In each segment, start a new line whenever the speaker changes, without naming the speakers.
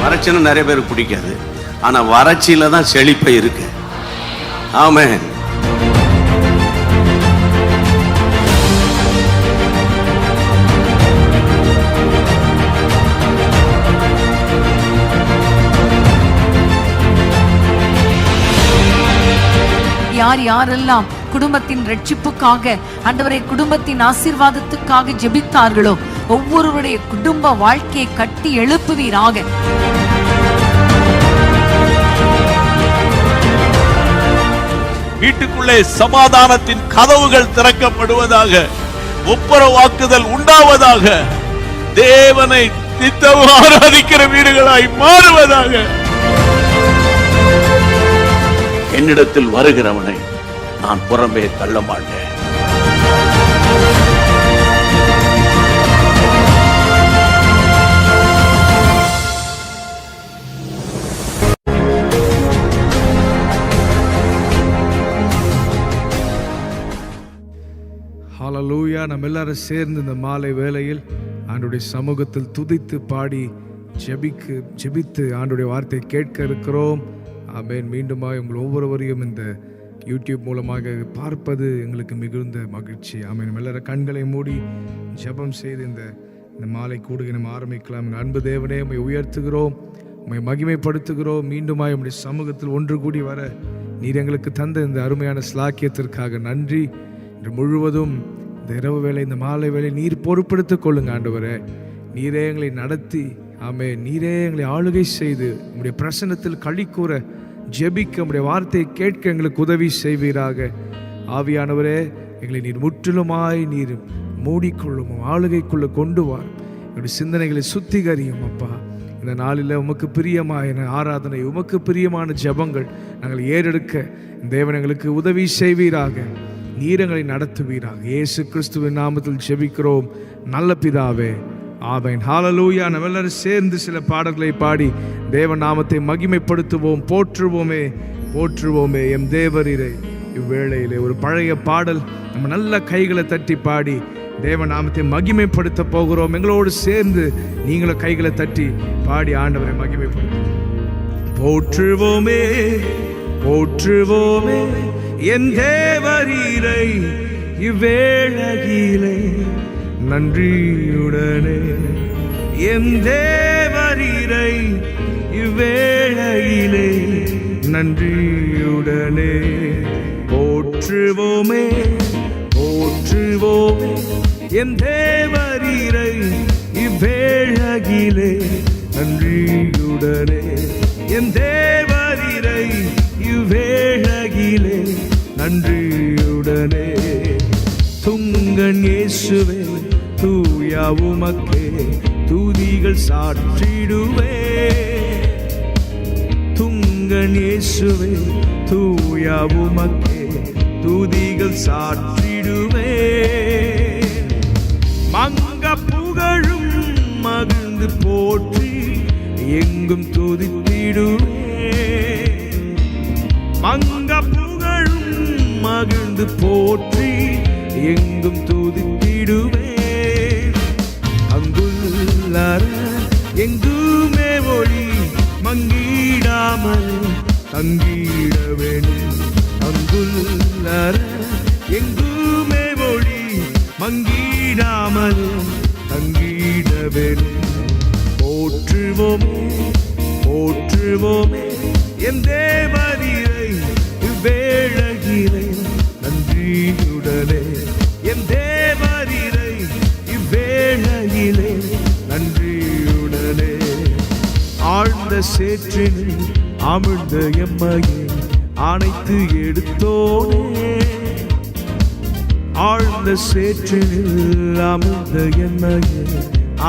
வறட்சின்னா நிறைய பேருக்கு பிடிக்காது, ஆனா வறட்சியில தான் செழிப்பை இருக்கு. ஆமென்.
யார் யாரெல்லாம் குடும்பத்தின் ரட்சிப்புக்காக, ஆண்டவரே குடும்பத்தின் ஆசீர்வாதத்துக்காக ஜெபித்தார்களோ ஒவ்வொருவருடைய குடும்ப வாழ்க்கையை கட்டி எழுப்புவீராக.
வீட்டுக்குள்ளே சமாதானத்தின் கதவுகள் திறக்கப்படுவதாக, ஒப்புரவாக்குதல் உண்டாவதாக, தேவனை நித்தமும் ஆராதிக்கிற வீடுகளாய் மாறுவதாக.
என்னிடத்தில் வருகிறவனை நான் புறம்பே தள்ள மாட்டேன்.
ஹல்லேலூயா. நம்ம எல்லாரும் சேர்ந்து இந்த மாலை வேளையில் ஆண்டவருடைய சமூகத்தில் துதித்து பாடி ஜெபித்து ஆண்டவருடைய வார்த்தையை கேட்க இருக்கிறோம். ஆமென். மீண்டுமாய் உங்கள் ஒவ்வொருவரையும் இந்த யூடியூப் மூலமாக பார்ப்பது எங்களுக்கு மிகுந்த மகிழ்ச்சி. ஆமென். நம்ம எல்லாரும் கண்களை மூடி ஜெபம் செய்து இந்த மாலை கூடுகை நம்ம ஆரம்பிக்கலாம். அன்பு தேவனே, உம்மை உயர்த்துகிறோம், உம்மை மகிமைப்படுத்துகிறோம். மீண்டுமாய் உம்முடைய சமூகத்தில் ஒன்று கூடி வர நீர் எங்களுக்கு தந்த இந்த அருமையான ஸ்லாக்கியத்திற்காக நன்றி. இன்று முழுவதும் இந்த இரவு வேளை, இந்த மாலை வேளை நீர் பொறுப்படுத்திக் கொள்ளுங்க ஆண்டவரே. நீரே எங்களை நடத்தி, ஆமென், நீரே எங்களை ஆளுகை செய்து உம்முடைய பிரசன்னத்தில் களி கூற, ஜெபிக்க, உம்முடைய வார்த்தையை கேட்க எங்களுக்கு உதவி செய்வீராக. ஆவியானவரே, எங்களை நீர் முற்றிலுமாய் நீர் மூடிக்கொள்ளும், ஆளுகைக்குள்ள கொண்டு வார். எங்களுடைய சிந்தனைகளை சுத்திகரியும் அப்பா. இந்த நாளில் உமக்கு பிரியமான ஆராதனை, உமக்கு பிரியமான ஜெபங்கள் நாங்கள் ஏறெடுக்க தேவன் எங்களுக்கு உதவி செய்வீராக. நீர் எங்களை நடத்துவீராக. இயேசு கிறிஸ்துவின் நாமத்தில் ஜெபிக்கிறோம் நல்ல பிதாவே, ஆமென். ஹல்லேலூயா. நம்ம எல்லாரும் சேர்ந்து சில பாடல்களை பாடி தேவ நாமத்தை மகிமைப்படுத்துவோம். போற்றுவோமே போற்றுவோமே எம் தேவரீரை. இவ்வேளையிலே ஒரு பழைய பாடல் நம்ம நல்ல கைகளை தட்டி பாடி தேவ நாமத்தை மகிமைப்படுத்த போகிறோம். எங்களோடு சேர்ந்து நீங்களும் கைகளை தட்டி பாடி ஆண்டவரை மகிமைப்படுத்துவோம். போற்றுவோமே போற்றுவோமே என் தேவரீரை இவ்வேளையிலே நன்றியுடனே. என் தேவரீரை இவ்வேளையிலே நன்றியுடனே. போற்றுவோமே போற்றுவோமே என் தேவரீரை இவ்வேளையிலே நன்றியுடனே. என் தேவரீரை இவ்வேளையிலே நன்றியுடனே. துங்கன் இயேசுவே தூயா உமக்கே துதிகள் சாற்றிடுவே. துங்கன் இயேசுவே தூயா உமக்கே துதிகள் சாற்றிடுவே. மங்க புகழும் மகிழ்ந்து போற்றி எங்கும் துதித்திடுவே. மங்க புகழும் மகிழ்ந்து போற்றி எங்கும் துதித்திடுவே. அங்குள்ளார எங்குமே ஒளி மங்கிடாமல் தங்கிட வேண்டும். அங்குள்ளார எங்குமே ஒளி மங்கிடாமல் தங்கிட வேண்டும். போற்றுவோமே போற்றுவோமே என் தேவரீரை இவ்வேளையிலே நன்றியுடனே. என் தேவரீரை இவ்வேளையிலே நன்றியுடனே. ஆழ்ந்த சேற்றில் அமிழ்ந்த எம்மையை அணைத்து எடுத்தோனே. ஆழ்ந்த சேற்றில் அமிழ்ந்த எம்மையை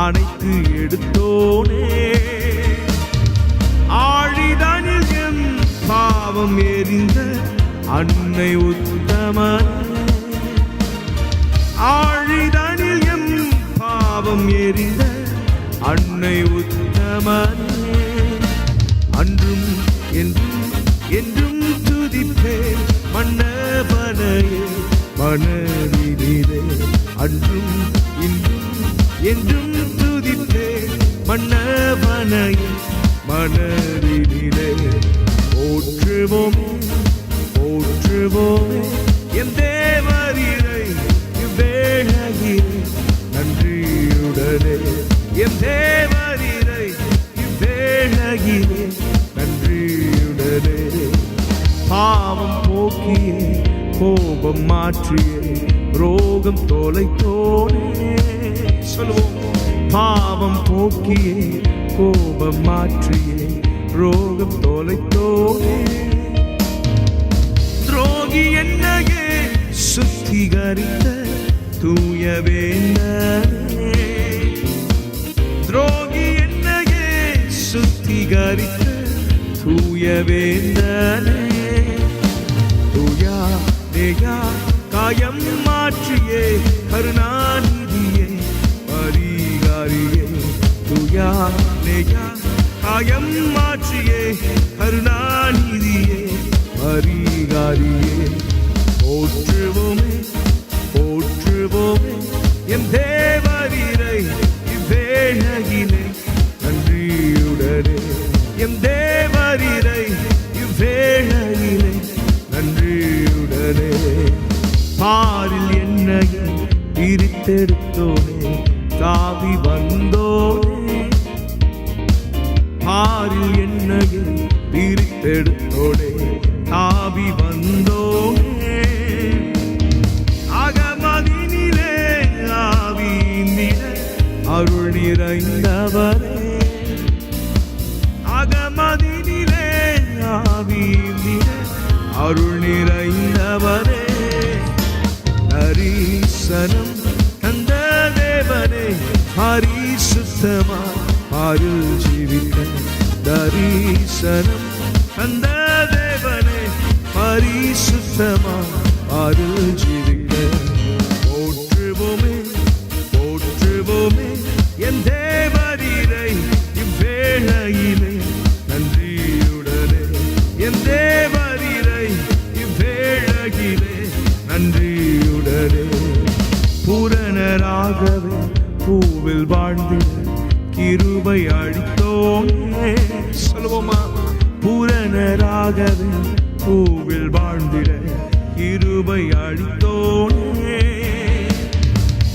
அணைத்து எடுத்தோனே. ஆழிதனில் எம் பாவம் எரிந்த அன்னை உத்தமன். ஆழிதனில் எம் பாவம் எரிந்த அன்னை உத்தமன். அன்றும் என்றும் என்றும் துதிப்பே மன்னவனையே மனதிலே. அன்றும் இன்றும் என்றும் துதிப்பே மன்னவனையே மனதினிலே. போற்றுவோமே போற்றுவோமே என் தேவரீரை இவ்வேளையிலே நன்றியுடனே. என் தேவரீரை இவ்வேளையிலே நன்றியுடனே. பாவம் போக்கியே கோபம் மாற்றியே ரோகம் தொலைத்தோனே. சொல்லுவோம். பாவம் போக்கியே கோபம் மாற்றியே ரோகம் தொலைத்தோனே. துரோகி என்னையே சுத்திகரித்த தூய வேந்தனே. துரோகி என்னையே சுத்திகரித்த தூய வேந்தனே. தூயா தேயா காயம் மாற்றியே கருணாநிதியே பரிகாரியே. தூயா தேயா காயம் மாற்றியே கருணாநிதியே பரிகாரியே. போற்றுவோமே போற்றுவோமே என் தேவரீரை இவ்வேளையிலே நன்றியுடனே. என் தேவரீரை இவ்வேளையிலே நன்றியுடனே. பாரில் என்னையை பிரித்தெடுத்தோனே தாவி வந்தோனே. பாரில் என்னையை பிரித்தெடுத்தோனே தாவி வந்தோனே. அகமதினிலே ஆவியினிட அருள் நிறைந்தவரே. அகமதினிலே ஆவியினிட அருள் நிறைந்தவரே. தரிசனம் தந்த தேவனே பரிசுத்தமா அருள் ஜீவிக்க. தரிசனம் தந்த தேவனே பரிசுத்தமா அருள் ஜீவிக்க. போற்றுவோமே போற்றுவோமே என் தேவரீரை இவ்வேளையிலே நன்றியுடனே. என் தேவரீரை இவ்வேளையிலே நன்றியுடனே. பூரணராகவே பூவில் வாழ்ந்திட கிருபை அளித்தோனே. சொல்லுவோமா. பூரணராகவே பூவில் வாழ்ந்திட கிருபை அளித்தோனே.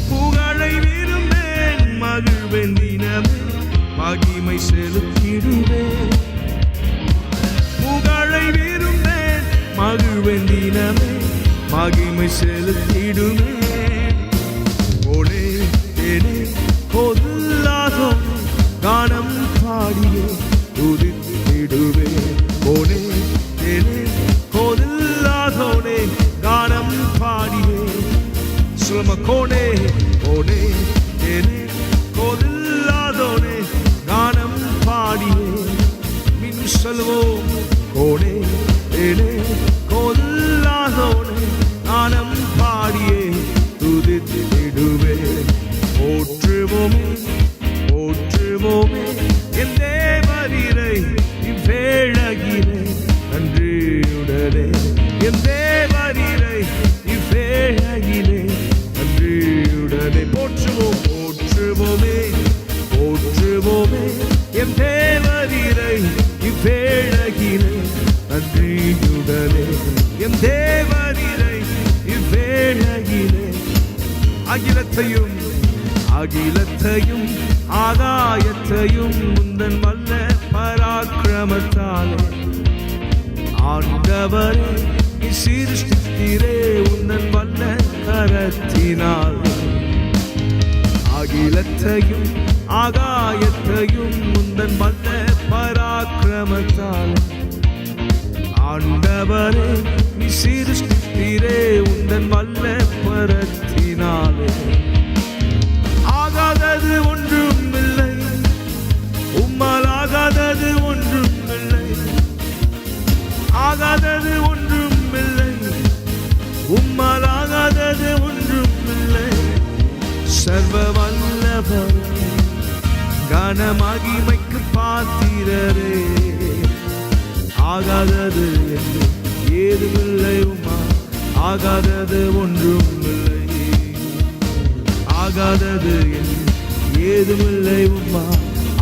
புகழை விரும்பேன் மகிழ்வேன் தினமே மகிமை செலுத்திடுவேன். புகழை விரும்பேன் மகிழ்வேன் தினமே மகிமை செலுத்திடுவேன். ஓடே தேனே கொல்லாதோ கானம் பாடியே துதித்திடுவேன். ஓடே தேனே கொல்லாதோனே கானம் பாடியே. சுலம கோனே ஓடே தேனே கொல்லாதோனே கானம் பாடியே. மின் சொல்வோம். ஓடே தேனே கொல்லாதோனே கானம் பாடியே துதித்திடுவேன். போற்றுவோமே போற்றுவோமே என் தேவரீரை இவ்வேளையிலே நன்றியுடனே. என் தேவரீரை இவ்வேளையிலே நன்றியுடனே. போற்றுவோம் போற்றுவோமே போற்றுவோமே என் தேவரீரை இவ்வேளையிலே நன்றியுடனே. என் தேவரீரை இவ்வேளையிலே. அகிலத்தையும் அகிலத்தையும் ஆகாயத்தையும் முந்தன் வல்ல பராக்கிரமத்தாலே ஆண்டவரே நீ சீர்திருத்திரே உந்தன் வல்ல கரத்தினாலே. அகிலத்தையும் ஆகாயத்தையும் முந்தன் வல்ல பராக்கிரமத்தாலே ஆண்டவரே நீ சீர்திருத்திரே உந்தன் வல்ல பரத்தினாலே. ஆகாதது ஒன்றும் இல்லை உம்மால் ஆகாதது ஒன்றும் இல்லை. ஆகாதது ஒன்றும் இல்லை உம்மால் ஆகாதது ஒன்றும் இல்லை. சர்வ வல்லவர் கனமகிமைக்கு பாத்திரரே. ஆகாதது ஏதுமில்லை உம்மா ஆகாதது ஒன்றும் இல்லை. ஆகாதது ஏதுமில்லை உம்மா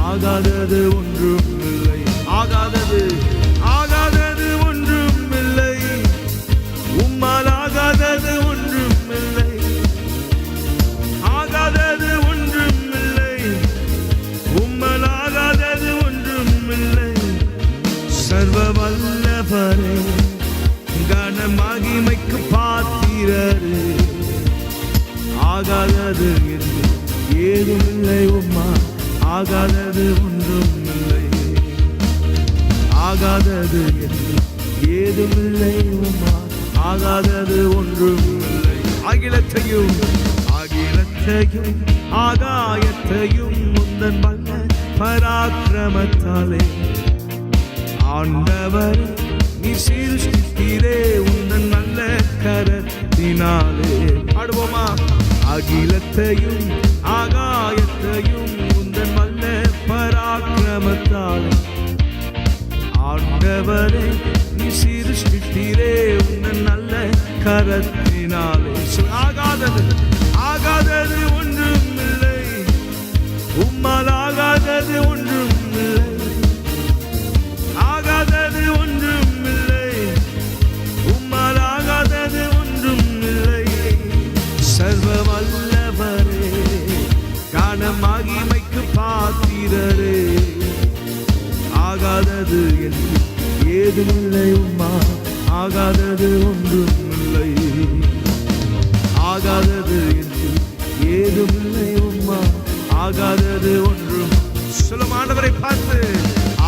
ஆகாதது ஒன்றும் இல்லை. ஆகாதது ஆகாதது ஒன்றும் இல்லை. உம்மால் ஆகாதது ஒன்றும் இல்லை. ஆகாதது ஒன்றும் இல்லை. உம்மால் ஆகாதது ஒன்றும் இல்லை. சர்வ வல்லவரே, கன மகிமைக்கு பாத்திரரே, ஆகாதது என்று ஏதுமில்லை. உம்மா ஆகாதது ஒன்றும் இல்லை. ஆகாதது என்று ஏதுமில்லை. உம்மா ஆகாதது ஒன்றும் இல்லை. அகிலத்தையும் அகிலத்தையும் ஆகாயத்தையும் முந்தன் வல்ல பராக்கிரமத்தாலே ஆண்டவர் நீ சிருஷ்டித்தீரே, உந்தன் நல்ல கரத்தினாலே. பாடுவோமா? அகிலத்தையும் ஆகாயத்தையும் உந்தன் வல்ல பராக்கிரமத்தாலே ஆண்டவரே நீ சிருஷ்டித்தீரே, உந்தன் நல்ல கரத்தினாலே. ஆகாதது ஆகாதது ஒன்றும் இல்லை. உம்மால் ஆகாதது ஒன்றும் இல்லை. ஆகாதது ஒன்றும் இல்லை. உம்மால் ஆகாதது ஒன்றும் இல்லை. சர்வ வல்லவரே, காண மகிமைக்கு பாத்திரரே, ஆகாதது என்று ஏதுமில்லை. உம்மா ஆகாதது ஒன்றும் இல்லை. ஆகாதது என்று ஏதுமில்லை. உம்மா ஆகாதது ஒன்றும். சொல்லும் ஆண்டவரை பார்த்து,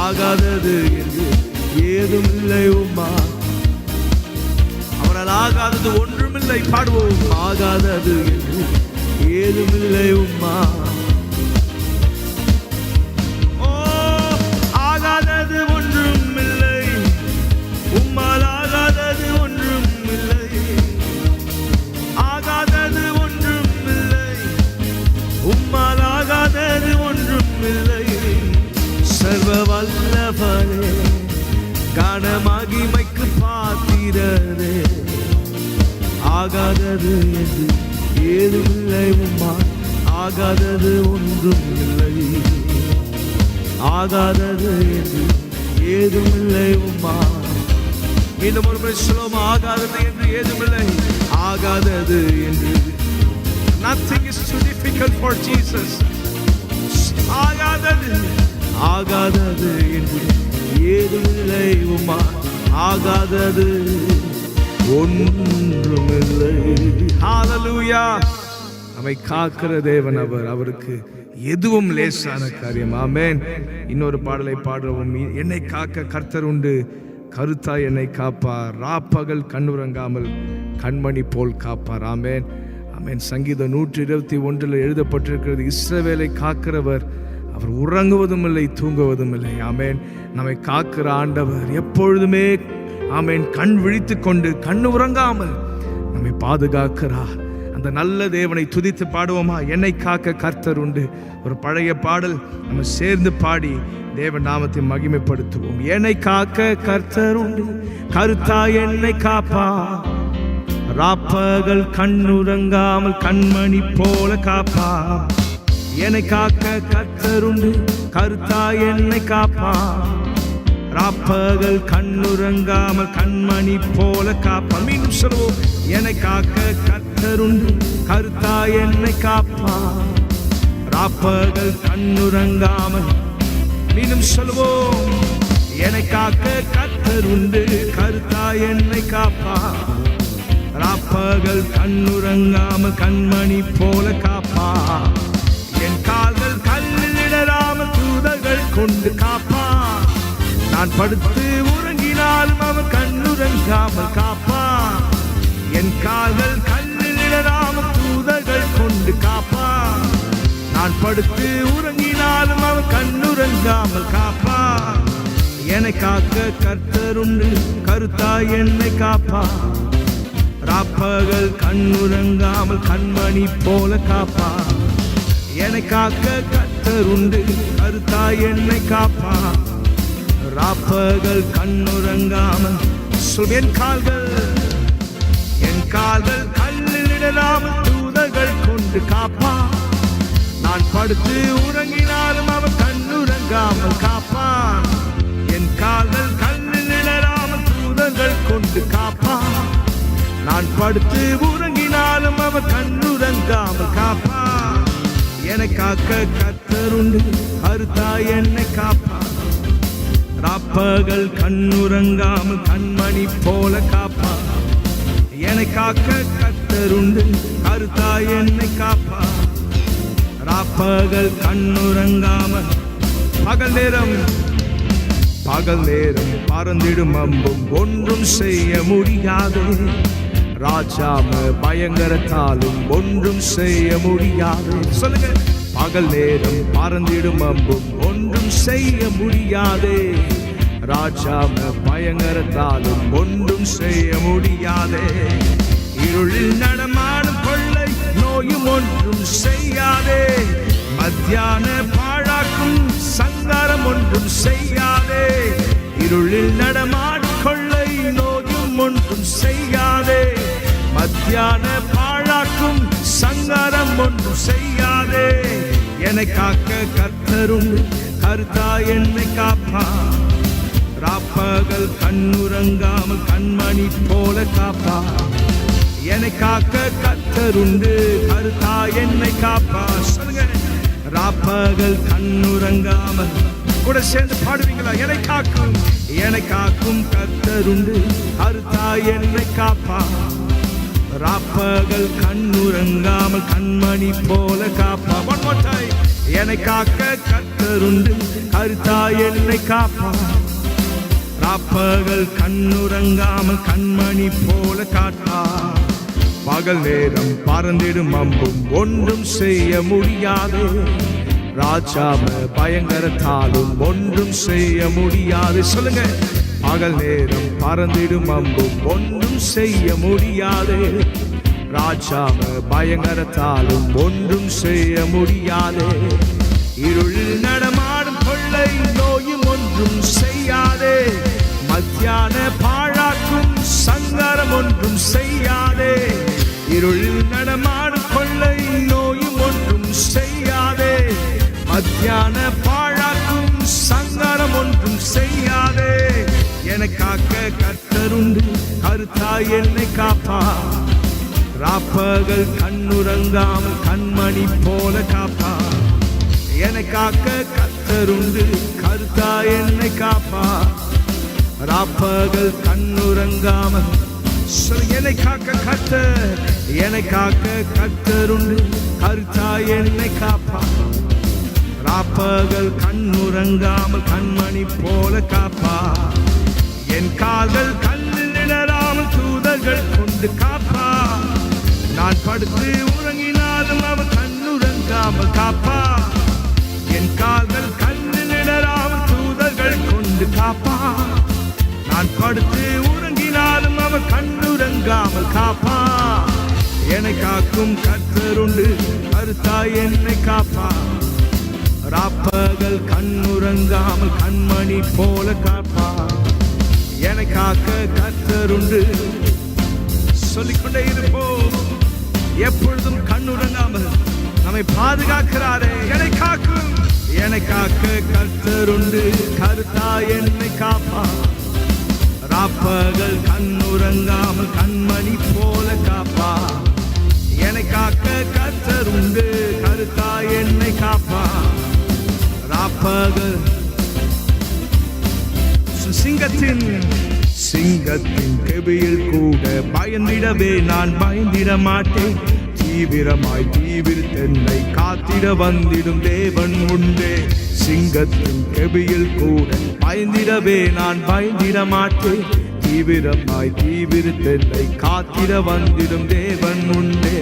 ஆகாதது என்று ஏதுமில்லை. உம்மா அவரால் ஆகாதது ஒன்றுமில்லை. பாடுவோம். ஆகாதது என்று ஏதுமில்லை. உம்மா ஆகாதது ஒன்றும் இல்லை. உம்மால் ஆகாதது ஒன்றும் இல்லை. ஆகாதது ஒன்றும் இல்லை. உம்மால் ஆகாதது ஒன்றும் இல்லை. சர்வ வல்லவரே, கன மகிமைக்கு பாத்திரரே, ஆகாதது என்று ஏதுமில்லை. உம்மா ஆகாதது ஒன்றும் இல்லை. ஆகாதது என்று ஏதுமில்லை. உம்மா இன்னும் ஒரு முறை சொல்லுவோம். ஆகாதது என்று ஏதுமில்லை. ஆகாதது என்று. Nothing is too difficult for Jesus. ஆகாதது ஆகாதது என்று ஏதுமில்லை. உம்மா ஆகாதது ஒன்றுமில்லை. ஹல்லேலூயா. நம்மை காக்கிற தேவன் அவர். அவருக்கு எதுவும் லேசான காரியம். ஆமென். இன்னொரு பாடலை பாடுவோம். என்னை காக்க கர்த்தர் உண்டு, கருத்தாய் என்னை காப்பார், ராப்பகல் கண்ணுறங்காமல் கண்மணி போல் காப்பார். ஆமென் ஆமென். சங்கீதம் 121 எழுதப்பட்டிருக்கிறது, இஸ்ரவேலை காக்கிறவர் அவர் உறங்குவதும் இல்லை தூங்குவதும் இல்லை. ஆமென். நம்மை காக்கிற ஆண்டவர் எப்பொழுதுமே ஆமென் கண் விழித்து கொண்டு கண்ணு உறங்காமல் நம்மை பாதுகாக்கிறார். அந்த நல்ல தேவனை துதித்து பாடுவோமா? என்னை காக்க கர்த்தர் உண்டு. ஒரு பழைய பாடல் நம்ம சேர்ந்து பாடி தேவன் நாமத்தை மகிமைப்படுத்துவோம். என்னை காக்க கர்த்தர் உண்டு, கருத்தாய் என்னை காப்பா, ராப்பகல் கண்ணுறங்காமல் கண்மணி போல காப்பா. என்னை காக்க கர்த்தர் உண்டு, கருத்தாய் என்னை காப்பா, ராப்பகல் கண்ணுறங்காமல் கண்மணி போல காப்பா. மீண்டும் சொல்வோம். என்னை காக்க கர்த்தர் உண்டு, கருத்தாய் என்னை காப்பா, ராப்பகல் கண்ணுறங்காமல். மீண்டும் சொல்வோம். என்னை காக்க கர்த்தர் உண்டு, கருத்தாய் என்னை காப்பா, ராப்பகல் கண்ணுறங்காமல் கண்மணி போல காப்பா. என் கால்கள் கல்லில் இடராமல் தூதர்கள் கொண்டு காப்பா. நான் படுத்து உறங்கினாலும் அவன் கண்ணுறங்காமல் காப்பா. என் கால்கள் கல்லில் இடராமல் தூதர்கள் கொண்டு காப்பா. நான் படுத்து உறங்கினாலும் அவன் கண்ணுறங்காமல் காப்பா. என்னை காக்க கர்த்தர் உண்டு, கருத்தாய் என்னை காப்பா, ராப்பகல் கண்ணுறங்காமல் கண்மணி போல காப்பா. என்னை காக்க கர்த்தர் உண்டு, கருத்தாய் என்னை காப்பா, ராப்பகல் கண்ணுறங்காமல். என் கால்கள் கல்லில் இடராமல் தூதர்கள் கொண்டு காப்பா. நான் படுத்து உறங்கினாலும் அவர் கண்ணுறங்காமல் காப்பான். என் கால்கள் கண்ணில் இடராமல் தூதர்கள் கொண்டு காப்பான். நான் படுத்து உறங்கினாலும் அவர் கண்ணுறங்காமல் காப்பான். என்னை காக்க கர்த்தருண்டு, கருத்தாய் என்னை காப்பான். ராப்பகல் கண்ணுறங்காமல் கண்மணி போல காப்பான். என்னை காக்க கர்த்தருண்டு, கருத்தாய் என்னை காப்பான். ராப்பகல் கண்ணுறங்காமல் பகல் நேரம் பறந்திடும் அம்பும் ஒன்றும் செய்ய முடியாது. ராஜாம பயங்கரத்தாலும் ஒன்றும் செய்ய முடியாது. சொல்லுங்க, பகல் நேரம் பறந்திடும் அம்பும் ஒன்றும் செய்ய முடியாது. ராஜாம பயங்கரத்தாலும் ஒன்றும் செய்ய முடியாது. இருளில் நடமாடும் கொள்ளை நோயும் ஒன்றும் செய்யாதே. மத்தியான பாழாக்கும் சங்காரம் ஒன்றும் செய்யாதே. இருளில் நடமாடும் கொள்ளை நோயும் ஒன்றும் செய்யாதே. மத்தியான பாழாக்கும் சங்காரம் ஒன்றும் செய்யாதே. என்னை காக்க கர்த்தரும், கருத்தாய் என்னை காப்பான். ராப்பகல் கண்ணுறங்காமல் கண்மணி போல காப்பான். என்னை காக்க கர்த்தருண்டு, கருத்தாய் என்னை காப்பான். சொல்லுங்க, ராப்பகல் கண்ணுறங்காமல். கூட சேர்ந்து பாடுவீங்களா? என்னை காக்கும் கர்த்தருண்டு, கருத்தாய் என்னை காப்பான். ராப்பகல் கண்ணுறங்காமல் கண்மணி போல காப்பான். One more time. என்னை காக்க கர்த்தருண்டு, கருத்தாய் என்னை காப்பான். ராப்பகல் கண்ணுறங்காமல் கண்மணி போல காப்பான். பகல் நேரம் பறந்திடும் அம்பும் ஒன்றும் செய்ய முடியாது. ராஜாம பயங்கரத்தாலும் ஒன்றும் செய்ய முடியாது. சொல்லுங்க, பகல் நேரம் பறந்திடும் அம்பும் ஒன்றும் செய்ய முடியாது. ராஜாம பயங்கரத்தாலும் ஒன்றும் செய்ய முடியாது. இருளில் நடமாடும் கொள்ளை நோயும் ஒன்றும் செய்யாதே. மத்தியான பாழாக்கும் சங்காரம் ஒன்றும் செய்யாதே. இருளில் நடமாடும் கொள்ளை நோயும் ஒன்றும் செய்யாதே. மத்தியான பாழாக்கும் சங்காரம் ஒன்றும் செய்யாதே. என்னை காக்க கர்த்தருண்டு, கருத்தாய் என்னை காப்பான். ராப்பகல் கண்ணுறங்காமல் கண்மணி போல காப்பான். என்னை காக்க கர்த்தருண்டு, கருத்தாய் என்னை காப்பான். ராப்பகல் கண்ணுறங்காமல். என்னை காக்க கர்த்தர், என்னை காக்க கர்த்தருண்டு, கருத்தாய் என்னை காப்பான். ராப்பகல் கண்ணுறங்காமல் கண்மணி போல காப்பான். என் கால்கள் கண்ணில் இடராமல் தூதர்கள் கொண்டு காப்பான். நான் படுத்து உறங்கினாலும் அவர் கண்ணுறங்காமல் காப்பான். என் கால்கள் கண்ணில் இடராமல் தூதர்கள் கொண்டு காப்பான். நான் படுத்து உறங்கினாலும் அவர் கண்ணுறங்காமல் காப்பான். என்னை காக்கும் கர்த்தருண்டு, கருத்தாய் என்னை காப்பான். ராப்பகல் கண்ணுறங்காமல் கண்மணி போல காப்பான். என்னை காக்க கர்த்தருண்டு. சொல்லிக்கொண்டே இருப்போம், எப்பொழுதும் கண்ணுறங்காமல் நம்மை பாதுகாக்கிறாரே. என்னை காக்க கர்த்தருண்டு, கருத்தாய் என்னை காப்பான். ராப்பகல் கண்ணுறங்காமல் கண்மணி போல காப்பான். என்னை காக்க கர்த்தருண்டு, கருத்தாய் என்னை காப்பான். ராப்பகல் சிங்கத்தின் கெபியில் கூட பயந்திடவே நான் பயந்திட மாட்டேன். தீவிரமாய் தீவிரத்தென்னை காத்திட வந்திடும் தேவன் உண்டே. சிங்கத்தின் கெபியில் கூட பயந்திடவே நான் பயந்திட மாட்டேன். தீவிரமாய் தீவிரத்தென்னை காத்திட வந்திடும் தேவன் உண்டே.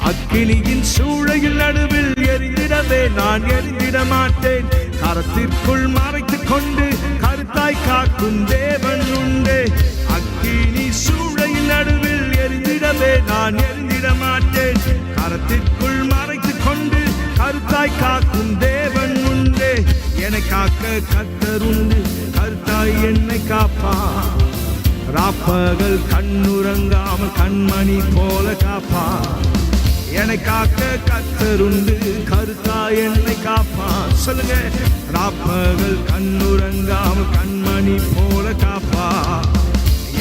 அக்கினியின் சூளையில் நடுவில் எரிந்திடவே நான் எரிந்திட மாட்டேன். கரத்திற்குள் மறைத்துக் கொண்டு கருத்தாய் காக்கும் தேவன் உண்டே. அக்கினி சூளையில் நடுவில் எரிந்திடவே நான் எரிந்திட மாட்டேன். கரத்திற்குள் மறைத்துக் கொண்டு கருத்தாய் காக்கும் தேவன் உண்டே. என்னை காக்க கர்த்தர் உண்டு, கருத்தாய் என்னை காப்பான். ராப்பகல் கண்ணுறங்காமல் கண்மணி போல காப்பான். என்னை காக்க கர்த்தருண்டு, கருத்தா என்னை காப்பார். சொல்லுங்க, ராப்பகல் கண்ணுறங்காமல் கண்மணி போல காப்பார்.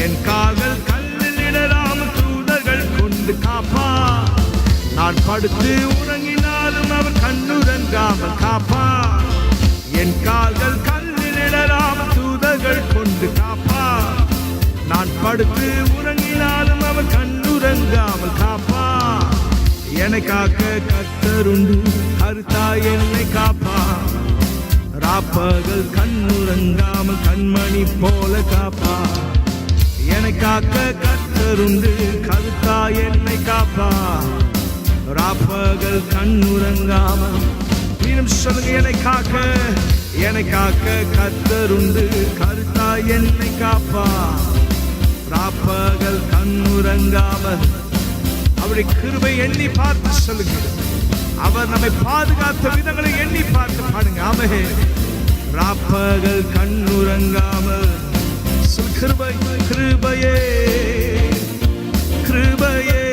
என் கால்கள் கல்லில் இடராமல் தூதர்கள் கொண்டு காப்பார். நான் படுத்து உறங்கினாலும் அவர் கண்ணுறங்காமல் காப்பார். என் கால்கள் கல்லில் இடராமல் தூதர்கள் கொண்டு காப்பார். நான் படுத்து உறங்கினாலும் அவர் கண்ணுறங்காமல் காப்பார். என்னை காக்க கர்த்தருண்டு, கருத்தா என்னை காப்பார். ராப்பகல் கண்ணுறங்காமல் கண்மணி போல காப்பார். என்னை காக்க கர்த்தருண்டு, கருத்தா என்னை காப்பார். ராப்பகல் கண்ணுறங்காமல். மீண்டும் சொல்லுங்க, என்னை காக்க கர்த்தருண்டு, கருத்தா என்னை காப்பார். ராப்பகல் கண்ணுறங்காமல். அவருடைய கிருபை எண்ணி பார்த்து சொல்லுங்க. அவர் நம்மை பாதுகாத்த விதங்களை எண்ணி பார்த்து பாடுங்க. ஆமே. ராப்பகல் கண்ணுறங்காமல். கிருபை, கிருபையே, கிருபையே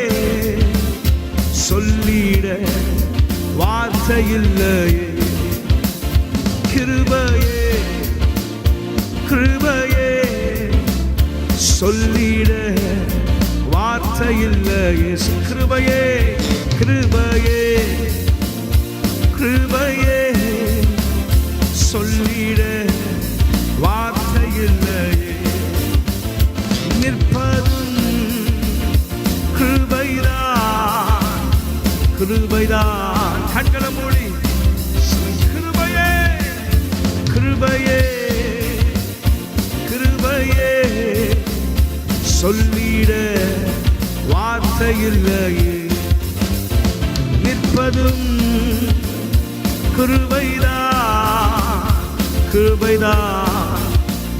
சொல்லிட வார்த்தை இல்லையே. கிருபையே, கிருபையே சொல்லிட வார்த்தை இல்லையே. கிருபையே, கிருபையே, கிருபையே சொல்லிட வார்த்தை இல்லையே. நிற்பதும் கிருபைதான், கிருபைதான். கண்களை மூடி கிருபையே, கிருபையே, கிருபையே சொல்லிட வார்த்தை இல்லையே. நிற்பதும் கிருபைதான், கிருபைதான்,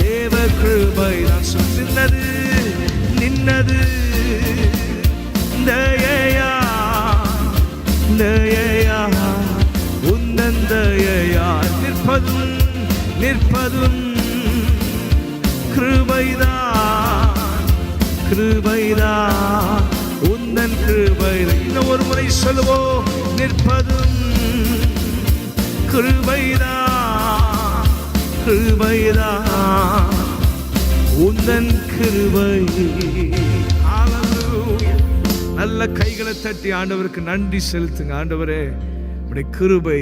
தேவ கிருபைதான். நின்னது, நின்னது தயையா, தயையா, உந்தன் தயையா. நிற்பதும், நிற்பதும் கிருபைதான், கிருபைதான், உந்தன் கிருபைதான். இன்னும் ஒரு முறை சொல்லுவோம். நிற்பதும் கிருபைதான், கிருபைதான், உந்தன் கிருபை. ஹல்லேலூயா. நல்ல கைகளை தட்டி ஆண்டவருக்கு நன்றி செலுத்துங்க. ஆண்டவரே, உம்முடைய கிருபை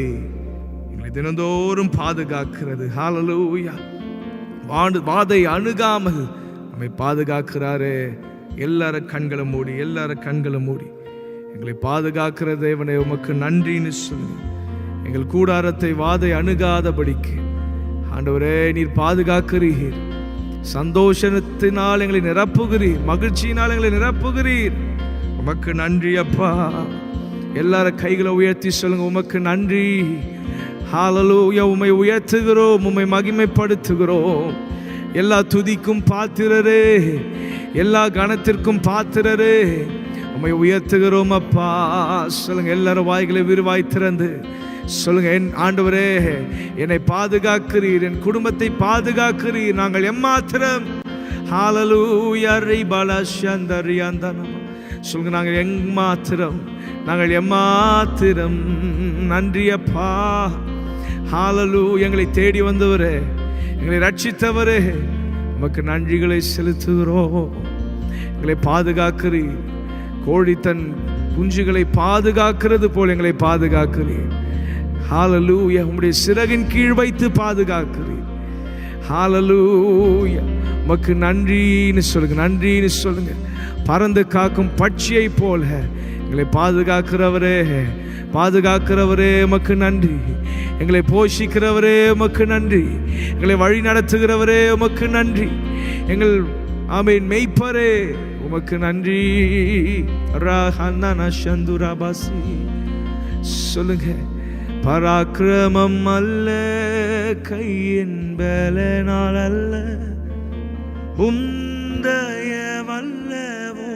எங்களை தினந்தோறும் பாதுகாக்கிறது. ஹல்லேலூயா. வாதை அணுகாமல் நம்மை பாதுகாக்கிறாரே. எல்லாரும் கண்களை மூடி, எல்லாரும் கண்களை மூடி. எங்களை பாதுகாக்கிற தேவனே, உமக்கு நன்றின்னு சொல்லி எங்கள் கூடாரத்தை வாதை அணுகாதபடிக்கு ஆண்டவரே நீர் பாதுகாக்கிறீர். சந்தோஷத்தினால் எங்களை நிரப்புகிறீர், மகிழ்ச்சியினால் எங்களை நிரப்புகிறீர். உமக்கு நன்றி அப்பா. எல்லாரும் கைகளை உயர்த்தி சொல்லுங்க, உமக்கு நன்றி. ஹல்லேலூயா. உம்மை உயர்த்துகிறோம், உம்மை மகிமைப்படுத்துகிறோம். எல்லா துதிக்கும் பாத்திரரே, எல்லா கணத்திற்கும் பாத்திரரே, உம்மை உயர்த்துகிறோம் அப்பா. சொல்லுங்க, எல்லாரும் வாய்களை விரிவாய் திறந்து சொல்லுங்க, என் ஆண்டவரே என்னை பாதுகாக்கிறீர், என் குடும்பத்தை பாதுகாக்கிறீர். நாங்கள் எம்மாத்திரம். ஹல்லேலூயா. சொல்லுங்க, நாங்கள் எம்மாத்திரம், நாங்கள் எம்மாத்திரம். நன்றி அப்பா. ஹல்லேலூயா. எங்களை தேடி வந்தவரே, எங்களை ரட்சித்தவரே, உமக்கு நன்றிகளை செலுத்துகிறோம். எங்களை பாதுகாக்கிறீர். கோழி தன் குஞ்சுகளை பாதுகாக்கிறது போல் எங்களை பாதுகாக்கிறீர். ஹல்லேலூயா. உம்முடைய சிறகின் கீழ் வைத்து பாதுகாக்கிறீர். ஹல்லேலூயா. உமக்கு நன்றின்னு சொல்லுங்க, நன்றின்னு சொல்லுங்க. பறந்து காக்கும் பட்சியை போல எங்களை பாதுகாக்கிறவரே, பாதுகாக்கிறவரே உமக்கு நன்றி. எங்களை போஷிக்கிறவரே உமக்கு நன்றி. எங்களை வழி நடத்துகிறவரே உமக்கு நன்றி. எங்கள் ஆமென் மெய்ப்பரே உமக்கு நன்றி. சொல்லுங்க, பராக்கிரமம் அல்ல, கையின் பலனால் அல்ல, உந்தய வல்லவோ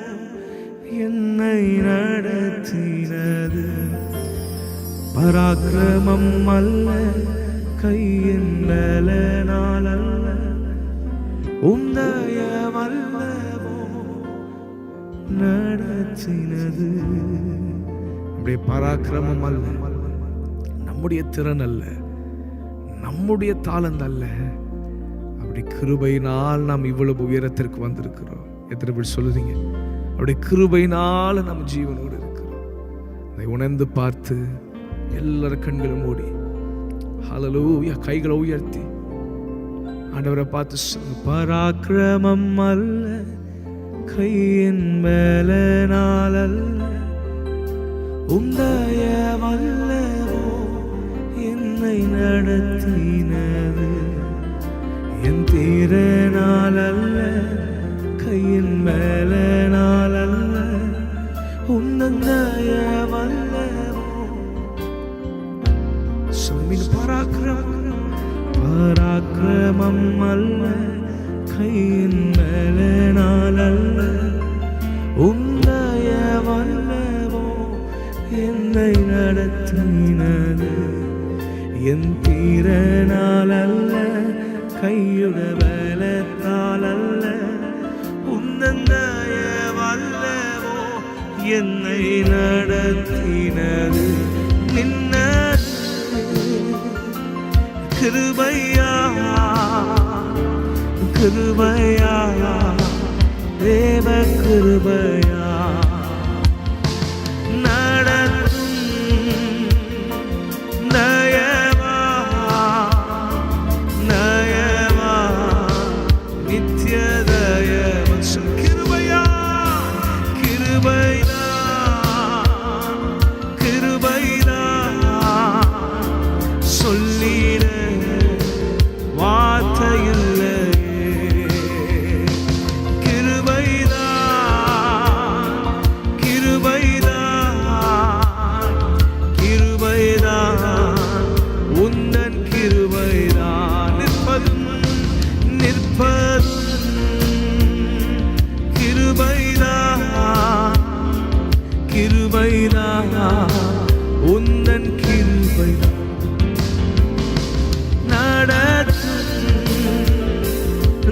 என்னை நடத்தினது. பராக்கிரமம் அல்ல, கையின் பலனால் அல்ல, உந்தய வல்லவோ நடத்தினது. நம்முடைய பராக்கிரமம் அல்ல, நம்முடைய திறன் அல்ல, நம்முடைய தாளந்து அல்ல. அப்படி கிருபையினால் நாம் இவ்வளவு உயரத்திற்கு வந்திருக்கிறோம். எத்தனை பேர் சொல்லுறீங்க? அவருடைய கிருபையினால நம்ம ஜீவனோடு இருக்கிறோம். அதை உணர்ந்து பார்த்து எல்லாரும் கண்களும் மூடி ஹல்லேலூயா கைகளை உயர்த்தி ஆண்டவரை பார்த்து சொல்லு. பராக்கிரமம் அல்ல, கையின் மேலனால் அல்ல, உந்தயவல்லவோ என்னை நடத்தினது. என் திறனால் அல்ல, கையின் மேலனால் அல்ல, உந்தயவல்லவோ. சொல்லின் பராக்கிரமம் அல்ல, கையின் மேலனால் அல்ல, உந்தயவல்லவோ என்னை நடத்தினது. என் திறனால் அல்ல, கையுட பலத்தால் அல்ல, உந்தயவல்லவோ என்னை நடத்தினது. நின்ன கிருபையா கிருபையா தேவ கிருபையா நடத்தும் நயவா நயவா நித்திய தயவ கிருபையா கிருபையா கிருபையா சொல்லிட வார்த்தையில்லை. உந்தன் கிருபை நடத்தும்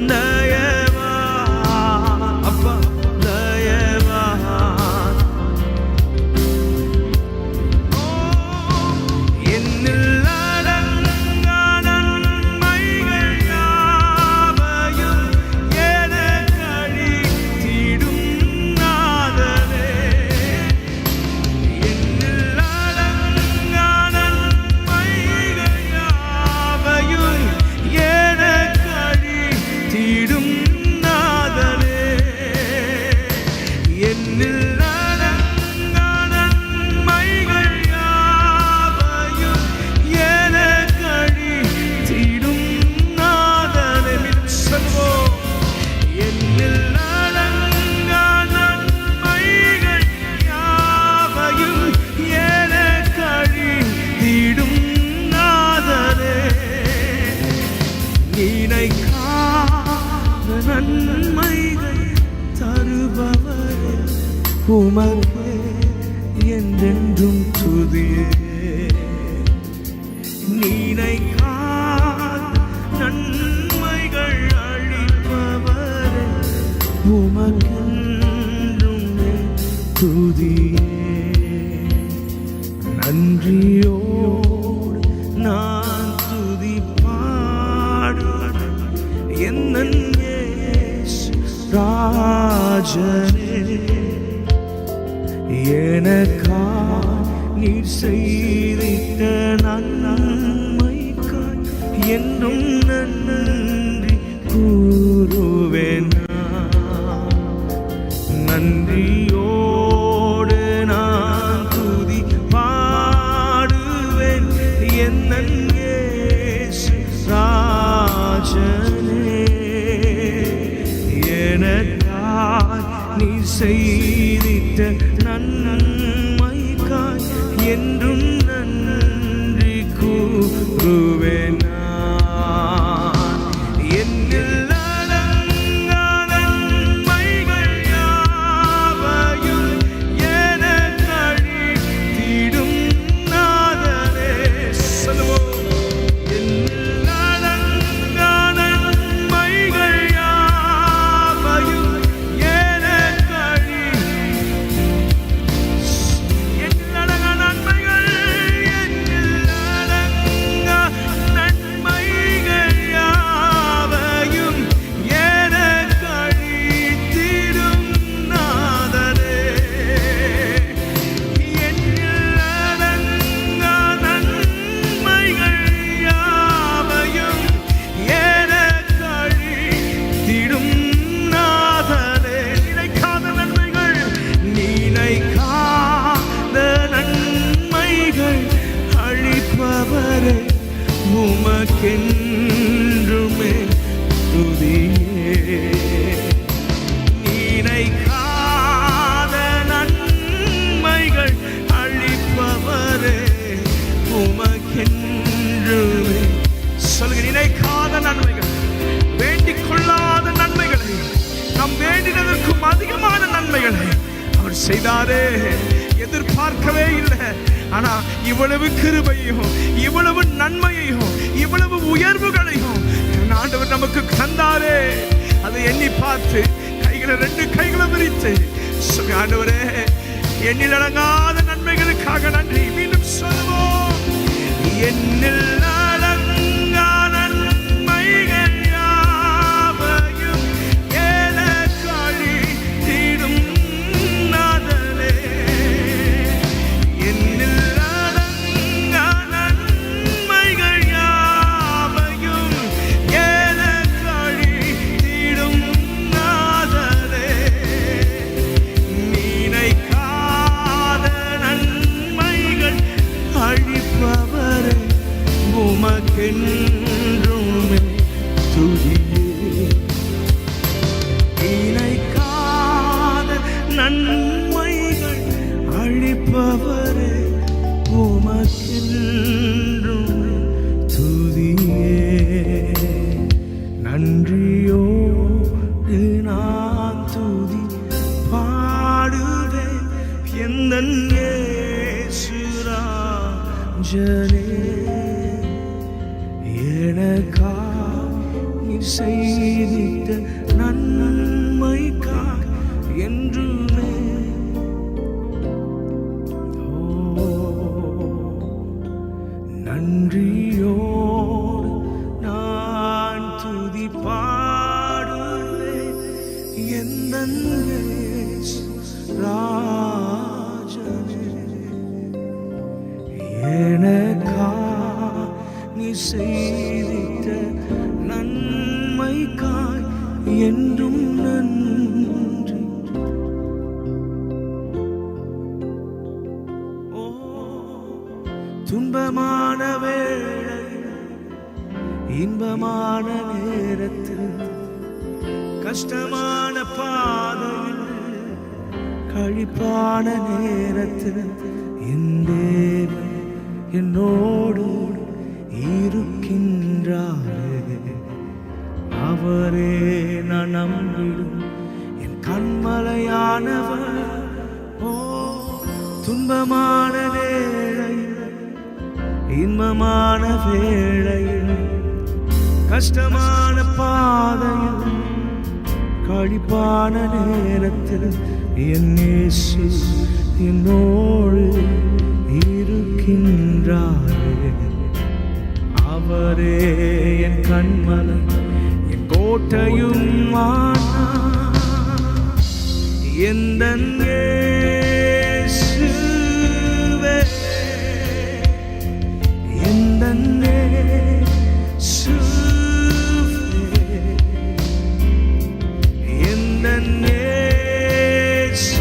தயவா அப்பா தயவா. என்னில் அடங்கா நன்மைகள் யாவையும் எனக்கு அளித்திடும் நாதனே. நன்மைகள் தருபவரே உமக்கே என்றென்றும் துதியே. நினைக்காத நன்மைகள் அளிப்பவரே உமக்கென்றும் துதியே. நன்றியோடு நான் துதி பாடுவேன் என்னன் ராஜனே. எனக்கா நீர் செய்திட்ட நன்மைக்காய் என்றும் நன்றி கூறுவேன். நன்றியோடு நான் துதி பாடுவேன் என்னன் ராஜனே. எனக்காய் நீ செய்திட்ட நன்மைக்காய் என்றும் நன்றி கூறுவேன். என்னில் அவர் செய்தாரே. எதிர்பார்க்கவே இல்லை, ஆனா இவ்வளவு கிருபையும் இவ்வளவு நன்மையையும் இவ்வளவு உயர்வுகளையும் ஆண்டவர் நமக்கு தந்தாரே. அதை எண்ணி பார்த்து கைகளை 2 கைகளை விரித்து ஆண்டவரே, எண்ணில் அடங்காத நன்மைகளுக்காக நன்றி. மீண்டும் சொல்லுவோம், எண்ணில் அடங்கா நன்மைகள் யாவையும் ஏலக்காழி தீடும் நாதலே. எண்ணில் அடங்கா நன்மைகள் யாவையும் ஏலக்காழி தீடும் நாதலே. நினைக்காத நன்மைகள் அழிப்பவரே, உமக்கென்றுமே துதியே. நினைக்காத நன்மைகள் அழிப்பவரே, உமக்கென்றுமே துதியே. நன்றியோடு நான் துதி பாடுவேன் எந்தன் இயேசுராஜனே. எனக்கா நீ செய்திட்ட நன்மைக்கா என்றுமே. நன்றியோடு நான் துதி பாடுவேன் எந்தன் இயேசுராஜனே. எனக்கா நீ செய்திட்ட நன்மைக்காய் என்றும் நன்றி. ஓ, துன்பமான வேளை இன்பமான நேரத்தில், கஷ்டமான பாதையில் கழிப்பான நேரத்தில் என் தேவன் என்னோடு இருக்கின்றாரே. அவரே நான் நம்பிடும் என் கண்மலையானவர். ஓ, துன்பமான வேளையில் இன்பமான வேளையில், கஷ்டமான பாதையில் கழிப்பான நேரத்தில் என் இயேசு என்னோடு இருக்கின்றாரே. அவரே என் கண்மலை, என் கோட்டையும் எந்தன் இயேசுவே. எந்தன் இயேசுவே, எந்தன் இயேசுவே.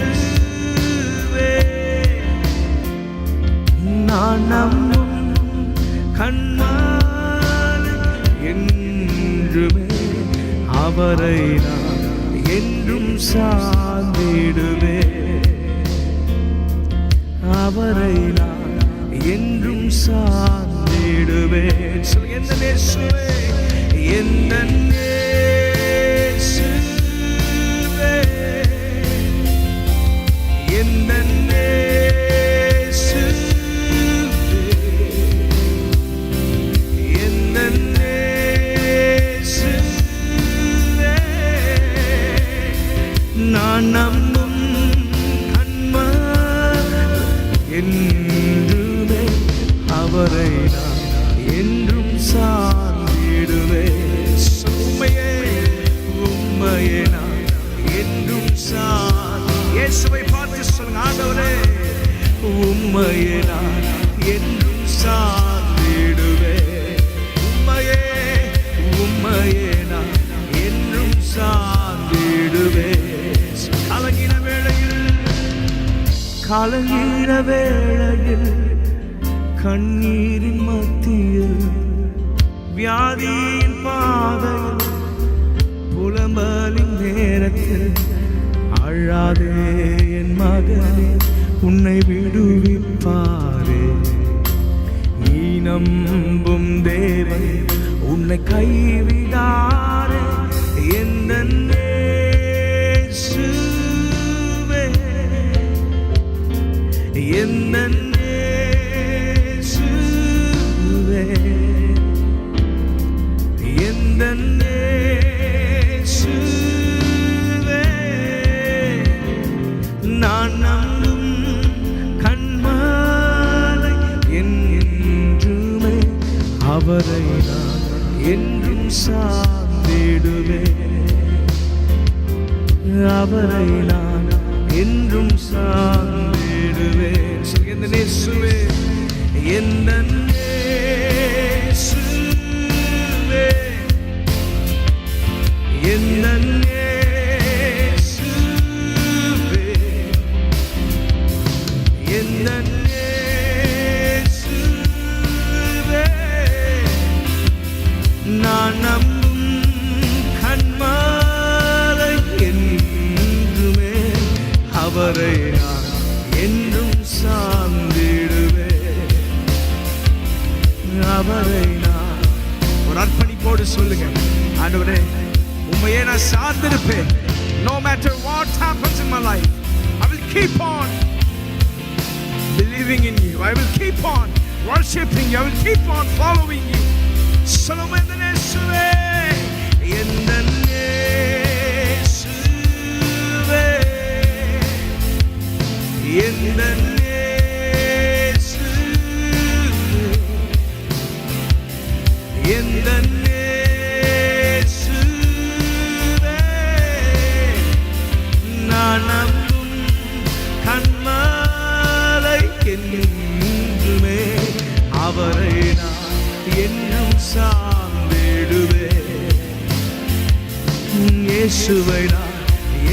நான் நம்பும் கண்மலை என்றுமே, அவரை நான் என்றும் சார்ந்திடுவே. அவரை நான் என்றும் சார்ந்திடுவே. எந்த இயேசுவே, எந்த இயேசுவே, எந்த நான் நம்பும் கண்மலை என்றுமே, அவரை நான் என்றும் சார்ந்திடுவே. உம்மையே உம்மையே நான் என்றும் இயேசுவை பார்த்து சொல்லுங்க, ஆண்டவரே உம்மையே நான் என்றும் சார்ந்திடுவே. உம்மையே உம்மையே நான் என்றும் சார்ந்திடுவே. கலங்கிற வேளையில் கண்ணீரின் மத்தியில், வியாதியின் பாதையில், புலம்பலின் நேரத்தில் அழாதே என் மகனே, உன்னை விடுவிப்பாரே. நீ நம்பும் தேவன் உன்னை கைவிடாரே. எந்த இயேசுவே, எந்தன் இயேசுவே நான் நம்பும் கண்மாலை என்றுமே அவரை நான் என்றும் சார்ந்திடுவேன் அவரை நான் என்றும் சார்ந்திடுவேன் எந்தன் இயேசுவே எந்தன் இயேசுவே எந்தன் இயேசுவே எந்தன் இயேசுவே நான் நம்பும் கண்மாலை என்றுமே அவரை நான் என்றும் சார்ந்திடுவேன் அவரை நான் ஒரு அர்ப்பணிப்போடு சொல்லுங்க ஆண்டவரே உம்மையே நான் சார்ந்திருப்பேன் no matter what happens in my life I will keep on believing in you I will keep on worshiping you I will keep on following you சொல்லுங்க எந்தன் இயேசுவே எந்தன் இயேசுவே எந்தன் இயேசுவே எந்தன் இயேசுவே நான் நம்பும் கண்மாலை என்றுமே அவரை நான் என்னும் சார்ந்திடுவேன் இயேசுவை நான்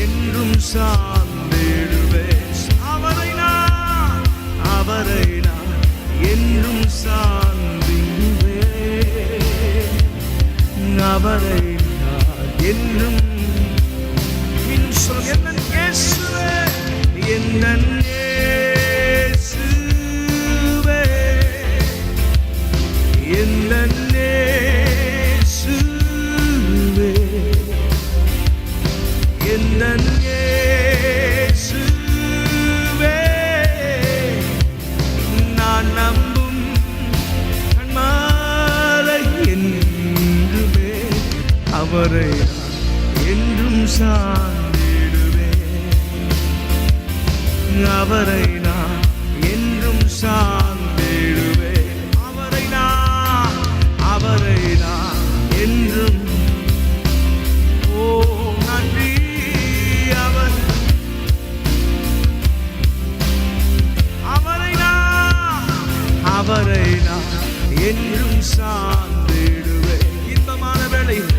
என்றும் சார்ந்திடுவேன் அவரை நான் என்றும் சார்ந்திடுவேன் அவரை நான் என்றும் எந்தன் இயேசுவே எந்தன் இயேசுவே எந்தன் இயேசுவே எந்தன் இயேசுவே நான் நம்பும் கண்மாலை என்றுமே அவரை என்றும் சார்ந்திடுவேன் அவரை நான் என்றும் சார்ந்திடுவேன் அவரை நான் என்றும் ஓ நன்றி அவரை நான் என்றும் சார்ந்திடுவேன் இன்பமான வேளையில்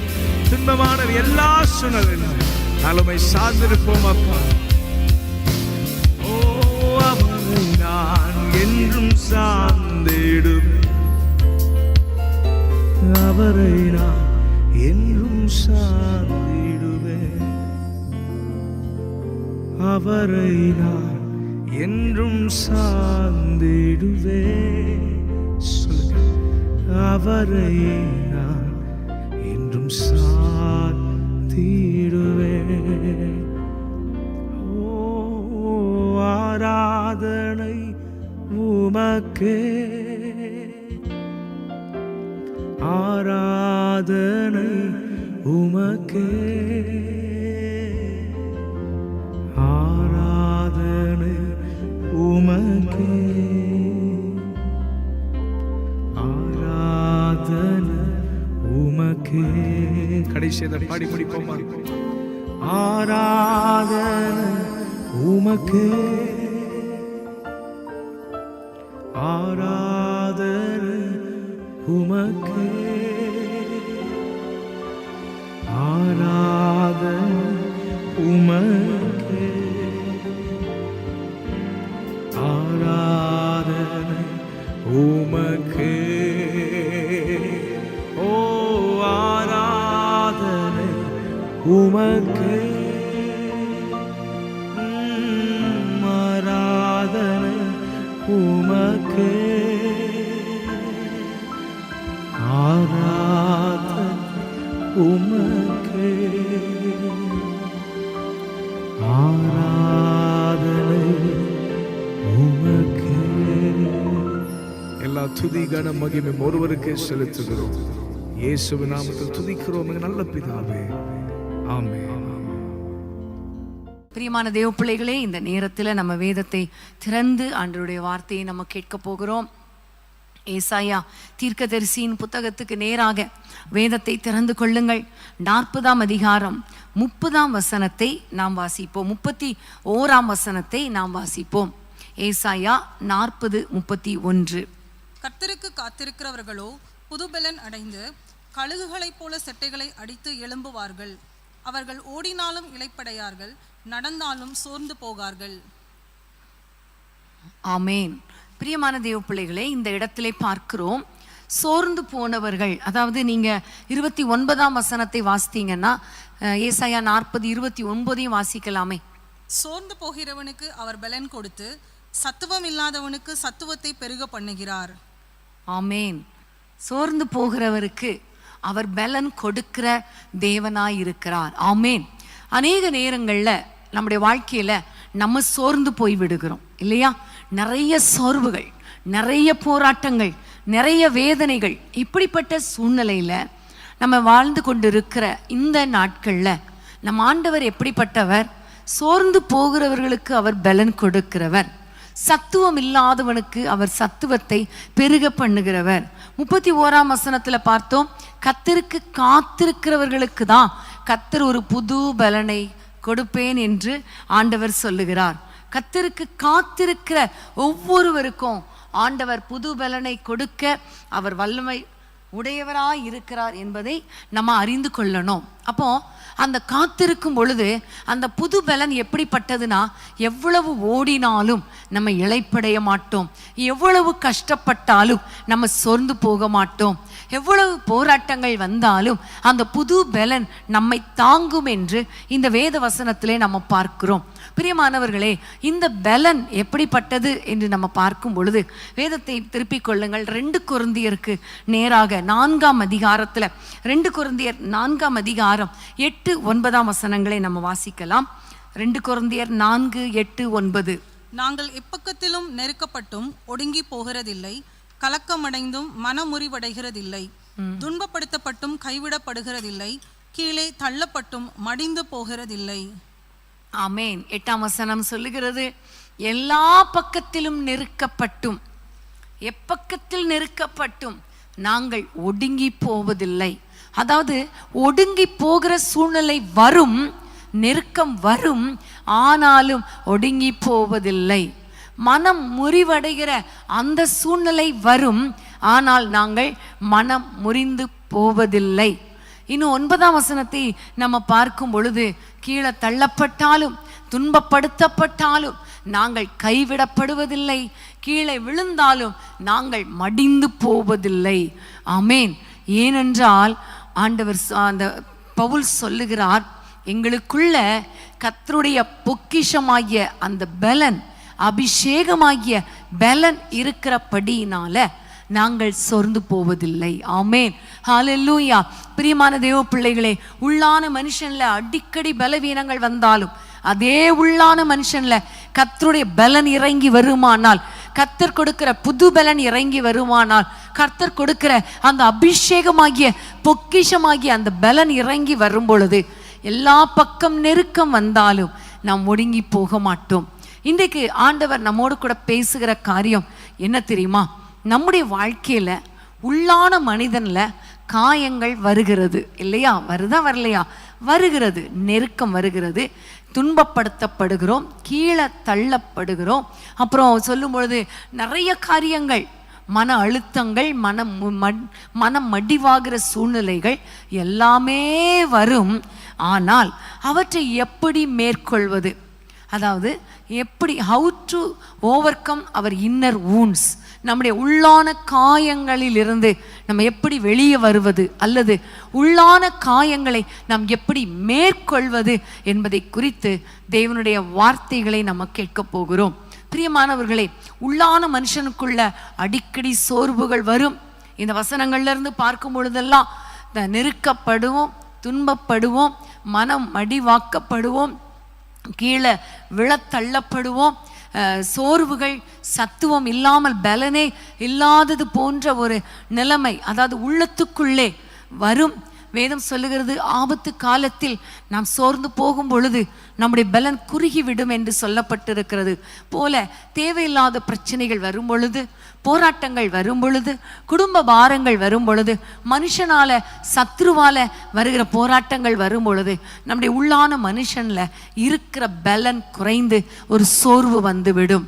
துன்பமான எல்லா சூழ்நிலையிலும் நாளுமை சார்ந்திருப்போம் அப்பா ஓ அவரை நான் என்றும் சார்ந்திடுவேன் அவரை நான் என்றும் சார்ந்திடுவேன் அவரை நான் என்றும் சார்ந்திடுவேன் அவரை நான் என்றும் சார்ந்திடுவேன் ஓ ஆராதனை உமக்கே ஆராதனை உமக்கே ஆராதனை உமக்கே ஆராதனை உமக்கே கடைசியை பாடி முடிப்போமா ஆராதனை உமக்கே ஆராதனை உமக்கே ஆராதனை உமக்கே ஆராதனை உமக்கே ஓ ஆராதனை உமக்கே ஆராதனை உமக்கே ஆராதனை உமக்கே ஆராதனை உமக்கே எல்லா துதி கன மகிமை ஒருவருக்கே செலுத்துகிறோம் இயேசுவின் நாமத்தில் துதிக்கிறோம் எங்கள் நல்ல பிதாவே, ஆமென்.
பிரியமான தேவ பிள்ளைகளே, இந்த நேரத்தில் நம்ம வேதத்தை திறந்து ஆண்டவருடைய வார்த்தையை நம்ம கேட்க போகிறோம். ஏசாயா தீர்க்கதரிசியின் புத்தகத்துக்கு நேராக வேதத்தை திறந்து கொள்ளுங்கள். 40ஆம் அதிகாரம் 30ஆம் வசனத்தை நாம் வாசிப்போம். 31ஆம் வசனத்தை நாம் வாசிப்போம். ஏசாயா 40:31.
கர்த்தருக்கு காத்திருக்கிறவர்களோ புதுபெலன் அடைந்து கழுகுகளைப் போல செட்டைகளை அடித்து எழும்புவார்கள். அவர்கள் ஓடினாலும் இளைப்படையார்கள், நடந்தாலும் சோர்ந்து போகார்கள்.
ஆமேன். பிரியமான தேவ பிள்ளைகளே, இந்த இடத்திலே பார்க்கிறோம் சோர்ந்து போனவர்கள். அதாவது நீங்க 29ஆம் வசனத்தை வாசித்தீங்கன்னா ஏசாயா 40:29 வாசிக்கலாமே.
சோர்ந்து போகிறவனுக்கு அவர் பலன் கொடுத்து சத்துவம் இல்லாதவனுக்கு சத்துவத்தை பெருக பண்ணுகிறார்.
ஆமேன். சோர்ந்து போகிறவருக்கு அவர் பலன் கொடுக்கிற தேவனாய் இருக்கிறார். ஆமேன். அநேக நேரங்கள்ல நம்முடைய வாழ்க்கையில நம்ம சோர்ந்து போய் விடுகிறோம் இல்லையா? நிறைய சோர்வுகள், நிறைய போராட்டங்கள், நிறைய வேதனைகள், இப்படிப்பட்ட சூழ்நிலையில நம்ம வாழ்ந்து கொண்டு இருக்கிற இந்த நாட்கள்ல நம்ம ஆண்டவர் எப்படிப்பட்டவர்? சோர்ந்து போகிறவர்களுக்கு அவர் பலன் கொடுக்கிறவர், சத்துவம் இல்லாதவனுக்கு அவர் சத்துவத்தை பெருக பண்ணுகிறவர். 31ஆம் வசனத்துல பார்த்தோம், கர்த்தருக்கு காத்திருக்கிறவர்களுக்கு தான் கர்த்தர் ஒரு புது பலனை கொடுப்பேன் என்று ஆண்டவர் சொல்லுகிறார். கர்த்தருக்கு காத்திருக்கிற ஒவ்வொருவருக்கும் ஆண்டவர் புது பலனை கொடுக்க அவர் வல்லமை உடையவராய் இருக்கிறார் என்பதை நம்ம அறிந்து கொள்ளணும். அப்போ அந்த காத்திருக்கும் பொழுது அந்த புது பலன் எப்படிப்பட்டதுன்னா, எவ்வளவு ஓடினாலும் நம்ம இளைப்படைய மாட்டோம், எவ்வளவு கஷ்டப்பட்டாலும் நம்ம சோர்ந்து போக மாட்டோம், எவ்வளவு போராட்டங்கள் வந்தாலும் அந்த புது பலன் நம்மை தாங்கும் என்று இந்த வேத வசனத்திலே நம்ம பார்க்கிறோம். பிரியமானவர்களே, இந்த பலன் எப்படிப்பட்டது என்று நம்ம பார்க்கும் பொழுது வேதத்தை திருப்பிக் கொள்ளுங்கள். 2 கொரிந்தியருக்கு நேராக 4ஆம் அதிகாரத்தில் 2 கொரிந்தியர் 4ஆம் அதிகாரம் 8-9 வசனங்களை நம்ம வாசிக்கலாம். 2 கொரிந்தியர் 4:8-9.
நாங்கள் எப்பக்கத்திலும் நெருக்கப்பட்டும் ஒடுங்கி போகிறதில்லை, கலக்கமடைந்தும் மனமுறிவடைகிறதில்லை, துன்பப்படுத்தப்பட்டும் கைவிடப்படுகிறதில்லை, கீழே தள்ளப்பட்டும் மடிந்து போகிறதில்லை.
ஆமேன். 8ஆம் வசனம் சொல்லுகிறது, எல்லா பக்கத்திலும் நெருக்கப்பட்டும், எப்பக்கத்தில் நெருக்கப்பட்டும் நாங்கள் ஒடுங்கி போவதில்லை. அதாவது ஒடுங்கி போகிற சூழ்நிலை வரும், நெருக்கம் வரும், ஆனாலும் ஒடுங்கி போவதில்லை. மனம் முறிவடைகிற அந்த சூழ்நிலை வரும், ஆனால் நாங்கள் மனம் முறிந்து போவதில்லை. இன்னும் 9ஆம் வசனத்தை நம்ம பார்க்கும் பொழுது, கீழே தள்ளப்பட்டாலும் துன்பப்படுத்தப்பட்டாலும் நாங்கள் கைவிடப்படுவதில்லை, கீழே விழுந்தாலும் நாங்கள் மடிந்து போவதில்லை. ஆமேன். ஏனென்றால் ஆண்டவர் அந்த பவுல் சொல்லுகிறார், எங்களுக்குள்ள கர்த்தருடைய பொக்கிஷமாகிய அந்த பலன், அபிஷேகமாகிய பலன் இருக்கிறபடியினால நாங்கள் சோர்ந்து போவதில்லை. ஆமேன். ஹல்லேலூயா. பிரியமான தேவ பிள்ளைகளே, உள்ளான மனுஷன்ல அடிக்கடி பலவீனங்கள் வந்தாலும் அதே உள்ளான மனுஷன்ல கர்த்தருடைய பலன் இறங்கி வருமானால், கர்த்தர் கொடுக்கிற புது பலன் இறங்கி வருமானால், கர்த்தர் கொடுக்கிற அந்த அபிஷேகமாகிய பொக்கிஷமாகிய அந்த பலன் இறங்கி வரும் பொழுது எல்லா பக்கம் நெருக்கம் வந்தாலும் நாம் ஒடுங்கி போக மாட்டோம். இன்றைக்கு ஆண்டவர் நம்மோடு கூட பேசுகிற காரியம் என்ன தெரியுமா? நம்முடைய வாழ்க்கையில உள்ளான மனிதன்ல காயங்கள் வருகிறது இல்லையா? வருதா வரலையா? வருகிறது. நெருக்கம் வருகிறது, துன்பப்படுத்தப்படுகிறோம், கீழே தள்ளப்படுகிறோம். அப்புறம் சொல்லும் பொழுது நிறைய காரியங்கள், மன அழுத்தங்கள், மனம் மடிவாகிற சூழ்நிலைகள் எல்லாமே வரும். ஆனால் அவற்றை எப்படி மேற்கொள்வது, அதாவது எப்படி how to overcome our inner wounds, நம்முடைய உள்ளான காயங்களில் இருந்து நம்ம எப்படி வெளியே வருவது, அல்லது உள்ளான காயங்களை நாம் எப்படி மேற்கொள்வது என்பதை குறித்து தேவனுடைய வார்த்தைகளை நம்ம கேட்க போகிறோம். பிரியமானவர்களே, உள்ளான மனுஷனுக்குள்ள அடிக்கடி சோர்வுகள் வரும். இந்த வசனங்கள்ல இருந்து பார்க்கும் பொழுதெல்லாம் நெருக்கப்படுவோம், துன்பப்படுவோம், மனம் மடிவாக்கப்படுவோம், கீழே விழத்தள்ளப்படுவோம், சோர்வுகள், சத்துவம் இல்லாமல் பலனே இல்லாதது போன்ற ஒரு நிலைமை, அதாவது உள்ளத்துக்குள்ளே வரும். வேதம் சொல்லுகிறது, ஆபத்து காலத்தில் நாம் சோர்ந்து போகும் பொழுது நம்முடைய பலன் குறுகிவிடும் என்று சொல்லப்பட்டிருக்கிறது போல, தேவையில்லாத பிரச்சனைகள் வரும் பொழுது, போராட்டங்கள் வரும் பொழுது, குடும்ப பாரங்கள் வரும் பொழுது, மனுஷனால சத்ருவால வருகிற போராட்டங்கள் வரும் பொழுது, நம்முடைய உள்ளான மனுஷன்ல இருக்கிற பலன் குறைந்து ஒரு சோர்வு வந்து விடும்,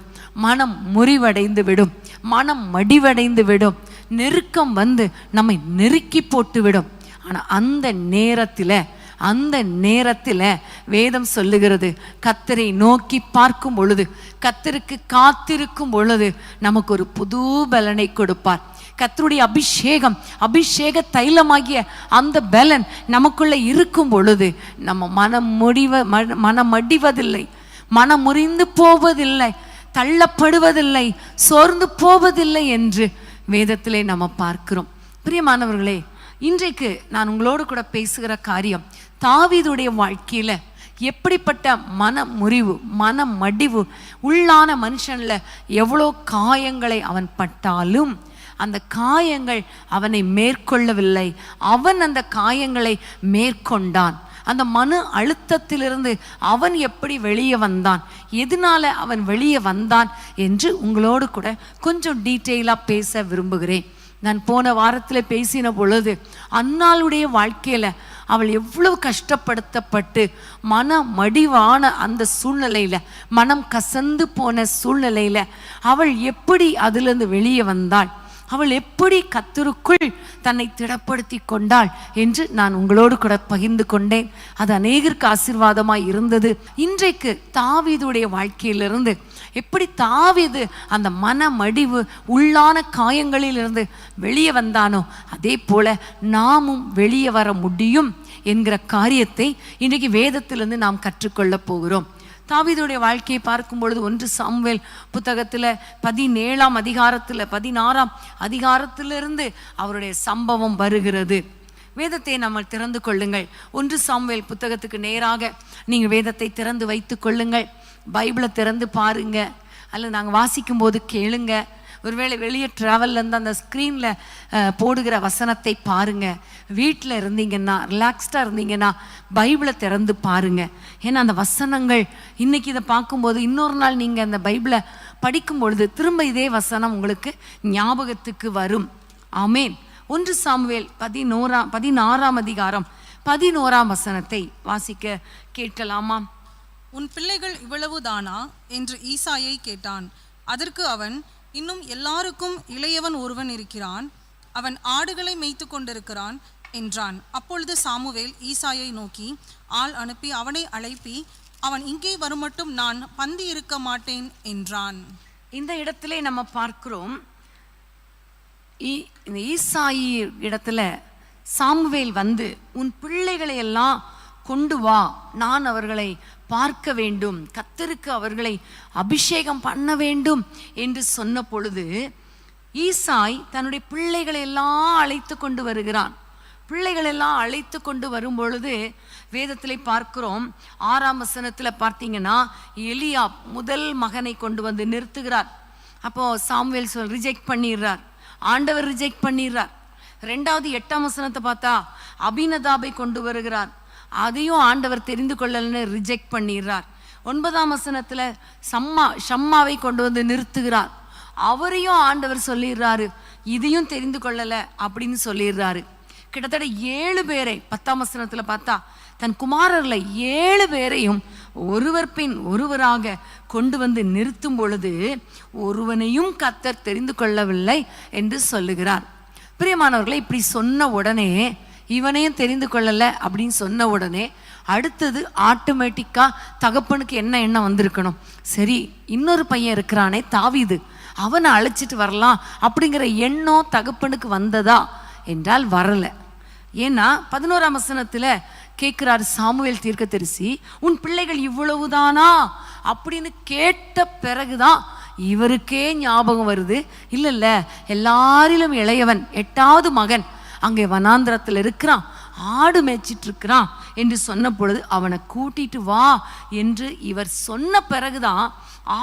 மனம் முறிவடைந்து விடும், மனம் மடிவடைந்து விடும், நெருக்கம் வந்து நம்மை நெருக்கி போட்டு விடும். ஆனால் அந்த நேரத்தில் வேதம் சொல்லுகிறது, கர்த்தரை நோக்கி பார்க்கும் பொழுது, கர்த்தருக்கு காத்திருக்கும் பொழுது நமக்கு ஒரு புது பலனை கொடுப்பார். கர்த்தருடைய அபிஷேக தைலமாகிய அந்த பலன் நமக்குள்ள இருக்கும் பொழுது நம்ம மனம் மடிவதில்லை, மனம் முறிந்து போவதில்லை, தள்ளப்படுவதில்லை, சோர்ந்து போவதில்லை என்று வேதத்திலே நம்ம பார்க்கிறோம். பிரியமானவர்களே, இன்றைக்கு நான் உங்களோடு கூட பேசுகிற காரியம், தாவீதுடைய வாழ்க்கையில எப்படிப்பட்ட மன முறிவு, மன மடிவு, உள்ளான மனுஷன்ல எவ்வளோ காயங்களை அவன் பட்டாலும் அந்த காயங்கள் அவனை மேற்கொள்ளவில்லை, அவன் அந்த காயங்களை மேற்கொண்டான். அந்த மன அழுத்தத்திலிருந்து அவன் எப்படி வெளியே வந்தான், எதனால அவன் வெளியே வந்தான் என்று உங்களோடு கூட கொஞ்சம் டீட்டெயிலாக பேச விரும்புகிறேன். நான் போன வாரத்தில் பேசின பொழுது அன்னாளுடைய வாழ்க்கையில் அவள் எவ்வளவு கஷ்டப்படுத்தப்பட்டு மன மடிவான அந்த சூழ்நிலையில், மனம் கசந்து போன சூழ்நிலையில் அவள் எப்படி அதிலிருந்து வெளியே வந்தாள், அவள் எப்படி கர்த்தருக்குள் தன்னை திடப்படுத்தி கொண்டாள் என்று நான் உங்களோடு கூட பகிர்ந்து கொண்டேன். அது அநேகருக்கு ஆசீர்வாதமாய் இருந்தது. இன்றைக்கு தாவீதுடைய வாழ்க்கையிலிருந்து எப்படி தாவீது அந்த மன மடிவு, உள்ளான காயங்களிலிருந்து வெளியே வந்தானோ, அதே போல நாமும் வெளியே வர முடியும் என்கிற காரியத்தை இன்றைக்கு வேதத்திலிருந்து நாம் கற்றுக்கொள்ள போகிறோம். தாவீதுடைய வாழ்க்கையை பார்க்கும் பொழுது 1 சாமுவேல் புத்தகத்தில் 17ஆம் அதிகாரத்தில் 16ஆம் அதிகாரத்திலிருந்து அவருடைய சம்பவம் வருகிறது. வேதத்தை நம்ம திறந்து கொள்ளுங்கள். 1 சாமுவேல் புத்தகத்துக்கு நேராக நீங்கள் வேதத்தை திறந்து வைத்து கொள்ளுங்கள். பைபிளை திறந்து பாருங்க, அல்லது நாங்கள் வாசிக்கும் போது கேளுங்க. ஒருவேளை வெளியே ட்ராவலில் இருந்து அந்த ஸ்க்ரீனில் போடுகிற வசனத்தை பாருங்கள். வீட்டில் இருந்தீங்கன்னா, ரிலாக்ஸ்டாக இருந்தீங்கன்னா பைபிளை திறந்து பாருங்கள். ஏன்னா அந்த வசனங்கள் இன்றைக்கி இதை பார்க்கும்போது இன்னொரு நாள் நீங்கள் அந்த பைபிளை படிக்கும் பொழுது திரும்ப இதே வசனம் உங்களுக்கு ஞாபகத்துக்கு வரும். ஆமேன். 1 சாமுவேல் 16ஆம் அதிகாரம் 11ஆம் வசனத்தை வாசிக்க கேட்கலாமா?
உன் பிள்ளைகள் இவ்வளவுதானா என்று ஈசாயை கேட்டான். அதற்கு அவன், இன்னும் எல்லாருக்கும் இளையவன் ஒருவன் இருக்கிறான், அவன் ஆடுகளை மேய்த்து கொண்டிருக்கிறான் என்றான். அப்பொழுது சாமுவேல் ஈசாயை நோக்கி ஆள் அனுப்பி அவனை அழைப்பி, அவன் இங்கே வருமட்டும் நான் பந்தி இருக்க மாட்டேன் என்றான்.
இந்த இடத்திலே நம்ம பார்க்கிறோம், இந்த ஈசாயி இடத்துல சாமுவேல் வந்து, உன் பிள்ளைகளை எல்லாம் கொண்டு வா, நான் அவர்களை பார்க்க வேண்டும், கர்த்தருக்கு அவர்களை அபிஷேகம் பண்ண வேண்டும் என்று சொன்ன பொழுது ஈசாய் தன்னுடைய பிள்ளைகளை எல்லாம் அழைத்து கொண்டு வருகிறான். பிள்ளைகளெல்லாம் அழைத்து கொண்டு வரும் பொழுது வேதத்திலே பார்க்கிறோம், 6ஆம் வசனத்தில் பார்த்தீங்கன்னா எலியா முதல் மகனை கொண்டு வந்து நிறுத்துகிறார். அப்போ சாமுவேல் ரிஜெக்ட் பண்ணிடுறார், ஆண்டவர் ரிஜெக்ட் பண்ணிடுறார். 2வது 8ஆம் வசனத்தை பார்த்தா அபினதாபை கொண்டு வருகிறார், அதையும் ஆண்டவர் தெரிந்து கொள்ளலன்னு ரிஜெக்ட் பண்ணிடுறார். 9ஆம் வசனத்தில் ஷம்மாவை கொண்டு வந்து நிறுத்துகிறார், அவரையும் ஆண்டவர் சொல்லிடுறாரு, இதையும் தெரிந்து கொள்ளலை அப்படின்னு சொல்லிடுறாரு. கிட்டத்தட்ட 7 பேரை 10ஆம் வசனத்தில் பார்த்தா தன் குமாரர்களை 7 பேரையும் ஒருவர் பின் ஒருவராக கொண்டு வந்து நிறுத்தும் பொழுது ஒருவனையும் கர்த்தர் தெரிந்து கொள்ளவில்லை என்று சொல்லுகிறார். பிரியமானவர்களை, இப்படி சொன்ன உடனே, இவனையும் தெரிந்து கொள்ளலை அப்படின்னு சொன்ன உடனே அடுத்தது ஆட்டோமேட்டிக்காக தகப்பனுக்கு என்ன எண்ணம் வந்திருக்கணும், சரி இன்னொரு பையன் இருக்கிறானே தாவீது, அவனை அழைச்சிட்டு வரலாம் அப்படிங்கிற எண்ணம் தகப்பனுக்கு வந்ததா என்றால் வரலை. ஏன்னா 11ஆம் வசனத்தில் கேட்குறாரு சாமுவேல் தீர்க்கதரிசி, உன் பிள்ளைகள் இவ்வளவுதானா அப்படின்னு கேட்ட பிறகுதான் இவருக்கே ஞாபகம் வருது, இல்லை எல்லாரிலும் இளையவன் 8வது மகன் அங்கே வனாந்திரத்தில் இருக்கிறான், ஆடு மேய்ச்சிட்டு இருக்கிறான் என்று சொன்ன பொழுது அவனை கூட்டிட்டு வா என்று இவர் சொன்ன பிறகுதான்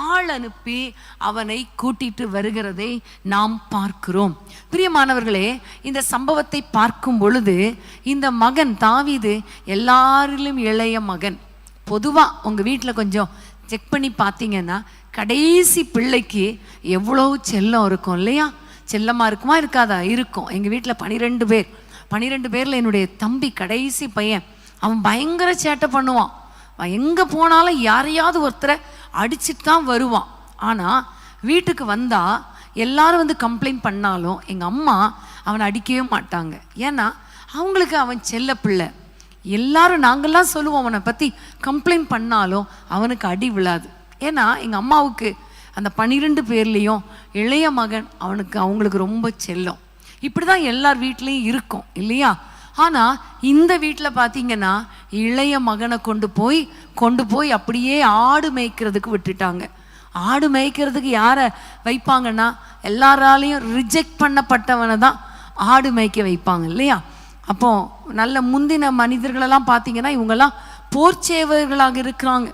ஆள் அனுப்பி அவனை கூட்டிட்டு வருகிறதை நாம் பார்க்கிறோம். பிரியமானவர்களே, இந்த சம்பவத்தை பார்க்கும் பொழுது இந்த மகன் தாவீது எல்லாரிலும் இளைய மகன். பொதுவாக உங்கள் வீட்டில் கொஞ்சம் செக் பண்ணி பார்த்தீங்கன்னா கடைசி பிள்ளைக்கு எவ்வளோ செல்லம் இருக்கும் இல்லையா? செல்லமாக இருக்குமா இருக்காதா? இருக்கும். எங்கள் வீட்டில் 12 பேரில் என்னுடைய தம்பி கடைசி பையன். அவன் பயங்கர சேட்டை பண்ணுவான். எங்கே போனாலும் யாரையாவது ஒருத்தரை அடிச்சுட்டு தான் வருவான். ஆனால் வீட்டுக்கு வந்தால் எல்லாரும் வந்து கம்ப்ளைண்ட் பண்ணாலும் எங்கள் அம்மா அவனை அடிக்கவே மாட்டாங்க. ஏன்னா அவங்களுக்கு அவன் செல்ல பிள்ளை. எல்லாரும் நாங்கள்லாம் சொல்லுவோம் அவனை பற்றி கம்ப்ளைண்ட் பண்ணாலும் அவனுக்கு அடி விழாது. ஏன்னா எங்கள் அம்மாவுக்கு அந்த 12 பேர்லேயும் இளைய மகன் அவங்களுக்கு ரொம்ப செல்லம். இப்படி தான் எல்லார் வீட்லேயும் இருக்கும் இல்லையா? ஆனால் இந்த வீட்டில் பார்த்தீங்கன்னா இளைய மகனை கொண்டு போய் அப்படியே ஆடு மேய்க்கிறதுக்கு விட்டுட்டாங்க. ஆடு மேய்க்கிறதுக்கு யாரை வைப்பாங்கன்னா எல்லாராலையும் ரிஜெக்ட் பண்ணப்பட்டவனை தான் ஆடு மேய்க்க வைப்பாங்க இல்லையா? அப்போ நல்ல முந்தின மனிதர்களெல்லாம் பார்த்தீங்கன்னா இவங்கெல்லாம் போர்ச்சேவர்களாக இருக்கிறாங்க.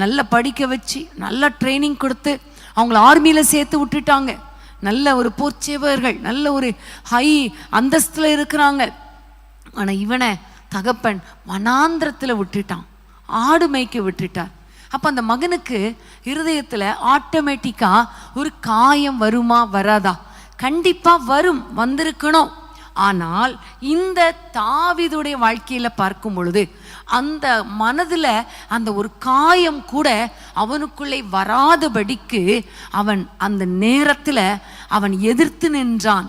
நல்ல படிக்க வச்சு நல்ல ட்ரைனிங் கொடுத்து அவங்கள ஆர்மியில் சேர்த்து விட்டுட்டாங்க. நல்ல ஒரு போர்ச்சேவர்கள், நல்ல ஒரு ஹை அந்தஸ்தில் இருக்கிறாங்க. ஆனால் இவனை தகப்பன் வனாந்திரத்தில் விட்டுட்டான், ஆடு மேய்க்க விட்டுட்டார். அப்போ அந்த மகனுக்கு இருதயத்தில் ஆட்டோமேட்டிக்காக ஒரு காயம் வருமா வராதா? கண்டிப்பாக வந்திருக்கணும். ஆனால் இந்த தாவீதுடைய வாழ்க்கையில் பார்க்கும் பொழுது அந்த மனதில் அந்த ஒரு காயம் கூட அவனுக்குள்ளே வராதபடிக்கு அவன் அந்த நேரத்தில் அவன் எதிர்த்து நின்றான்.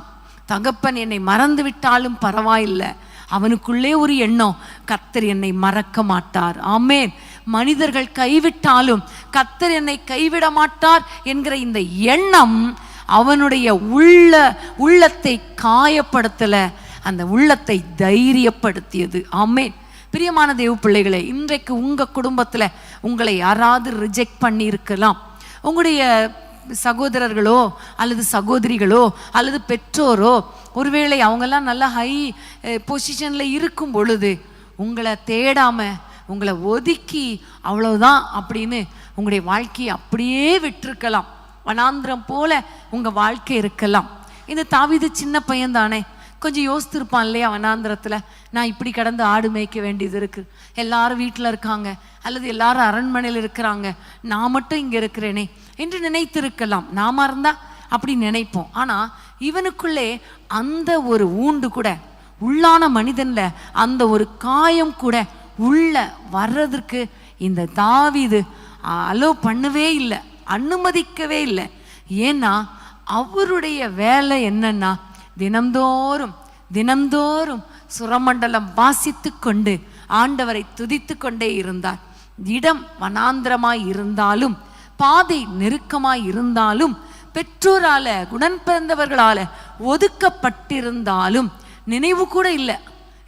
தகப்பன் என்னை மறந்து விட்டாலும் பரவாயில்லை, அவனுக்குள்ளே ஒரு எண்ணம், கர்த்தர் என்னை மறக்க மாட்டார். ஆமென். மனிதர்கள் கைவிட்டாலும் கர்த்தர் என்னை கைவிட மாட்டார் என்கிற இந்த எண்ணம் அவனுடைய உள்ளத்தை காயப்படுத்தல, அந்த உள்ளத்தை தைரியப்படுத்தியது. ஆமென். பிரியமான தேவ பிள்ளைகளே, இன்றைக்கு உங்க குடும்பத்துல உங்களை யாராவது ரிஜெக்ட் பண்ணி இருக்கலாம். உங்களுடைய சகோதரர்களோ அல்லது சகோதரிகளோ அல்லது பெற்றோரோ, ஒருவேளை அவங்கெல்லாம் நல்ல ஹை பொசிஷனில் இருக்கும் பொழுது உங்களை தேடாம உங்களை ஒதுக்கி அவ்வளவுதான் அப்படின்னு உங்களுடைய வாழ்க்கையை அப்படியே விட்டுருக்கலாம். வனாந்திரம் போல உங்கள் வாழ்க்கை இருக்கலாம். இந்த தாவீது சின்ன பையன் தானே, கொஞ்சம் யோசித்திருப்பான் இல்லையா? வனாந்திரத்தில் நான் இப்படி கடந்து ஆடு மேய்க்க வேண்டியது இருக்குது, எல்லாரும் வீட்டில் இருக்காங்க அல்லது எல்லாரும் அரண்மனையில் இருக்கிறாங்க, நான் மட்டும் இங்கே இருக்கிறேனே என்று நினைத்திருக்கலாம். நாம இருந்தால் அப்படி நினைப்போம். ஆனால் இவனுக்குள்ளே அந்த ஒரு ஊண்டு கூட, உள்ளான மனிதன்ல அந்த ஒரு காயம் கூட உள்ள வர்றதுக்கு இந்த தாவீது அலோ பண்ணவே இல்லை, அனுமதிக்கவே இல்லை. ஏன்னா அவருடைய வேலை என்னன்னா தினம்தோறும் சுரமண்டலம் வாசித்து கொண்டு ஆண்டவரை துதித்து கொண்டே இருந்தார். இடம் வனாந்திரமாய் இருந்தாலும், பாதை நெருக்கமாய் இருந்தாலும், பெற்றோரால உடன் பிறந்தவர்களால ஒதுக்கப்பட்டிருந்தாலும், நினைவு கூட இல்லை,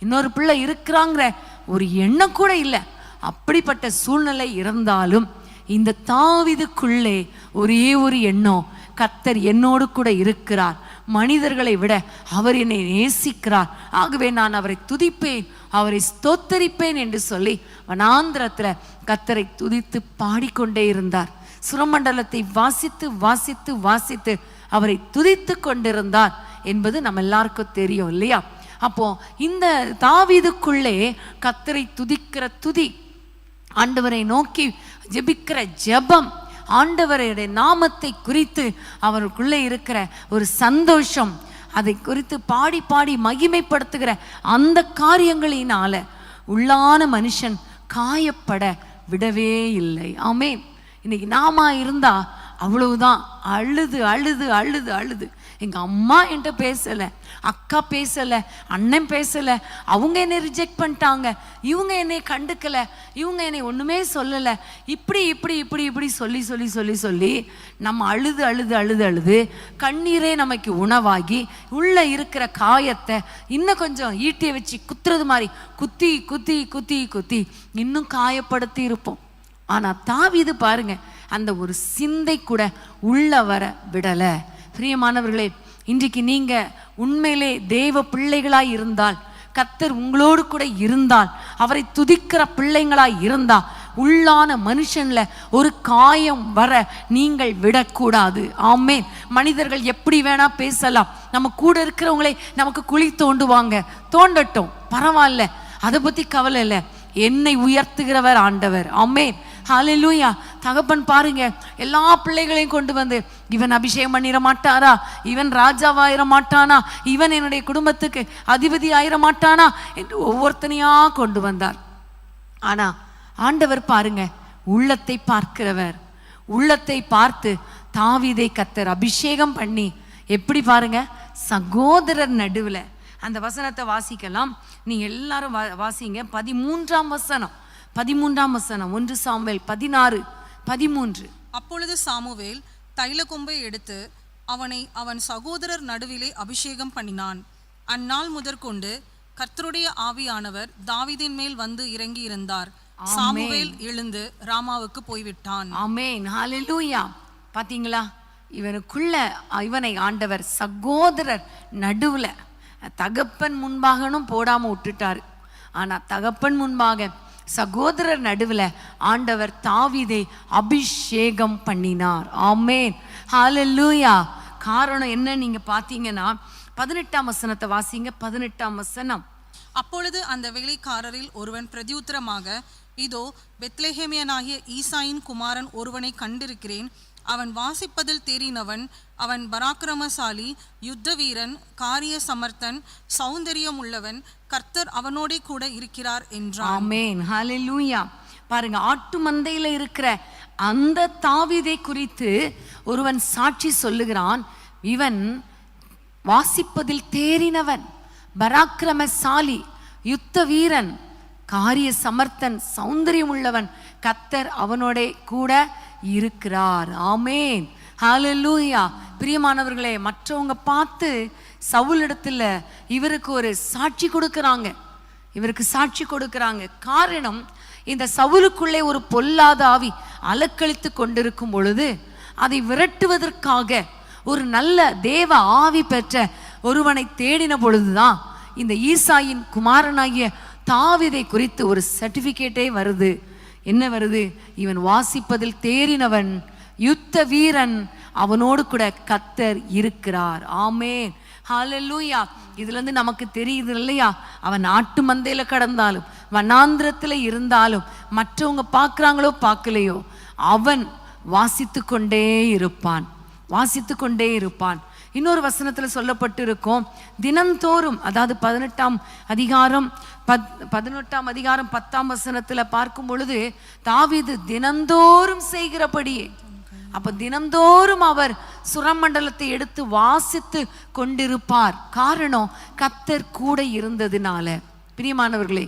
இன்னொரு பிள்ளை இருக்கிறாங்கிற ஒரு எண்ணம் கூட இல்லை, அப்படிப்பட்ட சூழ்நிலை இருந்தாலும் இந்த தாவீதுக்குள்ளே ஒரே ஒரு எண்ணம், கர்த்தர் என்னோடு கூட இருக்கிறார், மனிதர்களை விட அவர் என்னை நேசிக்கிறார், ஆகவே நான் அவரை துதிப்பேன், அவரை ஸ்தோத்தரிப்பேன் என்று சொல்லி வனாந்திரத்தில் கர்த்தரை துதித்து பாடிக்கொண்டே இருந்தார். சுரமண்டலத்தை வாசித்து வாசித்து வாசித்து அவரை துதித்து கொண்டிருந்தார் என்பது நம்ம எல்லாருக்கும் தெரியும் இல்லையா? அப்போ இந்த தாவீதுக்குள்ளே கர்த்தரை துதிக்கிற துதி, ஆண்டவரை நோக்கி ஜெபிக்கிற ஜெபம், ஆண்டவருடைய நாமத்தை குறித்து அவருக்குள்ளே இருக்கிற ஒரு சந்தோஷம், அதை குறித்து பாடி பாடி மகிமைப்படுத்துகிற அந்த காரியங்களினால உள்ளான மனுஷன் காயப்பட விடவே இல்லை. ஆமென். இன்னைக்கு நாம இருந்தா அவ்வளவுதான், அழுது அழுது அழுது அழுது. எங்கள் அம்மா என்கிட்ட பேசலை, அக்கா பேசலை, அண்ணன் பேசலை, அவங்க என்னை ரிஜெக்ட் பண்ணிட்டாங்க, இவங்க என்னை கண்டுக்கலை, இவங்க என்னை ஒன்றுமே சொல்லலை, இப்படி இப்படி இப்படி இப்படி சொல்லி சொல்லி சொல்லி சொல்லி நம்ம அழுது அழுது அழுது அழுது கண்ணீரே நமக்கு உணவாகி உள்ளே இருக்கிற காயத்தை இன்னும் கொஞ்சம் ஈட்டியை வச்சு குத்துறது மாதிரி குத்தி குத்தி குத்தி குத்தி இன்னும் காயப்படுத்தி இருப்போம். ஆனால் தாவீது பாருங்க, அந்த ஒரு சிந்தை கூட உள்ள வர விடலை. பிரியமானவர்களே, இன்றைக்கு நீங்க உண்மையிலே தேவ பிள்ளைகளாய் இருந்தால் கர்த்தர் உங்களோடு கூட இருந்தால், அவரை துதிக்கிற பிள்ளைங்களாய் இருந்தா, உள்ளான மனுஷன்ல ஒரு காயம் வர நீங்கள் விடக்கூடாது. ஆமென். மனிதர்கள் எப்படி வேணா பேசலாம், நம்ம கூட இருக்கிறவங்களே நமக்கு குழி தோண்டுவாங்க, தோண்டட்டும், பரவாயில்ல, அதை பத்தி கவலை இல்லை. என்னை உயர்த்துகிறவர் ஆண்டவர். ஆமென். ஹல்லேலூயா. தகப்பன் பாருங்க, எல்லா பிள்ளைகளையும் கொண்டு வந்து, இவன் அபிஷேகம் பண்ணிட மாட்டாரா, இவன் ராஜாவாயிர மாட்டானா, இவன் என்னுடைய குடும்பத்துக்கு அதிபதி ஆயிர மாட்டானா என்று ஒவ்வொருத்தனையா கொண்டு வந்தார். ஆனா ஆண்டவர் பாருங்க, உள்ளத்தை பார்க்கிறவர். உள்ளத்தை பார்த்து தாவீதை கர்த்தர் அபிஷேகம் பண்ணி, எப்படி பாருங்க, சகோதரர் நடுவுல. அந்த வசனத்தை வாசிக்கலாம், நீங்க எல்லாரும் வாசிங்க. 13ஆம் வசனம், 13ஆம் வசனம், 1 சாமுவேல் 16:13.
அப்பொழுது சாமுவேல் தைல கொம்பை எடுத்து அவனை அவன் சகோதரர் நடுவிலே அபிஷேகம் பண்ணினான். அந்நாள் முதற்கொண்டு கர்த்தருடைய ஆவியானவர் தாவீதின் மேல் வந்து இறங்கி இருந்தார். சாமுவேல் எழுந்து ராமாவுக்கு போய்விட்டான்.
ஆமென். ஹல்லேலூயா. பாத்தீங்களா, இவனை ஆண்டவர் சகோதரர் நடுவுல, தகப்பன் முன்பாகனும் போடாம விட்டுட்டாரு. ஆனா தகப்பன் முன்பாக சகோதரர் நடுவுல ஆண்டவர் தாவீதை அபிஷேகம் பண்ணினார். ஆமென். ஹல்லேலூயா. காரணம் என்ன நீங்க பாத்தீங்கன்னா, 18ஆம் வசனத்தை வாசிங்க. 18ஆம் வசனம்.
அப்பொழுது அந்த வேலைக்காரரில் ஒருவன் பிரதியுத்தரமாக, இதோ பெத்லெஹேமியனாகிய ஈசாயின் குமாரன் ஒருவனை கண்டிருக்கிறேன். அவன் வாசிப்பதில் தேறினவன், அவன் பராக்கிரமசாலி, யுத்த வீரன், காரிய சமர்த்தன், சௌந்தரியம் உள்ளவன், கர்த்தர் அவனோட கூட இருக்கிறார் என்றான்.
ஆமென். ஹல்லேலூயா. பாருங்க, ஆட்டு மந்தையில இருக்கிற அந்த தாவீதை குறித்து ஒருவன் சாட்சி சொல்லுகிறான். இவன் வாசிப்பதில் தேறினவன், பராக்கிரமசாலி, யுத்த வீரன், காரிய சமர்த்தன், சௌந்தரியம் உள்ளவன், கர்த்தர் அவனோட கூட இருக்கிறார். ஆமென். ஹல்லேலூயா. பிரியமானவர்களே, மற்றவங்க பார்த்து சவுல் இடத்துல இவருக்கு ஒரு சாட்சி கொடுக்கறாங்க, இவருக்கு சாட்சி கொடுக்கறாங்க. காரணம், இந்த சவுலுக்குள்ளே ஒரு பொல்லாத ஆவி அலக்களித்து கொண்டிருக்கும் பொழுது அதை விரட்டுவதற்காக ஒரு நல்ல தேவ ஆவி பெற்ற ஒருவனை தேடின பொழுதுதான் இந்த ஈசாயின் குமாரனாகிய தாவீதை குறித்து ஒரு சர்டிபிகேட்டே வருது. என்ன வருது? இவன் வாசிப்பதில் தேறினவன், யுத்த வீரன், அவனோடு கூட கர்த்தர் இருக்கிறார். ஆமென். ஹல்லேலூயா. இதுல இருந்து நமக்கு தெரியுது இல்லையா, அவன் நாட்டு மந்தையில கடந்தாலும் வனாந்திரத்துல இருந்தாலும் மற்றவங்க பார்க்கறாங்களோ பார்க்கலையோ, அவன் வாசித்து கொண்டே இருப்பான், வாசித்து கொண்டே இருப்பான். இன்னொரு வசனத்துல சொல்லப்பட்டு இருக்கும், தினந்தோறும், அதாவது 18ஆம் அதிகாரம் 10ஆம் வசனத்துல பார்க்கும் பொழுது, தாவீது தினந்தோறும் செய்கிறபடியே. அப்ப தினந்தோறும் அவர் சுரமண்டலத்தை எடுத்து வாசித்து கொண்டிருப்பார். காரணம், கர்த்தர் கூட இருந்ததுனால. பிரியமானவர்களே,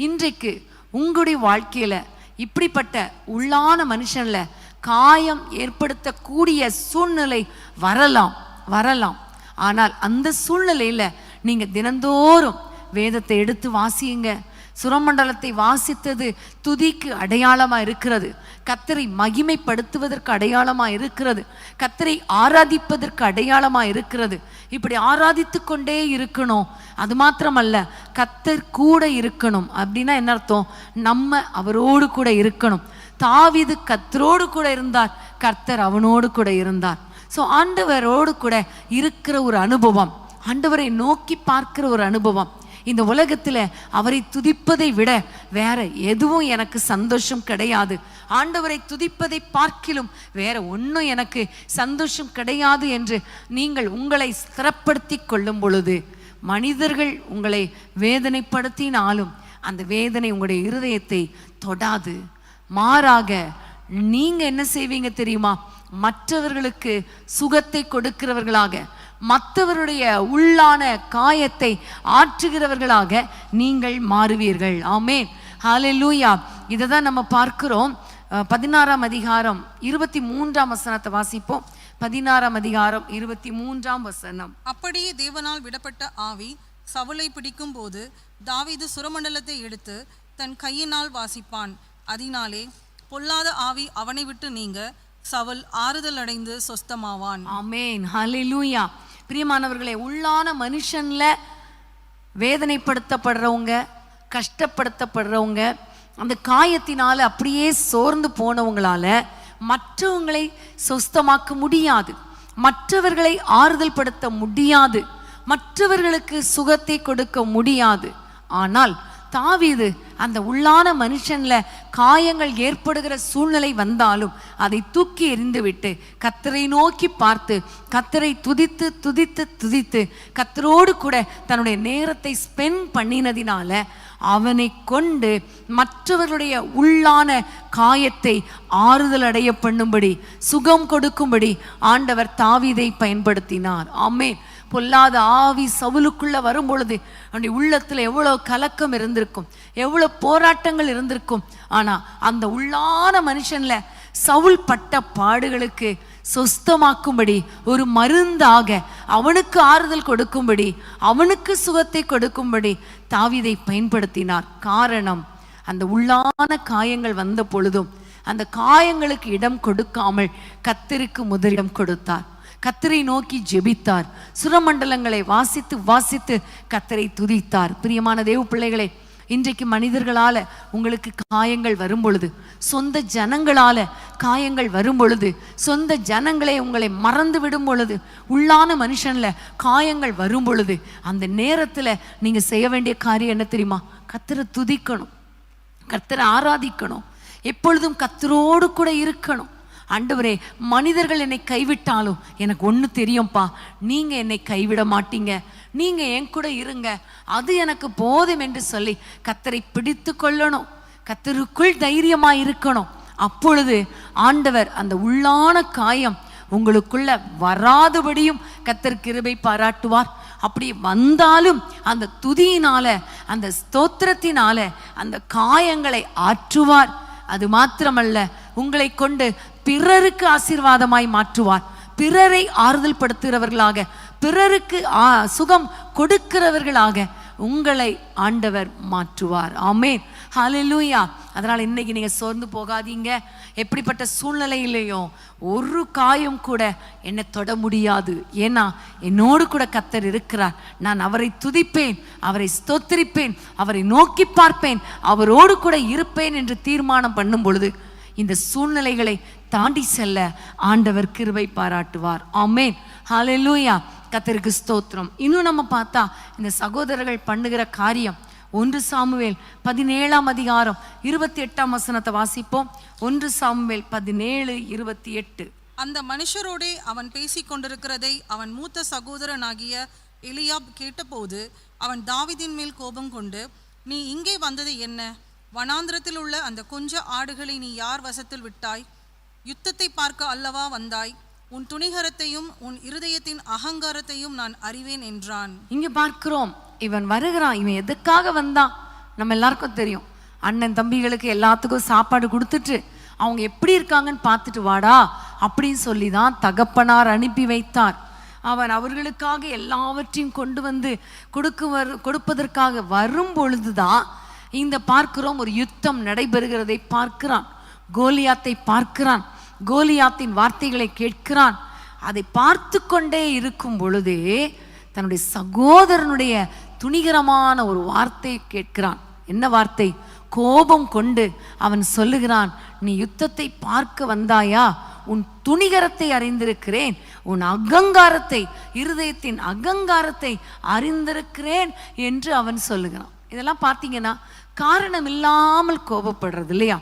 இன்றைக்கு உங்களுடைய வாழ்க்கையில இப்படிப்பட்ட உள்ளான மனுஷன்ல காயம் ஏற்படுத்தக்கூடிய சூழ்நிலை வரலாம். ஆனால் அந்த சூழ்நிலையில நீங்க தினந்தோறும் வேதத்தை எடுத்து வாசியுங்க. சுரமண்டலத்தை வாசித்தது துதிக்கு அடையாளமா இருக்கிறது, கர்த்தரை மகிமைப்படுத்துவதற்கு அடையாளமா இருக்கிறது, கர்த்தரை ஆராதிப்பதற்கு அடையாளமா இருக்கிறது. இப்படி ஆராதித்து கொண்டே இருக்கணும். அது மாத்திரமல்ல, கர்த்தர் கூட இருக்கணும். அப்படின்னா என்ன அர்த்தம்? நம்ம அவரோடு கூட இருக்கணும். தாவீது கர்த்தரோடு கூட இருந்தார், கர்த்தர் அவனோடு கூட இருந்தார். ஸோ ஆண்டவரோடு கூட இருக்கிற ஒரு அனுபவம், ஆண்டவரை நோக்கி பார்க்கிற ஒரு அனுபவம். இந்த உலகத்தில் அவரை துதிப்பதை விட வேற எதுவும் எனக்கு சந்தோஷம் கிடையாது. ஆண்டவரை துதிப்பதை பார்க்கிலும் வேற ஒன்றும் எனக்கு சந்தோஷம் கிடையாது என்று நீங்கள் உங்களை ஸ்திரப்படுத்தி கொள்ளும் பொழுது, மனிதர்கள் உங்களை வேதனைப்படுத்தினாலும் அந்த வேதனை உங்களுடைய இருதயத்தை தொடாது. மாறாக நீங்க என்ன செய்வீங்க தெரியுமா? மற்றவர்களுக்கு சுகத்தை கொடுக்கிறவர்களாக, மற்றவருடைய உள்ளான காயத்தை ஆற்றுகிறவர்களாக நீங்கள் மாறுவீர்கள். ஆமென். ஹல்லேலூயா. இதை தான் நம்ம பார்க்கிறோம். 16ஆம் அதிகாரம் 23ஆம் வசனத்தை வாசிப்போம். 16ஆம் அதிகாரம் 23ஆம் வசனம்.
அப்படியே தேவனால் விடப்பட்ட ஆவி சவுலை பிடிக்கும் போது தாவீது சுரமண்டலத்தை எடுத்து தன் கையினால் வாசிப்பான். அதனாலே பொல்லாத ஆவி அவனை விட்டு நீங்க சவுல் ஆறுதல் அடைந்து சொஸ்தமாவான்.
ஆமென். ஹல்லேலூயா. பிரியமானவர்களே, உள்ளான மனுஷன்ல வேதனைப்படுத்தப்படுறவங்க, கஷ்டப்படுத்தப்படுறவங்க, அந்த காயத்தினால அப்படியே சோர்ந்து போனவங்களால மற்றவங்களை சொஸ்தமாக்க முடியாது, மற்றவர்களை ஆறுதல் படுத்த முடியாது, மற்றவர்களுக்கு சுகத்தை கொடுக்க முடியாது. ஆனால் தாவீது அந்த உள்ளான மனுஷன்ல காயங்கள் ஏற்படுகிற சூழ்நிலை வந்தாலும் அதை தூக்கி எறிந்துவிட்டு கர்த்தரை நோக்கி பார்த்து கர்த்தரை துதித்து துதித்து துதித்து கர்த்தரோடு கூட தன்னுடைய நேரத்தை ஸ்பெண்ட் பண்ணினதினால அவனை கொண்டு மற்றவர்களுடைய உள்ளான காயத்தை ஆறுதல் அடைய பண்ணும்படி, சுகம் கொடுக்கும்படி ஆண்டவர் தாவீதை பயன்படுத்தினார். ஆமென். பொல்லாத ஆவி சவுலுக்குள்ள வரும் பொழுது அவனுடைய உள்ளத்துல எவ்வளவு கலக்கம் இருந்திருக்கும், எவ்வளவு போராட்டங்கள் இருந்திருக்கும். ஆனா அந்த உள்ளான மனுஷன்ல சவுல் பட்ட பாடுகளுக்கு சொஸ்தமாக்கும்படி, ஒரு மருந்தாக அவனுக்கு ஆறுதல் கொடுக்கும்படி, அவனுக்கு சுகத்தை கொடுக்கும்படி தாவீதை பயன்படுத்தினார். காரணம், அந்த உள்ளான காயங்கள் வந்த பொழுதும் அந்த காயங்களுக்கு இடம் கொடுக்காமல் கர்த்தருக்கு முதலிடம் கொடுத்தார். கர்த்தரை நோக்கி ஜெபித்தார். சுரமண்டலங்களை வாசித்து வாசித்து கர்த்தரை துதித்தார். பிரியமான தேவ பிள்ளைகளே, இன்றைக்கு மனிதர்களால உங்களுக்கு காயங்கள் வரும் பொழுது, சொந்த ஜனங்களால காயங்கள் வரும் பொழுது, சொந்த ஜனங்களே உங்களை மறந்து விடும் பொழுது, உள்ளான மனுஷன்ல காயங்கள் வரும் பொழுது, அந்த நேரத்துல நீங்க செய்ய வேண்டிய காரியம் என்ன தெரியுமா? கர்த்தரை துதிக்கணும், கர்த்தரை ஆராதிக்கணும், எப்பொழுதும் கர்த்தரோடு கூட இருக்கணும். ஆண்டவரே, மனிதர்கள் என்னை கைவிட்டாலும் எனக்கு ஒன்று தெரியும்ப்பா, நீங்க என்னை கைவிட மாட்டீங்க, நீங்க என் கூட இருங்க, அது எனக்கு போதும் என்று சொல்லி கர்த்தரை பிடித்து கொள்ளணும், கர்த்தருக்குள் தைரியமா இருக்கணும். அப்பொழுது ஆண்டவர் அந்த உள்ளான காயம் உங்களுக்குள்ள வராதபடியும் கர்த்தர் கிருபை பாராட்டுவார். அப்படி வந்தாலும் அந்த துதியினால, அந்த ஸ்தோத்திரத்தினால அந்த காயங்களை ஆற்றுவார். அது மாத்திரமல்ல, உங்களை கொண்டு பிறருக்கு ஆசீர்வாதமாய் மாற்றுவார். பிறரை ஆறுதல் படுத்துகிறவர்களாக, பிறருக்கு சுகம் கொடுக்கிறவர்களாக உங்களை ஆண்டவர் மாற்றுவார். ஆமென், ஹல்லேலூயா. அதனால் இன்னைக்கு நீங்க சோர்ந்து போகாதீங்க. எப்படிப்பட்ட சூழ்நிலையிலையும் ஒரு காயம் கூட என்னை தொட முடியாது, ஏன்னா என்னோடு கூட கர்த்தர் இருக்கிறார். நான் அவரை துதிப்பேன், அவரை ஸ்தோத்திரிப்பேன், அவரை நோக்கி பார்ப்பேன், அவரோடு கூட இருப்பேன் என்று தீர்மானம் பண்ணும் பொழுது இந்த சூழ்நிலைகளை தாண்டி செல்ல ஆண்டவர் கிருபை பாராட்டுவார். ஆமென், ஹல்லேலூயா. கர்த்தருக்கு ஸ்தோத்திரம். இன்னும் நம்ம பார்த்தா இந்த சகோதரர்கள் பண்ணுகிற காரியம், 1 சாமுவேல் 17ஆம் அதிகாரம் 28ஆம் வசனத்தை வாசிப்போம். 1 சாமுவேல் 17:28.
அந்த மனுஷரோடே அவன் பேசிக் கொண்டிருக்கிறதை அவன் மூத்த சகோதரனாகிய எலியாப் கேட்டபோது அவன் தாவீதின் மேல் கோபம் கொண்டு, நீ இங்கே வந்தது என்ன? வனாந்திரத்தில் உள்ள அந்த கொஞ்ச ஆடுகளை நீ யார் வசத்தில் விட்டாய்? யுத்தத்தை பார்க்க அல்லவா வந்தாய்? உன் துணிகரத்தையும் உன் இருதயத்தின் அகங்காரத்தையும் நான் அறிவேன் என்றான். இங்க பார்க்கிறோம், இவன் வருகிறான். இவன் எதுக்காக வந்தான் நம்ம எல்லாருக்கும் தெரியும். அண்ணன் தம்பிகளுக்கு எல்லாத்துக்கும் சாப்பாடு கொடுத்துட்டு அவங்க எப்படி இருக்காங்கன்னு பார்த்துட்டு வாடா அப்படின்னு சொல்லி தான் தகப்பனார் அனுப்பி வைத்தார். அவன் அவர்களுக்காக எல்லாவற்றையும் கொண்டு வந்து கொடுப்பதற்காக வரும் பொழுதுதான் இந்த பார்க்கிறோம், ஒரு யுத்தம் நடைபெறுகிறதை பார்க்கிறான். கோலியாத்தை பார்க்கிறான், கோலியாத்தின் வார்த்தைகளை கேட்கிறான். அதை பார்த்து கொண்டே இருக்கும் பொழுதே தன்னுடைய சகோதரனுடைய துணிகரமான ஒரு வார்த்தை கேட்கிறான். என்ன வார்த்தை? கோபம் கொண்டு அவன் சொல்லுகிறான், நீ யுத்தத்தை பார்க்க வந்தாயா? உன் துணிகரத்தை அறிந்திருக்கிறேன், உன் அகங்காரத்தை, இருதயத்தின் அகங்காரத்தை அறிந்திருக்கிறேன் என்று அவன் சொல்லுகிறான். இதெல்லாம் பார்த்தீங்கன்னா காரணம் இல்லாமல் கோபப்படுறது இல்லையா?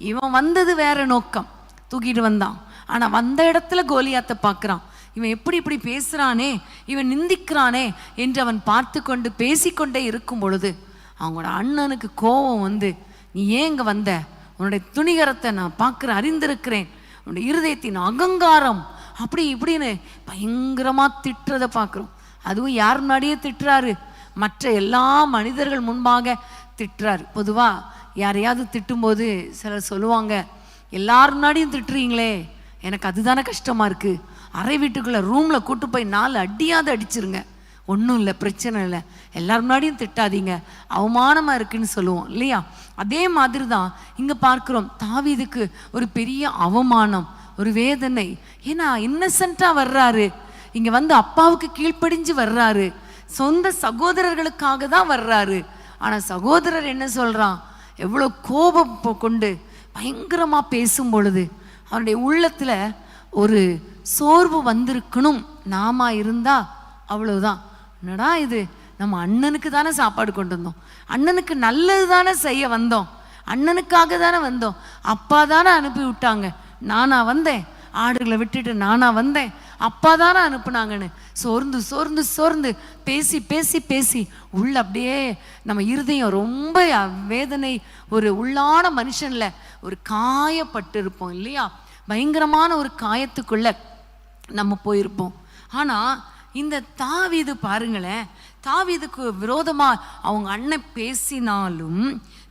இவன் வந்தது வேற நோக்கம், தூக்கிட்டு வந்தான். ஆனா வந்த இடத்துல கோலியாத்தை பார்க்கிறான். இவன் எப்படி இப்படி பேசுறானே, இவன் நிந்திக்கிறானே என்று அவன் பார்த்து கொண்டு பேசிக்கொண்டே இருக்கும் பொழுது அவங்களோட அண்ணனுக்கு கோபம் வந்து, நீ ஏன் இங்க வந்த? உன்னுடைய துணிகரத்தை நான் பார்க்கிறேன், அறிந்திருக்கிறேன், உன்னுடைய இருதயத்தின் அகங்காரம் அப்படி இப்படின்னு பயங்கரமா திட்டுறதை பார்க்கிறோம். அதுவும் யார் முன்னாடியே திட்டுறாரு? மற்ற எல்லா மனிதர்கள் முன்பாக திட்டுறாரு. பொதுவா யாரையாவது திட்டும்போது சிலர் சொல்லுவாங்க, எல்லாரும் முன்னாடியும் திட்டுறீங்களே, எனக்கு அதுதானே கஷ்டமா இருக்கு, அறை வீட்டுக்குள்ள ரூம்ல கூட்டு போய் 4 அடியாவது அடிச்சிருங்க, ஒன்றும் இல்லை, பிரச்சனை இல்லை, எல்லாரும் முன்னாடியும் திட்டாதீங்க, அவமானமா இருக்குன்னு சொல்லுவோம் இல்லையா? அதே மாதிரி தான் இங்க பார்க்கிறோம், தாவீதுக்கு ஒரு பெரிய அவமானம், ஒரு வேதனை. ஏன்னா இன்னசென்ட்டா வர்றாரு, இங்க வந்து அப்பாவுக்கு கீழ்ப்படிஞ்சு வர்றாரு,
சொந்த சகோதரர்களுக்காக தான் வர்றாரு. ஆனா சகோதரர் என்ன சொல்றான், எவ்வளோ கோபம் கொண்டு பயங்கரமா பேசும் பொழுது அவனுடைய உள்ளத்துல ஒரு சோர்வு வந்திருக்கணும். நாம இருந்தா அவ்வளவுதான், என்னடா இது, நம்ம அண்ணனுக்கு தானே சாப்பாடு கொண்டு வந்தோம், அண்ணனுக்கு நல்லது தானே செய்ய வந்தோம், அண்ணனுக்காக தானே வந்தோம், அப்பா தானே அனுப்பி விட்டாங்க, நானா வந்தேன், ஆடுகளை விட்டுட்டு நானா வந்தேன், அப்பா தானே அனுப்புனாங்கன்னு சோர்ந்து சோர்ந்து சோர்ந்து பேசி பேசி பேசி உள்ள அப்படியே நம்ம இருதயம் ரொம்ப வேதனை, ஒரு உள்ளான மனுஷன்ல ஒரு காயப்பட்டு இருப்போம் இல்லையா, பயங்கரமான ஒரு காயத்துக்குள்ள நம்ம போயிருப்போம். ஆனா இந்த தாவீது பாருங்களேன், தாவீதுக்கு விரோதமா அவங்க அண்ணன்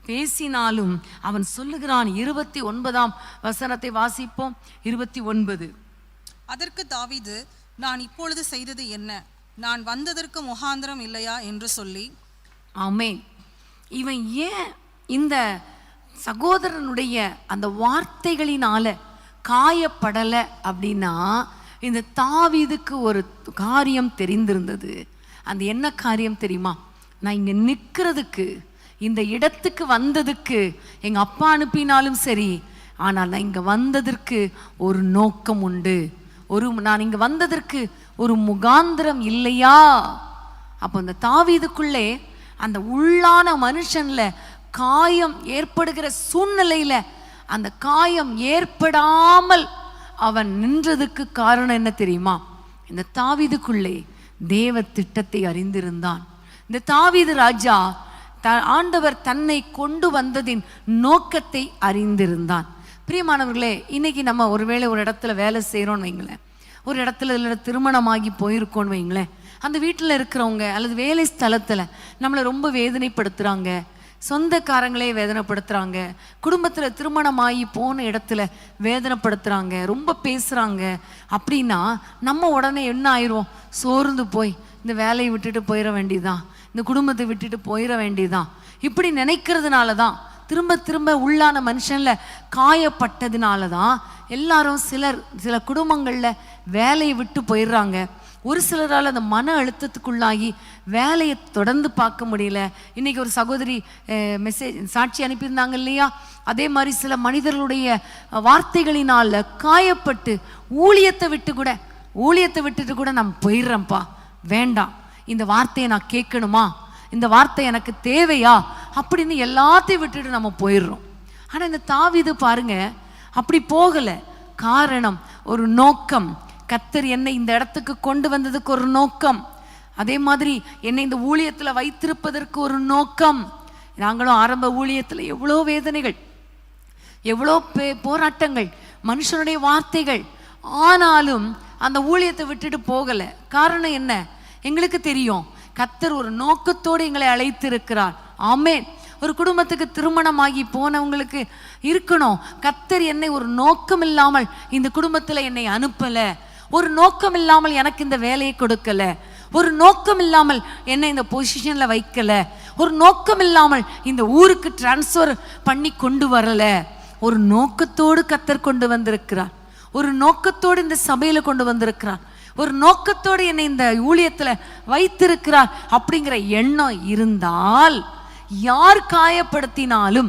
பேசினாலும் அவன் சொல்லுகிறான். 29ஆம் வசனத்தை வாசிப்போம். 29.
அதற்கு தாவீது, நான் இப்பொழுது செய்தது என்ன, நான் வந்ததற்கு முகாந்திரம் இல்லையா என்று சொல்லி.
ஆமென். இவன் ஏன் இந்த சகோதரனுடைய அந்த வார்த்தைகளினால காயப்படல அப்படின்னா, இந்த தாவீதுக்கு ஒரு காரியம் தெரிந்திருந்தது. அந்த என்ன காரியம் தெரியுமா, நான் இங்க நிற்கிறதுக்கு, இந்த இடத்துக்கு வந்ததுக்கு எங்க அப்பா அனுப்பினாலும் சரி, ஆனால் நான் இங்க வந்ததற்கு ஒரு நோக்கம் உண்டு, நான் இங்க வந்ததற்கு ஒரு முகாந்திரம் இல்லையா. அப்போ இந்த தாவீதுக்குள்ளே அந்த உள்ளான மனுஷன்ல காயம் ஏற்படுகிற சூழ்நிலையில அந்த காயம் ஏற்படாமல் அவன் நின்றதுக்கு காரணம் என்ன தெரியுமா, இந்த தாவீதுக்குள்ளே தேவ திட்டத்தை அறிந்திருந்தான். இந்த தாவீது ராஜா ஆண்டவர் தன்னை கொண்டு வந்ததின் நோக்கத்தை அறிந்திருந்தான். பிரியமானவர்களே, இன்னைக்கு நம்ம ஒருவேளை ஒரு இடத்துல வேலை செய்கிறோன்னு வைங்களேன், ஒரு இடத்துல திருமணமாகி போயிருக்கோன்னு வைங்களேன், அந்த வீட்டில் இருக்கிறவங்க அல்லது வேலை ஸ்தலத்தில் நம்மளை ரொம்ப வேதனைப்படுத்துகிறாங்க, சொந்தக்காரங்களே வேதனைப்படுத்துகிறாங்க, குடும்பத்தில் திருமணமாகி போன இடத்துல வேதனைப்படுத்துகிறாங்க, ரொம்ப பேசுகிறாங்க அப்படின்னா நம்ம உடனே என்ன ஆயிரும், சோர்ந்து போய் இந்த வேலையை விட்டுட்டு போயிட வேண்டியதான், இந்த குடும்பத்தை விட்டுட்டு போயிட வேண்டியதான். இப்படி நினைக்கிறதுனால தான், திரும்ப திரும்ப உள்ளான மனுஷன்ல காயப்பட்டதுனால தான் எல்லாரும் சில குடும்பங்களில் வேலையை விட்டு போயிடுறாங்க. ஒரு சிலரால் அந்த மன அழுத்தத்துக்குள்ளாகி வேலையை தொடர்ந்து பார்க்க முடியல. இன்னைக்கு ஒரு சகோதரி சாட்சி அனுப்பியிருந்தாங்க இல்லையா, அதே மாதிரி சில மனிதர்களுடைய வார்த்தைகளினால காயப்பட்டு ஊழியத்தை விட்டுட்டு கூட நம்ம போயிடுறோம்ப்பா, வேண்டாம், இந்த வார்த்தையை நான் கேட்கணுமா, இந்த வார்த்தை எனக்கு தேவையா அப்படின்னு எல்லாத்தையும் விட்டுட்டு நம்ம போயிடுறோம். ஆனால் இந்த தாவீது பாருங்க அப்படி போகலை. காரணம், ஒரு நோக்கம். கர்த்தர் என்னை இந்த இடத்துக்கு கொண்டு வந்ததுக்கு ஒரு நோக்கம், அதே மாதிரி என்னை இந்த ஊழியத்தில் வைத்திருப்பதற்கு ஒரு நோக்கம். நாங்களும் ஆரம்ப ஊழியத்தில் எவ்வளோ வேதனைகள், எவ்வளோ போராட்டங்கள், மனுஷனுடைய வார்த்தைகள், ஆனாலும் அந்த ஊழியத்தை விட்டுட்டு போகலை. காரணம் என்ன, எங்களுக்கு தெரியும் கர்த்தர் ஒரு நோக்கத்தோடு எங்களை அழைத்திருக்கிறார். ஆமென். ஒரு குடும்பத்துக்கு திருமணமாகி போனவங்களுக்கு இருக்கணும், கர்த்தர் என்னை ஒரு நோக்கம் இல்லாமல் இந்த குடும்பத்தில் என்னை அனுப்பலை, ஒரு நோக்கம் இல்லாமல் எனக்கு இந்த வேலையை கொடுக்கல, ஒரு நோக்கம் இல்லாமல் என்னை இந்த பொசிஷன்ல வைக்கல, ஒரு நோக்கம் இல்லாமல் இந்த ஊருக்கு டிரான்ஸ்ஃபர் பண்ணி கொண்டு வரல, ஒரு நோக்கத்தோடு கர்த்தர் கொண்டு வந்திருக்கிறார், ஒரு நோக்கத்தோடு இந்த சபையில கொண்டு வந்திருக்கிறார், ஒரு நோக்கத்தோடு என்னை இந்த ஊழியத்துல வைத்திருக்கிறார் அப்படிங்கிற எண்ணம் இருந்தால், யார் காயப்படுத்தினாலும்,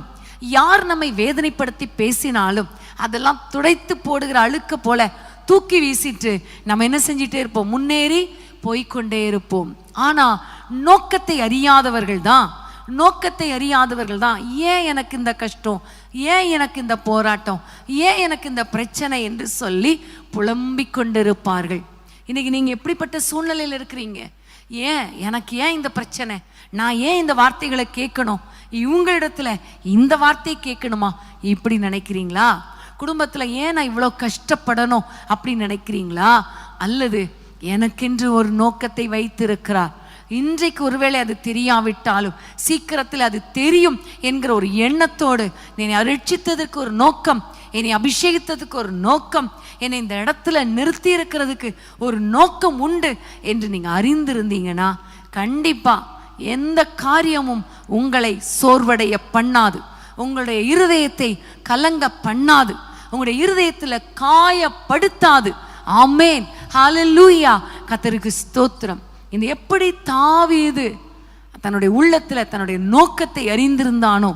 யார் நம்மை வேதனைப்படுத்தி பேசினாலும் அதெல்லாம் துடைத்து போடுகிற அழுக்க போல தூக்கி வீசிட்டு நம்ம என்ன செஞ்சிட்டே இருப்போம், முன்னேறி போய்கொண்டே இருப்போம். ஆனா நோக்கத்தை அறியாதவர்கள் தான் ஏன் எனக்கு இந்த கஷ்டம், ஏன் எனக்கு இந்த போராட்டம், ஏன் எனக்கு இந்த பிரச்சனை என்று சொல்லி புலம்பிக் கொண்டிருப்பார்கள். இன்னைக்கு நீங்க எப்படிப்பட்ட சூழ்நிலையில் இருக்கிறீங்க, எனக்கு ஏன் இந்த பிரச்சனை, நான் ஏன் இந்த வார்த்தைகளை கேட்கணும், இவங்களிடத்துல இந்த வார்த்தையை கேட்கணுமா, இப்படி நினைக்கிறீங்களா? குடும்பத்துல ஏன் நான் இவ்வளோ கஷ்டப்படணும் அப்படின்னு நினைக்கிறீங்களா? அல்லது எனக்கென்று ஒரு நோக்கத்தை வைத்திருக்கிறார், இன்றைக்கு ஒருவேளை அது தெரியாவிட்டாலும் சீக்கிரத்தில் அது தெரியும் என்கிற ஒரு எண்ணத்தோடு என்னை ரட்சித்ததற்கு ஒரு நோக்கம், என்னை அபிஷேகித்ததுக்கு ஒரு நோக்கம், என்னை இந்த இடத்துல நிறுத்தி இருக்கிறதுக்கு ஒரு நோக்கம் உண்டு என்று நீங்க அறிந்திருந்தீங்கன்னா கண்டிப்பா எந்த காரியமும் உங்களை சோர்வடைய பண்ணாது, உங்களுடைய இருதயத்தை கலங்க பண்ணாது, உங்களுடைய இருதயத்துல காயப்படுத்தாது. ஆமென், ஹல்லேலூயா, கர்த்தருக்கு ஸ்தோத்திரம். இந்த எப்படி தாவீது தன்னுடைய உள்ளத்துல தன்னுடைய நோக்கத்தை அறிந்திருந்தானோ,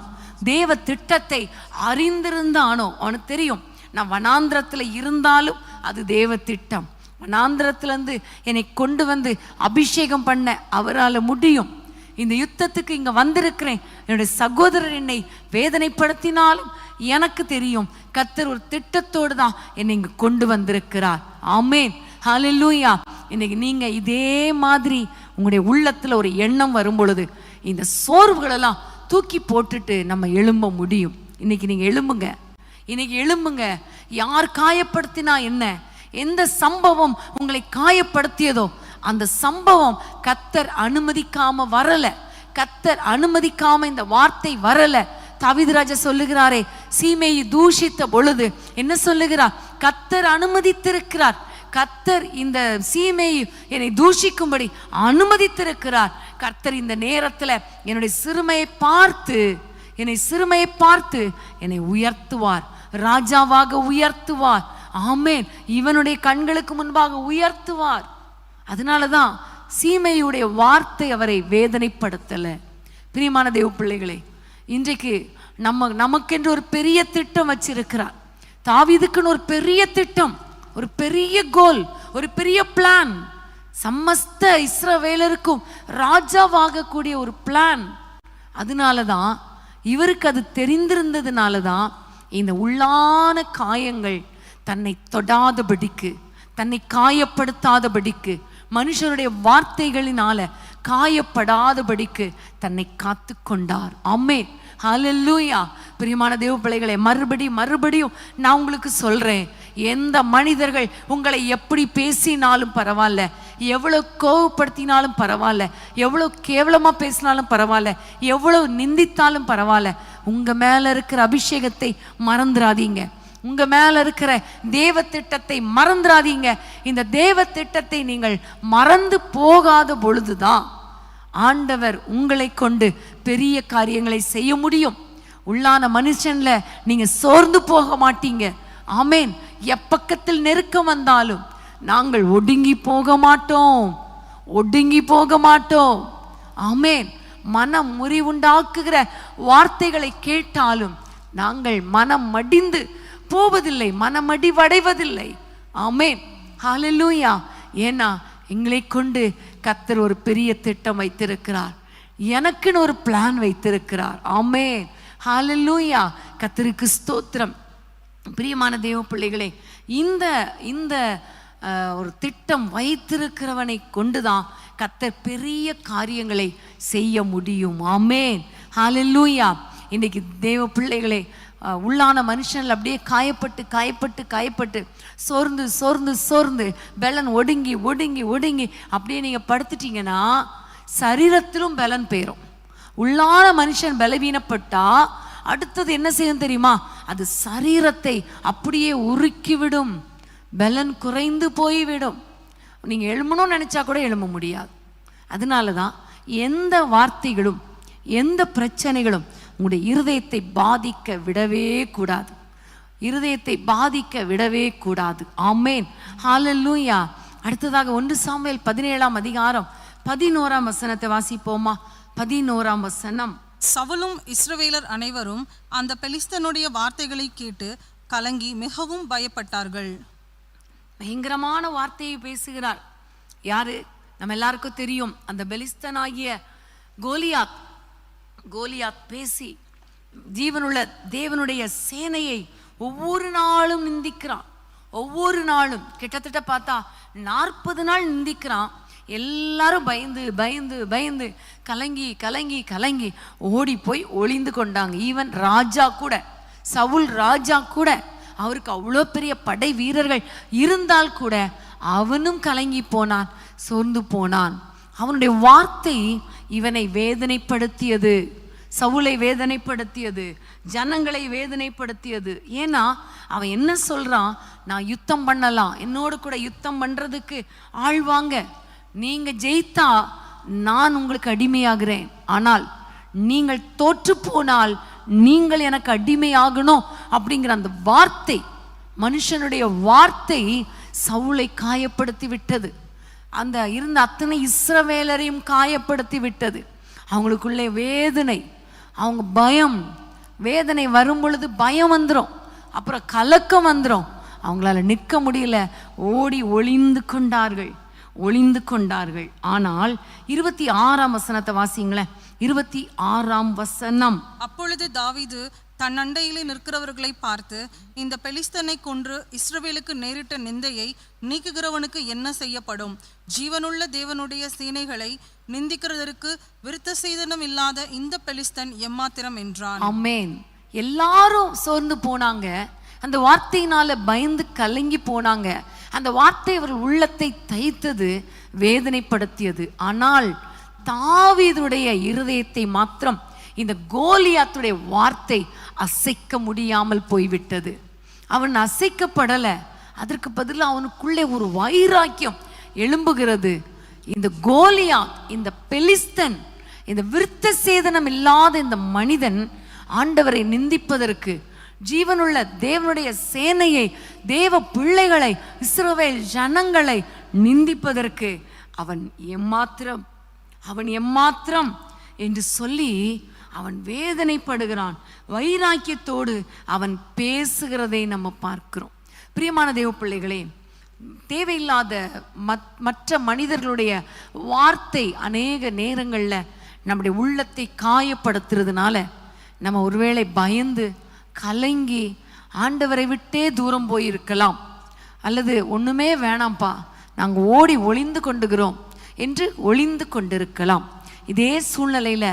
தேவ திட்டத்தை அறிந்திருந்தானோ, அவனுக்கு தெரியும் நான் வனாந்திரத்துல இருந்தாலும் அது தேவ திட்டம். வனாந்திரத்திலிருந்து என்னை கொண்டு வந்து அபிஷேகம் பண்ண அவரால் முடியும். இந்த யுத்தத்துக்கு இங்க வந்திருக்கிறேன், என்னுடைய சகோதரர் என்னை வேதனைப்படுத்தினாலும் எனக்கு தெரியும் கர்த்தர் ஒரு திட்டத்தோடு தான் என்னை இங்க கொண்டு வந்திருக்கிறார். ஆமென், ஹல்லேலூயா. இன்னைக்கு நீங்க இதே மாதிரி உங்களுடைய உள்ளத்துல ஒரு எண்ணம் வரும் பொழுது இந்த சோர்வுகளெல்லாம் தூக்கி போட்டுட்டு நம்ம எழும்ப முடியும். இன்னைக்கு நீங்க எழும்புங்க, இன்னைக்கு எழும்புங்க. யார் காயப்படுத்தினா என்ன, எந்த சம்பவம் உங்களை காயப்படுத்தியதோ அந்த சம்பவம் கர்த்தர் அனுமதிக்காம வரல, கர்த்தர் அனுமதிக்காம இந்த வார்த்தை வரல. தாவீது ராஜா சொல்லுகிறாரே, சீமையை தூஷித்த பொழுது என்ன சொல்லுகிறார்? கர்த்தர் அனுமதித்திருக்கிறார், கர்த்தர் இந்த சீமையை என்னை தூஷிக்கும்படி அனுமதித்திருக்கிறார். கர்த்தர் இந்த நேரத்துல என்னுடைய சிறுமையை பார்த்து என்னை உயர்த்துவார், ராஜாவாக உயர்த்துவார். ஆமென், இவனுடைய கண்களுக்கு முன்பாக உயர்த்துவார். அதனாலதான் சீமையுடைய வார்த்தை அவரை வேதனைப்படுத்தல. பிரியமான தேவ பிள்ளைகளே, இன்றைக்கு நமக்கென்று ஒரு பெரிய திட்டம் வச்சிருக்கிறார். தாவீதுக்குன்னு ஒரு பெரிய திட்டம், ஒரு பெரிய கோல், ஒரு பெரிய பிளான். சமஸ்த இஸ்ரவேலருக்கும் ராஜாவாக கூடிய ஒரு பிளான். அதனாலதான் இவருக்கு அது தெரிந்திருந்ததுனாலதான் இந்த உள்ளான காயங்கள் தன்னை தொடாதபடிக்கு, தன்னை காயப்படுத்தாதபடிக்கு, மனுஷருடைய வார்த்தைகளினால காயப்படாதபடிக்கு தன்னை காத்து கொண்டார். ஆமென், ஹல்லேலூயா. பிரியமான தேவ பிள்ளைகளே, மறுபடியும் நான் உங்களுக்கு சொல்றேன், எந்த மனிதர்கள் உங்களை எப்படி பேசினாலும் பரவாயில்ல, எவ்வளவு கோவப்படுத்தினாலும் பரவாயில்ல, எவ்வளவு கேவலமா பேசினாலும் பரவாயில்ல, எவ்வளவு நிந்தித்தாலும் பரவாயில்ல, உங்க மேல இருக்கிற அபிஷேகத்தை மறந்துடாதீங்க, உங்க மேல இருக்கிற தேவ திட்டத்தை மறந்துடாதீங்க. இந்த தேவ திட்டத்தை நீங்கள் மறந்து போகாத பொழுதுதான் ஆண்டவர் உங்களை கொண்டு பெரிய காரியங்களை செய்ய முடியும். உள்ளான மனுஷன்ல நீங்க சோர்ந்து போக மாட்டீங்க. ஆமென். எப்பக்கத்தில் நெருக்கம் வந்தாலும் நாங்கள் ஒடுங்கி போக மாட்டோம். ஆமென். மனம் முறிவுண்டாக்குகிற வார்த்தைகளை கேட்டாலும் நாங்கள் மனம் மடிந்து போவதில்லை, மனமடிவடைவதில்லை. ஆமென், ஹல்லேலூயா. ஏன்னா எங்களை கொண்டு கர்த்தர் ஒரு பெரிய திட்டம் வைத்திருக்கிறார், எனக்குன்னு ஒரு பிளான் வைத்திருக்கிறார். ஆமென், ஹல்லேலூயா. கர்த்தருக்கு ஸ்தோத்திரம். பிரியமான தேவ பிள்ளைகளே, இந்த ஒரு திட்டம் வைத்திருக்கிறவனை கொண்டுதான் கர்த்தர் பெரிய காரியங்களை செய்ய முடியும். ஆமென், ஹல்லேலூயா. இன்னைக்கு தேவ பிள்ளைகளே, உள்ளான மனுஷன்ல அப்படியே காயப்பட்டு சோர்ந்து பலன் ஒடுங்கி அப்படியே நீங்க படுத்துட்டீங்கன்னா சரீரத்திலும் பலன் போயிடும். உள்ளான மனுஷன் பலவீனப்பட்டா அடுத்தது என்ன செய்யும் தெரியுமா? அது சரீரத்தை அப்படியே உருக்கிவிடும், பலன் குறைந்து போய்விடும். நீங்க எழும்பணும்னு நினைச்சா கூட எழும்ப முடியாது. அதனாலதான் எந்த வார்த்தைகளும் எந்த பிரச்சனைகளும் உங்களுடைய இருதயத்தை பாதிக்க விடவே கூடாது. ஆமென், ஹல்லேலூயா. அடுத்ததாக 1 சாமுவேல் 17ஆம் அதிகாரம் 11ஆம் வசனத்தை வாசிப்போமா? 11ஆம் வசனம்.
சவுலும் இஸ்ரவேலர் அனைவரும் அந்த பெலிஸ்தனுடைய வார்த்தைகளை கேட்டு கலங்கி மிகவும் பயப்பட்டார்கள்.
பயங்கரமான வார்த்தையை பேசுகிறார். யாரு? நம்ம எல்லாருக்கும் தெரியும், அந்த பெலிஸ்தனாகிய கோலியாத் பேசி ஜீவனுள்ள தேவனுடைய சேனையை ஒவ்வொரு நாளும் நிந்திக்கிறான். ஒவ்வொரு நாளும் கிட்டத்தட்ட பார்த்தா 40 நாள் நிந்திக்கிறான். எல்லாரும் பயந்து கலங்கி ஓடி போய் ஒளிந்து கொண்டாங்க. ஈவன் சவுல் ராஜா கூட, அவருக்கு அவ்வளோ பெரிய படை வீரர்கள் இருந்தால் கூட அவனும் கலங்கி போனான், சோர்ந்து போனான். அவனுடைய வார்த்தை இவனை வேதனைப்படுத்தியது, சவுலை வேதனைப்படுத்தியது, ஜனங்களை வேதனைப்படுத்தியது. ஏன்னா அவன் என்ன சொல்றான்? நான் யுத்தம் பண்ணலாம், என்னோடு கூட யுத்தம் பண்றதுக்கு ஆள் வாங்க, நீங்க ஜெயித்தா நான் உங்களுக்கு அடிமையாகிறேன், ஆனால் நீங்கள் தோற்று போனால் நீங்கள் எனக்கு அடிமையாகணும் அப்படிங்கிற அந்த வார்த்தை, மனுஷனுடைய வார்த்தை சவுலை காயப்படுத்தி விட்டது. அந்த இருந்த அத்தனை இஸ்ரவேலரையும் காயப்படுத்தி விட்டது. அவங்களுக்குள்ளே வேதனை, அவங்க பயம், வேதனை வரும் பொழுது பயம் வந்துடும், அப்புறம் கலக்கம் வந்துடும். அவங்களால நிற்க முடியல, ஓடி ஒளிந்து கொண்டார்கள். ஆனால் 26ஆம் வசனத்தை வாசிங்களேன். 26ஆம் வசனம்.
அப்பொழுது தாவீது தன் அண்டையிலே நிற்கிறவர்களை பார்த்து, இந்த பெலிஸ்தனை கொன்று இஸ்ரவேலுக்கு நேரிட்ட நிந்தையை நீக்குகிறவனுக்கு என்ன செய்யப்படும்? ஜீவனுள்ள தேவனுடைய சேனைகளை நிந்திக்கிறதற்கு விருத்த சேதனம் இல்லாத இந்த பெலிஸ்தன் எம்மாத்திரம் என்றான்.
ஆமென். எல்லாரும் சோர்ந்து போனாங்க, அந்த வார்த்தையினால பயந்து கலங்கி போனாங்க. அந்த வார்த்தை அவர்கள் உள்ளத்தை தைத்தது, வேதனைப்படுத்தியது. ஆனால் தாவீதுடைய இருதயத்தை மாத்திரம் இந்த கோலியாத்துடைய வார்த்தை அசைக்க முடியாமல் போய்விட்டது. அவன் அசைக்கப்படலை. அதற்கு பதிலாக அவனுக்குள்ளே ஒரு வைராக்கியம் எழும்புகிறது. இந்த கோலியாத், இந்த பெலிஸ்தன், இந்த விருத்த சேதனம் இல்லாத இந்த மனிதன் ஆண்டவரை நிந்திப்பதற்கு, ஜீவனுள்ள தேவனுடைய சேனையை, தேவ பிள்ளைகளை, இஸ்ரவேல் ஜனங்களை நிந்திப்பதற்கு அவன் எம்மாத்திரம் என்று சொல்லி அவன் வேதனைப்படுகிறான். வைராக்கியத்தோடு அவன் பேசுகிறதை நம்ம பார்க்கிறோம். பிரியமான தேவ பிள்ளைகளே, தேவையில்லாத மற்ற மனிதர்களுடைய வார்த்தை அநேக நேரங்களில் நம்முடைய உள்ளத்தை காயப்படுத்துறதுனால நம்ம ஒருவேளை பயந்து கலங்கி ஆண்டவரை விட்டே தூரம் போயிருக்கலாம். அல்லது ஒன்றுமே வேணாம்ப்பா, நாங்கள் ஓடி ஒளிந்து கொண்டுகிறோம் என்று ஒளிந்து கொண்டிருக்கலாம். இதே சூழ்நிலையில்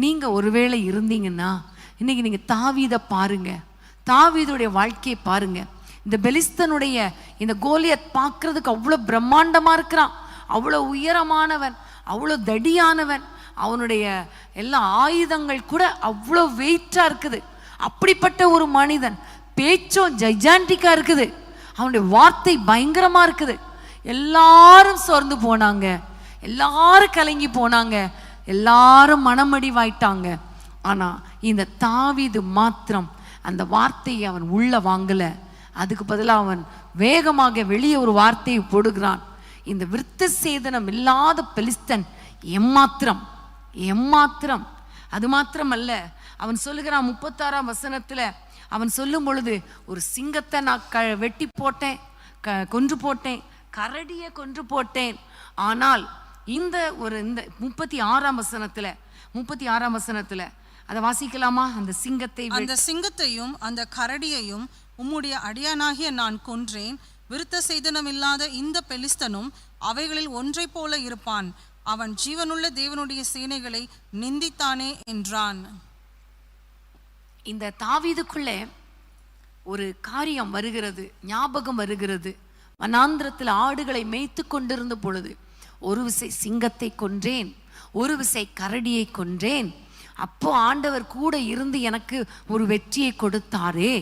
நீங்கள் ஒருவேளை இருந்தீங்கன்னா இன்னைக்கு நீங்கள் தாவீதை பாருங்க, தாவீதுடைய வாழ்க்கையை பாருங்க. இந்த பெலிஸ்தனுடைய இந்த கோலியத் பார்க்கறதுக்கு அவ்வளோ பிரம்மாண்டமாக இருக்கிறான், அவ்வளோ உயரமானவன், அவ்வளோ தடியானவன். அவனுடைய எல்லா ஆயுதங்கள் கூட அவ்வளோ வெயிட்டாக இருக்குது. அப்படிப்பட்ட ஒரு மனிதன், பேச்சும் ஜைஜாண்டிக்கா இருக்குது, அவனுடைய வார்த்தை பயங்கரமா இருக்குது. எல்லாரும் சோர்ந்து போனாங்க, எல்லாரும் கலங்கி போனாங்க, எல்லாரும் மனமடிவாயிட்டாங்க. ஆனா இந்த தாவீது மாத்திரம் அந்த வார்த்தையை அவன் உள்ள வாங்கல. அதுக்கு பதிலாக அவன் வேகமாக வெளியே ஒரு வார்த்தையை போடுகிறான். இந்த விருத்த சேதனம் இல்லாத பெலிஸ்தன் எம்மாத்திரம். அது மாத்திரம் அல்ல, அவன் சொல்லுகிறான் 36ஆம் வசனத்துல, அவன் சொல்லும் பொழுது, ஒரு சிங்கத்தை நான் வெட்டி போட்டேன், கொன்று போட்டேன், கரடியை கொன்று போட்டேன். ஆனால் இந்த 36ஆம் வசனத்துல அதை வாசிக்கலாமா? அந்த சிங்கத்தையும்
அந்த கரடியையும் உம்முடைய அடியானாகிய நான் கொன்றேன். விருத்த சேதனம் இல்லாத இந்த பெலிஸ்தனும் அவைகளில் ஒன்றை போல இருப்பான். அவன் ஜீவனுள்ள தேவனுடைய சேனைகளை நிந்தித்தானே என்றான்.
இந்த தாவீதுக்குள்ளே ஒரு காரியம் வருகிறது, ஞாபகம் வருகிறது. வனாந்திரத்தில் ஆடுகளை மேய்த்து கொண்டிருந்த பொழுது ஒரு விசை சிங்கத்தை கொன்றேன், ஒரு விசை கரடியை கொன்றேன். அப்போ ஆண்டவர் கூட இருந்து எனக்கு ஒரு வெற்றியை கொடுத்தாரே.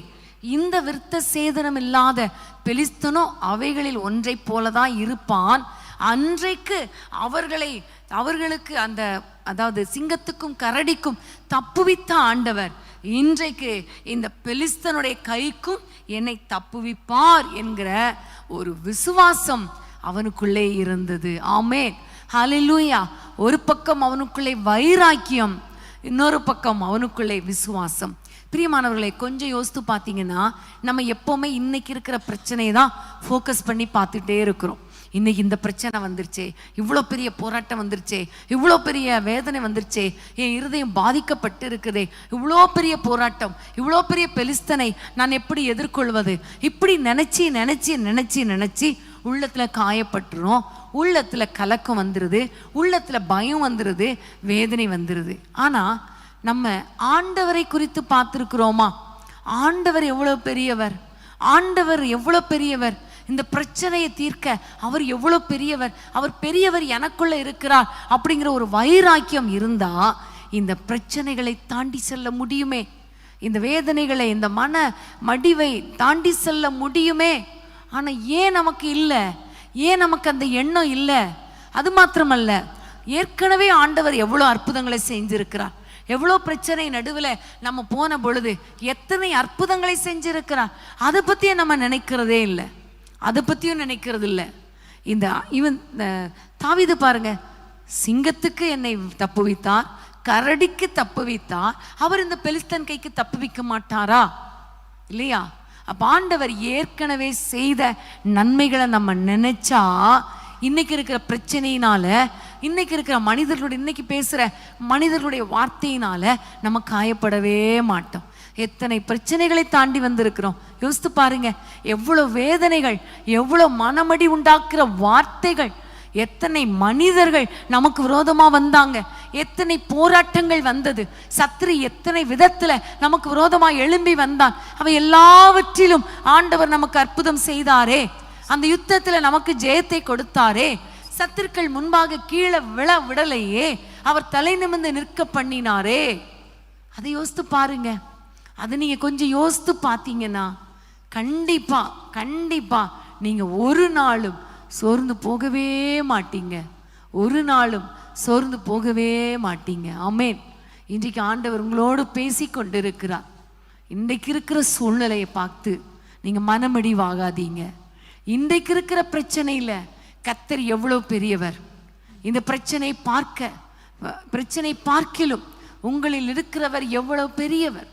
இந்த விருத்த சேதனம் இல்லாத பெலிஸ்தனோ அவைகளில் ஒன்றை போலதான் இருப்பான். அன்றைக்கு அவர்களுக்கு அதாவது சிங்கத்துக்கும் கரடிக்கும் தப்புவித்த ஆண்டவர் இன்றைக்கு இந்த பெலிஸ்தனுடைய கைக்கும் என்னை தப்புவிப்பார் என்கிற ஒரு விசுவாசம் அவனுக்குள்ளே இருந்தது. ஆமென், ஹல்லேலூயா. ஒரு பக்கம் அவனுக்குள்ளே வைராக்கியம், இன்னொரு பக்கம் அவனுக்குள்ளே விசுவாசம். பிரியமானவர்களை, கொஞ்சம் யோசித்து பார்த்தீங்கன்னா நம்ம எப்போவுமே இன்னைக்கு இருக்கிற பிரச்சனையை தான் ஃபோக்கஸ் பண்ணி பார்த்துட்டே இருக்கிறோம். இன்னைக்கு இந்த பிரச்சனை வந்துருச்சே, இவ்வளோ பெரிய போராட்டம் வந்துருச்சே, இவ்வளோ பெரிய வேதனை வந்துருச்சே, என் இருதயம் பாதிக்கப்பட்டு இருக்குதே, இவ்வளோ பெரிய போராட்டம், இவ்வளோ பெரிய பெலிஸ்தனை நான் எப்படி எதிர்கொள்வது? இப்படி நினச்சி நினச்சி நினச்சி நினச்சி உள்ளத்தில் காயப்பட்டுரும், உள்ளத்தில் கலக்கம் வந்துடுது, உள்ளத்தில் பயம் வந்துடுது, வேதனை வந்துடுது. ஆனால் நம்ம ஆண்டவரை குறித்து பார்த்துருக்குறோமா? ஆண்டவர் எவ்வளோ பெரியவர், ஆண்டவர் எவ்வளோ பெரியவர், இந்த பிரச்சனையை தீர்க்க அவர் எவ்வளோ பெரியவர், அவர் பெரியவர் எனக்குள்ள இருக்கிறார் அப்படிங்கிற ஒரு வைராக்கியம் இருந்தா இந்த பிரச்சனைகளை தாண்டி செல்ல முடியுமே, இந்த வேதனைகளை, இந்த மன மடிவை தாண்டி செல்ல முடியுமே. ஆனால் ஏன் நமக்கு இல்லை? ஏன் நமக்கு அந்த எண்ணம் இல்லை? அது மாத்திரமல்ல, ஏற்கனவே ஆண்டவர் எவ்வளோ அற்புதங்களை செஞ்சிருக்கிறார், எவ்வளோ பிரச்சனை நடுவில் நம்ம போன பொழுது எத்தனை அற்புதங்களை செஞ்சிருக்கிறார். அதை பற்றியே நம்ம நினைக்கிறதே இல்லை, அதை பற்றியும் நினைக்கிறது இல்லை. இவன் தாவீது பாருங்க, சிங்கத்துக்கு என்னை தப்புவித்தார், கரடிக்கு தப்புவித்தார், அவர் இந்த பெலிஸ்தன் கைக்கு தப்புவிக்க மாட்டாரா? இல்லையா? அப்ப ஆண்டவர் ஏற்கனவே செய்த நன்மைகளை நம்ம நினைச்சா இன்னைக்கு இருக்கிற பிரச்சனையினால, இன்னைக்கு இருக்கிற மனிதர்களுடைய, இன்னைக்கு பேசுற மனிதர்களுடைய வார்த்தையினால நம்ம காயப்படவே மாட்டோம். எத்தனை பிரச்சனைகளை தாண்டி வந்திருக்கிறோம். யோசித்து பாருங்க, எவ்வளவு வேதனைகள், எவ்வளவு மனமடி உண்டாக்குற வார்த்தைகள், எத்தனை மனிதர்கள் நமக்கு விரோதமா வந்தாங்க, எத்தனை போராட்டங்கள் வந்தது, சத்ரு எத்தனை விதத்துல நமக்கு விரோதமா எழும்பி வந்தான். அவை எல்லாவற்றிலும் ஆண்டவர் நமக்கு அற்புதம் செய்தாரே, அந்த யுத்தத்துல நமக்கு ஜெயத்தை கொடுத்தாரே, சத்துருக்கள் முன்பாக கீழே விடலையே, அவர் தலை நிமிர்ந்து நிற்க பண்ணினாரே. அதை யோசித்து பாருங்க. அதை நீங்க கொஞ்சம் யோசித்து பார்த்தீங்கன்னா கண்டிப்பா கண்டிப்பா நீங்க ஒரு நாளும் சோர்ந்து போகவே மாட்டீங்க, ஒரு நாளும் சோர்ந்து போகவே மாட்டீங்க. ஆமென். இன்றைக்கு ஆண்டவர் உங்களோடு பேசி கொண்டிருக்கிறார். இன்றைக்கு இருக்கிற சூழ்நிலையை பார்த்து நீங்க மனமடிவாகாதீங்க. இன்றைக்கு இருக்கிற பிரச்சனையில கர்த்தர் எவ்வளவு பெரியவர். இந்த பிரச்சனை பார்க்கிலும் உங்களில் இருக்கிறவர் எவ்வளவு பெரியவர்.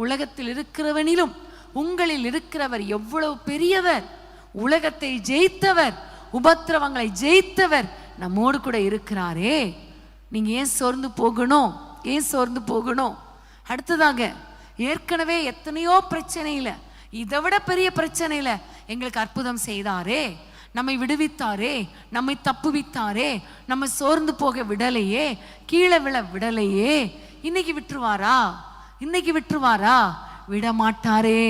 உலகத்தில் இருக்கிறவனிலும் உங்களில் இருக்கிறவர் எவ்வளவு பெரியவர். உலகத்தை ஜெயித்தவர், உபத்திரவங்களை ஜெயித்தவர் நம்மோடு கூட இருக்கிறாரே. நீங்க ஏன் சோர்ந்து போகணும்? ஏன் சோர்ந்து போகணும்? அடுத்ததாக, ஏற்கனவே எத்தனையோ பிரச்சனையில, இதை விட பெரிய பிரச்சனையில எங்களுக்கு அற்புதம் செய்தாரே, நம்மை விடுவித்தாரே, நம்மை தப்புவித்தாரே, நம்ம சோர்ந்து போக விடலையே, கீழே விழ விடலையே. இன்னைக்கு விட்டுருவாரா? இன்னைக்கு விட்டுருவாரா? விடமாட்டாரே.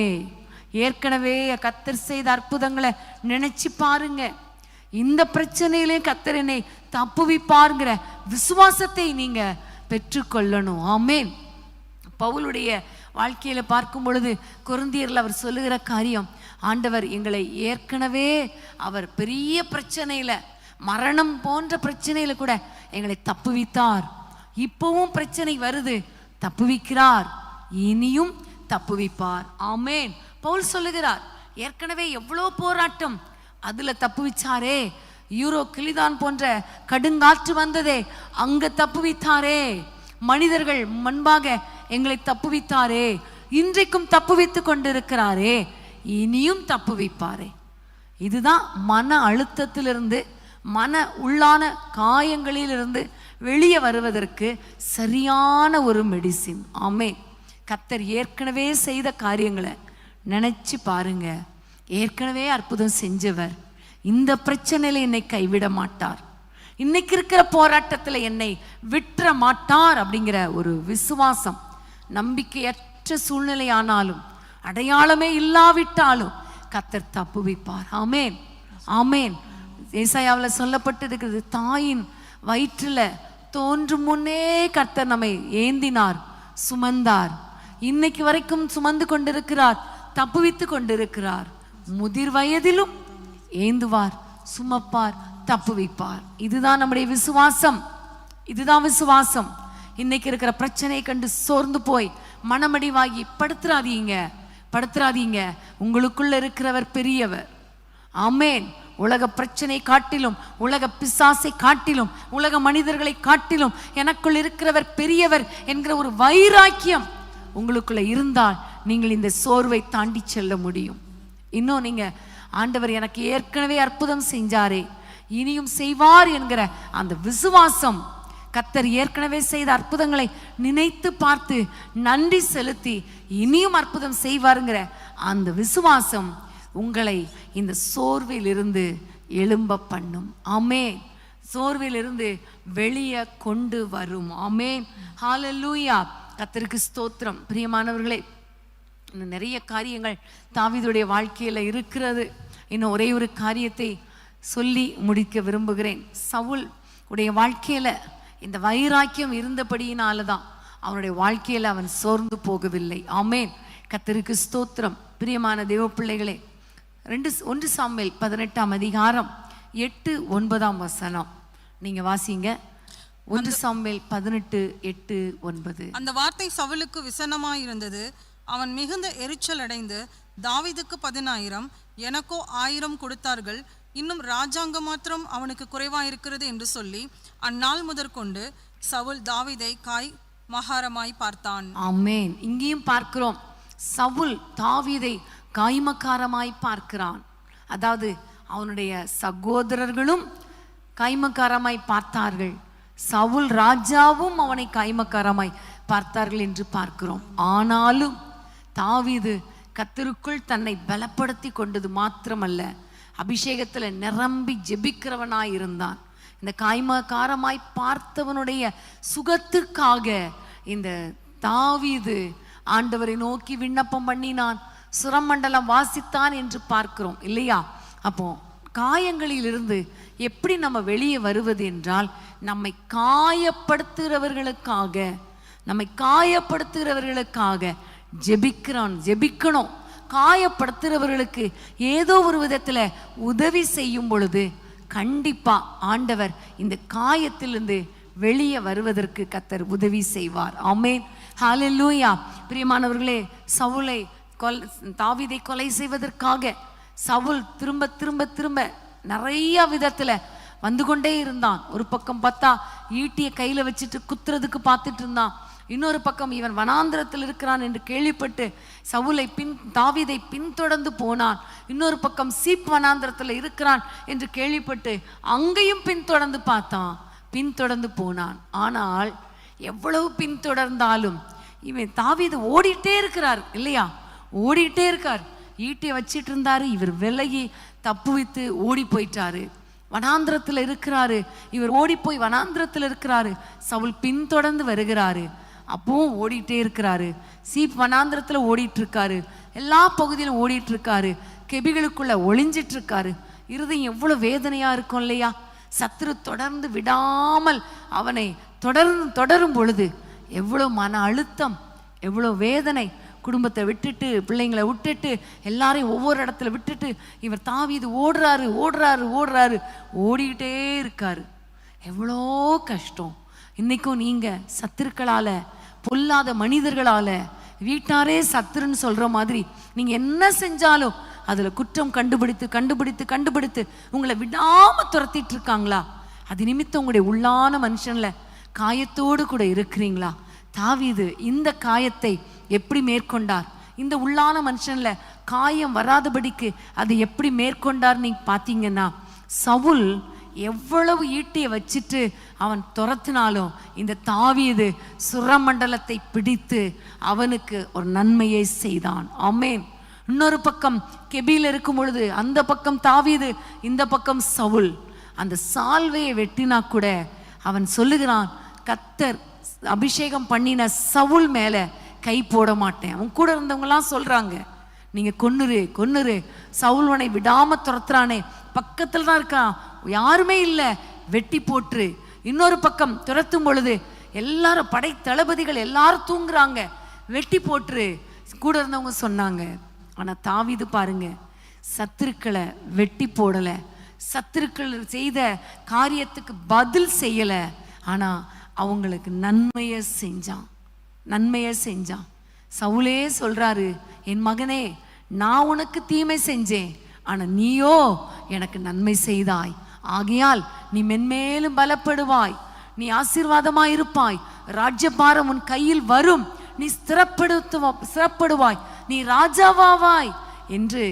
ஏற்கனவே கர்த்தர் செய்த அற்புதங்களை நினைச்சு பாருங்க. இந்த பிரச்சனையிலே கர்த்தர் என்னை தப்புவிப்பாருங்கிற விசுவாசத்தை நீங்க பெற்றுக்கொள்ளணும். ஆமென். பவுலுடைய வாழ்க்கையில பார்க்கும் பொழுது கொரிந்தியர்ல அவர் சொல்லுகிற காரியம், ஆண்டவர் எங்களை ஏற்கனவே அவர் பெரிய பிரச்சனையில, மரணம் போன்ற பிரச்சனையில கூட எங்களை தப்புவித்தார். இப்பவும் பிரச்சனை வருது, தப்புவிக்கிறார், இனியும் தப்புவிப்பார். ஆமென். பவுல் சொல்லுகிறார், ஏற்கனவே எவ்வளோ போராட்டம், அதுல தப்புவிச்சாரே. யூரோ கிளிதான் போன்ற கடுங்காற்று வந்ததே, அங்க தப்புவித்தாரே. மனிதர்கள் முன்பாக எங்களை தப்புவித்தாரே, இன்றைக்கும் தப்புவித்து கொண்டிருக்கிறாரே, இனியும் தப்புவிப்பாரே. இதுதான் மன அழுத்தத்திலிருந்து, மன உள்ளான காயங்களிலிருந்து வெளியே வருவதற்கு சரியான ஒரு மெடிசின். ஆமென். கர்த்தர் ஏற்கனவே செய்த காரியங்களை நினைச்சு பாருங்க. ஏற்கனவே அற்புதம் செஞ்சவர் இந்த பிரச்சனையில என்னை கைவிட மாட்டார், இன்னைக்கு இருக்கிற போராட்டத்தில் என்னை விட்டுற மாட்டார் அப்படிங்கிற ஒரு விசுவாசம். நம்பிக்கையற்ற சூழ்நிலை ஆனாலும், அடையாளமே இல்லாவிட்டாலும் கர்த்தர் தப்புவிப்பார். ஆமென். ஆமென். ஏசாயாவில் சொல்லப்பட்டிருக்கிறது, தாயின் வயிற்றுல தோன்றும் முன்னே கர்த்தர் நம்மை ஏந்தினார், சுமந்தார். இன்னைக்கு வரைக்கும் சுமந்து கொண்டிருக்கிறார், தப்புவித்து கொண்டிருக்கிறார். முதிர் வயதிலும் ஏந்துவார், சுமப்பார், தப்புவிப்பார். இதுதான் நம்முடைய விசுவாசம். இதுதான் விசுவாசம். இன்னைக்கு இருக்கிற பிரச்சனையை கண்டு சோர்ந்து போய் மனமடிவாகி படுத்துறாதீங்க. உங்களுக்குள்ள இருக்கிறவர் பெரியவர். ஆமென். உலக பிரச்சனை காட்டிலும், உலக பிசாசை காட்டிலும், உலக மனிதர்களை காட்டிலும் எனக்குள் இருக்கிறவர் பெரியவர் என்கிற ஒரு வைராக்கியம் உங்களுக்குள்ள இருந்தால் நீங்கள் இந்த சோர்வை தாண்டி செல்ல முடியும். இன்னும் நீங்க, ஆண்டவர் எனக்கு ஏற்கனவே அற்புதம் செஞ்சாரே, இனியும் செய்வார் என்கிற அந்த விசுவாசம், கர்த்தர் ஏற்கனவே செய்த அற்புதங்களை நினைத்து பார்த்து நன்றி செலுத்தி இனியும் அற்புதம் செய்வாருங்கிற அந்த விசுவாசம் உங்களை இந்த சோர்வில் இருந்து எழும்ப பண்ணும். ஆமென். சோர்வில் இருந்து வெளியே கொண்டு வரும். ஆமென். ஹல்லேலூயா. கர்த்தருக்கு ஸ்தோத்திரம். பிரியமானவர்களே, இன்னும் நிறைய காரியங்கள் தாவீதுடைய வாழ்க்கையில இருக்கிறது. இன்னும் ஒரே ஒரு காரியத்தை சொல்லி முடிக்க விரும்புகிறேன். சவுல் உடைய வாழ்க்கையில இந்த வைராக்கியம் இருந்தபடியினால தான் அவனுடைய வாழ்க்கையில அவன் சோர்ந்து போகவில்லை. ஆமென். கர்த்தருக்கு ஸ்தோத்திரம். பிரியமான தேவ பிள்ளைகளே, 1 சாமுவேல் 18ஆம் அதிகாரம் 8-9 நீங்க வாசிங்க. 1 சாமுவேல் 18:8-9.
அந்த வார்த்தை சவுலுக்கு விசனமாயிருந்தது. அவன் மிகுந்த எரிச்சல் அடைந்து, தாவீதுக்கு 10,000 எனக்கோ 1000 கொடுத்தார்கள் இன்னும் ராஜாங்கம் மாத்திரம் அவனுக்கு குறைவாயிருக்கிறது என்று சொல்லி அந்நாள் முதற்கொண்டு சவுல் தாவீதை மகாரமாய் பார்த்தான்.
ஆமென். இங்கேயும் பார்க்கிறோம், சவுல் தாவீதை காய்மக்காரமாய் பார்க்கிறான். அதாவது அவனுடைய சகோதரர்களும் காய்மக்காரமாய் பார்த்தார்கள், சவுல் ராஜாவும் அவனை காய்மக்காரமாய் பார்த்தார்கள் என்று பார்க்கிறோம். ஆனாலும் தாவீது கர்த்தருக்குள் தன்னை பலப்படுத்தி கொண்டது மாத்திரமல்ல, அபிஷேகத்துல நிரம்பி ஜெபிக்கிறவனாய் இருந்தான். இந்த காய்மக்காரமாய் பார்த்தவனுடைய சுகத்துக்காக இந்த தாவீது ஆண்டவரை நோக்கி விண்ணப்பம் பண்ணினான், சுரமண்டலம் வாசித்தான் என்று பார்க்கிறோம் இல்லையா? அப்போ காயங்களிலிருந்து எப்படி நம்ம வெளியே வருவது என்றால், நம்மை காயப்படுத்துகிறவர்களுக்காக ஜெபிக்கணும். காயப்படுத்துகிறவர்களுக்கு ஏதோ ஒரு விதத்துல உதவி செய்யும் பொழுது கண்டிப்பா ஆண்டவர் இந்த காயத்திலிருந்து வெளியே வருவதற்கு கர்த்தர் உதவி செய்வார். ஆமென், ஹல்லேலூயா. பிரியமானவர்களே, சவுலை தாவீதை கொலை செய்வதற்காக சவுல் திரும்ப திரும்ப திரும்ப நிறைய விதத்துல வந்து கொண்டே இருந்தான். ஒரு பக்கம் பார்த்தா ஈட்டிய கையில வச்சுட்டு குத்துறதுக்கு பார்த்துட்டு இருந்தான். இன்னொரு பக்கம் இவன் வனாந்திரத்தில் இருக்கிறான் என்று கேள்விப்பட்டு தாவீதை பின்தொடர்ந்து போனான். இன்னொரு பக்கம் சீப் வனாந்திரத்தில் இருக்கிறான் என்று கேள்விப்பட்டு அங்கேயும் பின்தொடர்ந்து போனான். ஆனால் எவ்வளவு பின்தொடர்ந்தாலும் இவன் தாவீது ஓடிட்டே இருக்கிறார் இல்லையா? ஓடிட்டே இருக்கார். ஈட்டியை வச்சிட்டு இருந்தாரு, இவர் விலகி தப்புவித்து ஓடி போயிட்டாரு. வனாந்திரத்தில் இருக்கிறாரு, இவர் ஓடி போய் வனாந்திரத்தில் இருக்கிறாரு. சவுல் பின்தொடர்ந்து வருகிறாரு, அப்பவும் ஓடிட்டே இருக்கிறாரு. சீப் வனாந்திரத்துல ஓடிட்டு இருக்காரு, எல்லா பகுதியிலும் ஓடிட்டு இருக்காரு, கெபிகளுக்குள்ள ஒளிஞ்சிட்டு இருக்காரு. இருதயம் எவ்வளவு வேதனையா இருக்கும் இல்லையா? சத்துரு தொடர்ந்து விடாமல் அவனை தொடரும் பொழுது எவ்வளவு மன அழுத்தம், எவ்வளவு வேதனை. குடும்பத்தை விட்டுட்டு, பிள்ளைங்களை விட்டுட்டு, எல்லாரையும் ஒவ்வொரு இடத்துல விட்டுட்டு இவர் தாவீது ஓடுறாரு, ஓடிக்கிட்டே இருக்காரு. எவ்வளோ கஷ்டம். இன்னைக்கும் நீங்க சத்துருக்களால, பொல்லாத மனிதர்களால, வீட்டாரே சத்துருன்னு சொல்ற மாதிரி நீங்க என்ன செஞ்சாலும் அதுல குற்றம் கண்டுபிடித்து உங்களை விடாம துரத்திட்டு இருக்காங்களா? அது நிமித்தம் உங்களுடைய உள்ளான மனுஷன்ல காயத்தோடு கூட இருக்கிறீங்களா? தாவீது இந்த காயத்தை எப்படி மேற்கொண்டார்? இந்த உள்ளான மனுஷன்ல காயம் வராதபடிக்கு அதை எப்படி மேற்கொண்டார் நீங்க பார்த்தீங்கன்னா, சவுல் எவ்வளவு ஈட்டியை வச்சிட்டு அவன் துரத்தினாலும் இந்த தாவீது சுரமண்டலத்தை பிடித்து அவனுக்கு ஒரு நன்மையை செய்தான். ஆமென். இன்னொரு பக்கம் கெபியில் இருக்கும் பொழுது அந்த பக்கம் தாவீது, இந்த பக்கம் சவுல். அந்த சால்வையை வெட்டினா கூட அவன் சொல்லுகிறான், கர்த்தர் அபிஷேகம் பண்ணின சவுல் மேல கை போட மாட்டேன். அவன் கூட இருந்தவங்கலாம் சொல்றாங்க, நீங்க கொன்னுரு, சவுல்வனை விடாம துரத்துறானே, பக்கத்துல தான் இருக்கான், யாருமே இல்லை, வெட்டி போட்டுரு. இன்னொரு பக்கம் துரத்தும் பொழுது எல்லாரும் படை தளபதிகள் எல்லாரும் தூங்குறாங்க, வெட்டி போட்டுரு கூட இருந்தவங்க சொன்னாங்க. ஆனா தாவீது பாருங்க, சத்துருக்களை வெட்டி போடல, சத்துருக்கள் செய்த காரியத்துக்கு பதில் செய்யல, ஆனா அவங்களுக்கு நன்மையை செஞ்சான். சவுலே சொல்றாரு, என் மகனே, நான் உனக்கு தீமை செஞ்சேன், ஆனா நீயோ எனக்கு நன்மை செய்தாய். ஆகையால் நீ மென்மேலும் பலப்படுவாய், நீ ஆசீர்வாதமாய் இருப்பாய், ராஜ்யபாரம் உன் கையில் வரும், நீ ஸ்திரப்படுவாய், நீ ராஜாவாவாய் என்று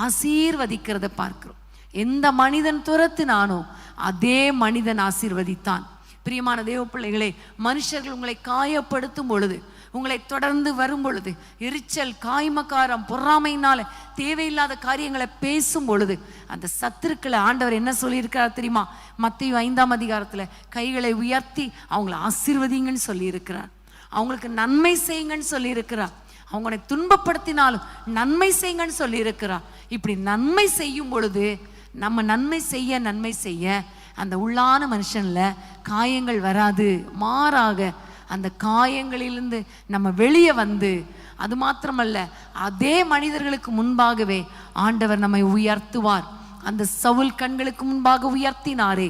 ஆசீர்வதிக்கிறத பார்க்கிறோம். எந்த மனிதன் துரத்தினானோ அதே மனிதன் ஆசீர்வதித்தான். பிரியமான தேவ பிள்ளைகளே, மனுஷர்கள் உங்களை காயப்படுத்தும் பொழுது, உங்களை தொடர்ந்து வரும் பொழுது, எரிச்சல், காய்மக்காரம், பொறாமையினால தேவையில்லாத காரியங்களை பேசும் பொழுது, அந்த சத்துருக்களை ஆண்டவர் என்ன சொல்லியிருக்கிறார் தெரியுமா? மத்தேயு 5ஆம் அதிகாரத்துல கைகளை உயர்த்தி அவங்களை ஆசீர்வதிங்கன்னு சொல்லியிருக்கிறார். அவங்களுக்கு நன்மை செய்யுங்கன்னு சொல்லியிருக்கிறார். அவங்களை துன்பப்படுத்தினாலும் நன்மை செய்யுங்கன்னு சொல்லியிருக்கிறார். இப்படி நன்மை செய்யும் பொழுது, நம்ம நன்மை செய்ய அந்த உள்ளான மனுஷன்ல காயங்கள் வராது, மாறாக அந்த காயங்களிலிருந்து நம்ம வெளியே வந்து, அது மாத்திரமல்ல, அதே மனிதர்களுக்கு முன்பாகவே ஆண்டவர் நம்மை உயர்த்துவார். அந்த சவுல் கண்களுக்கு முன்பாக உயர்த்தினாரே,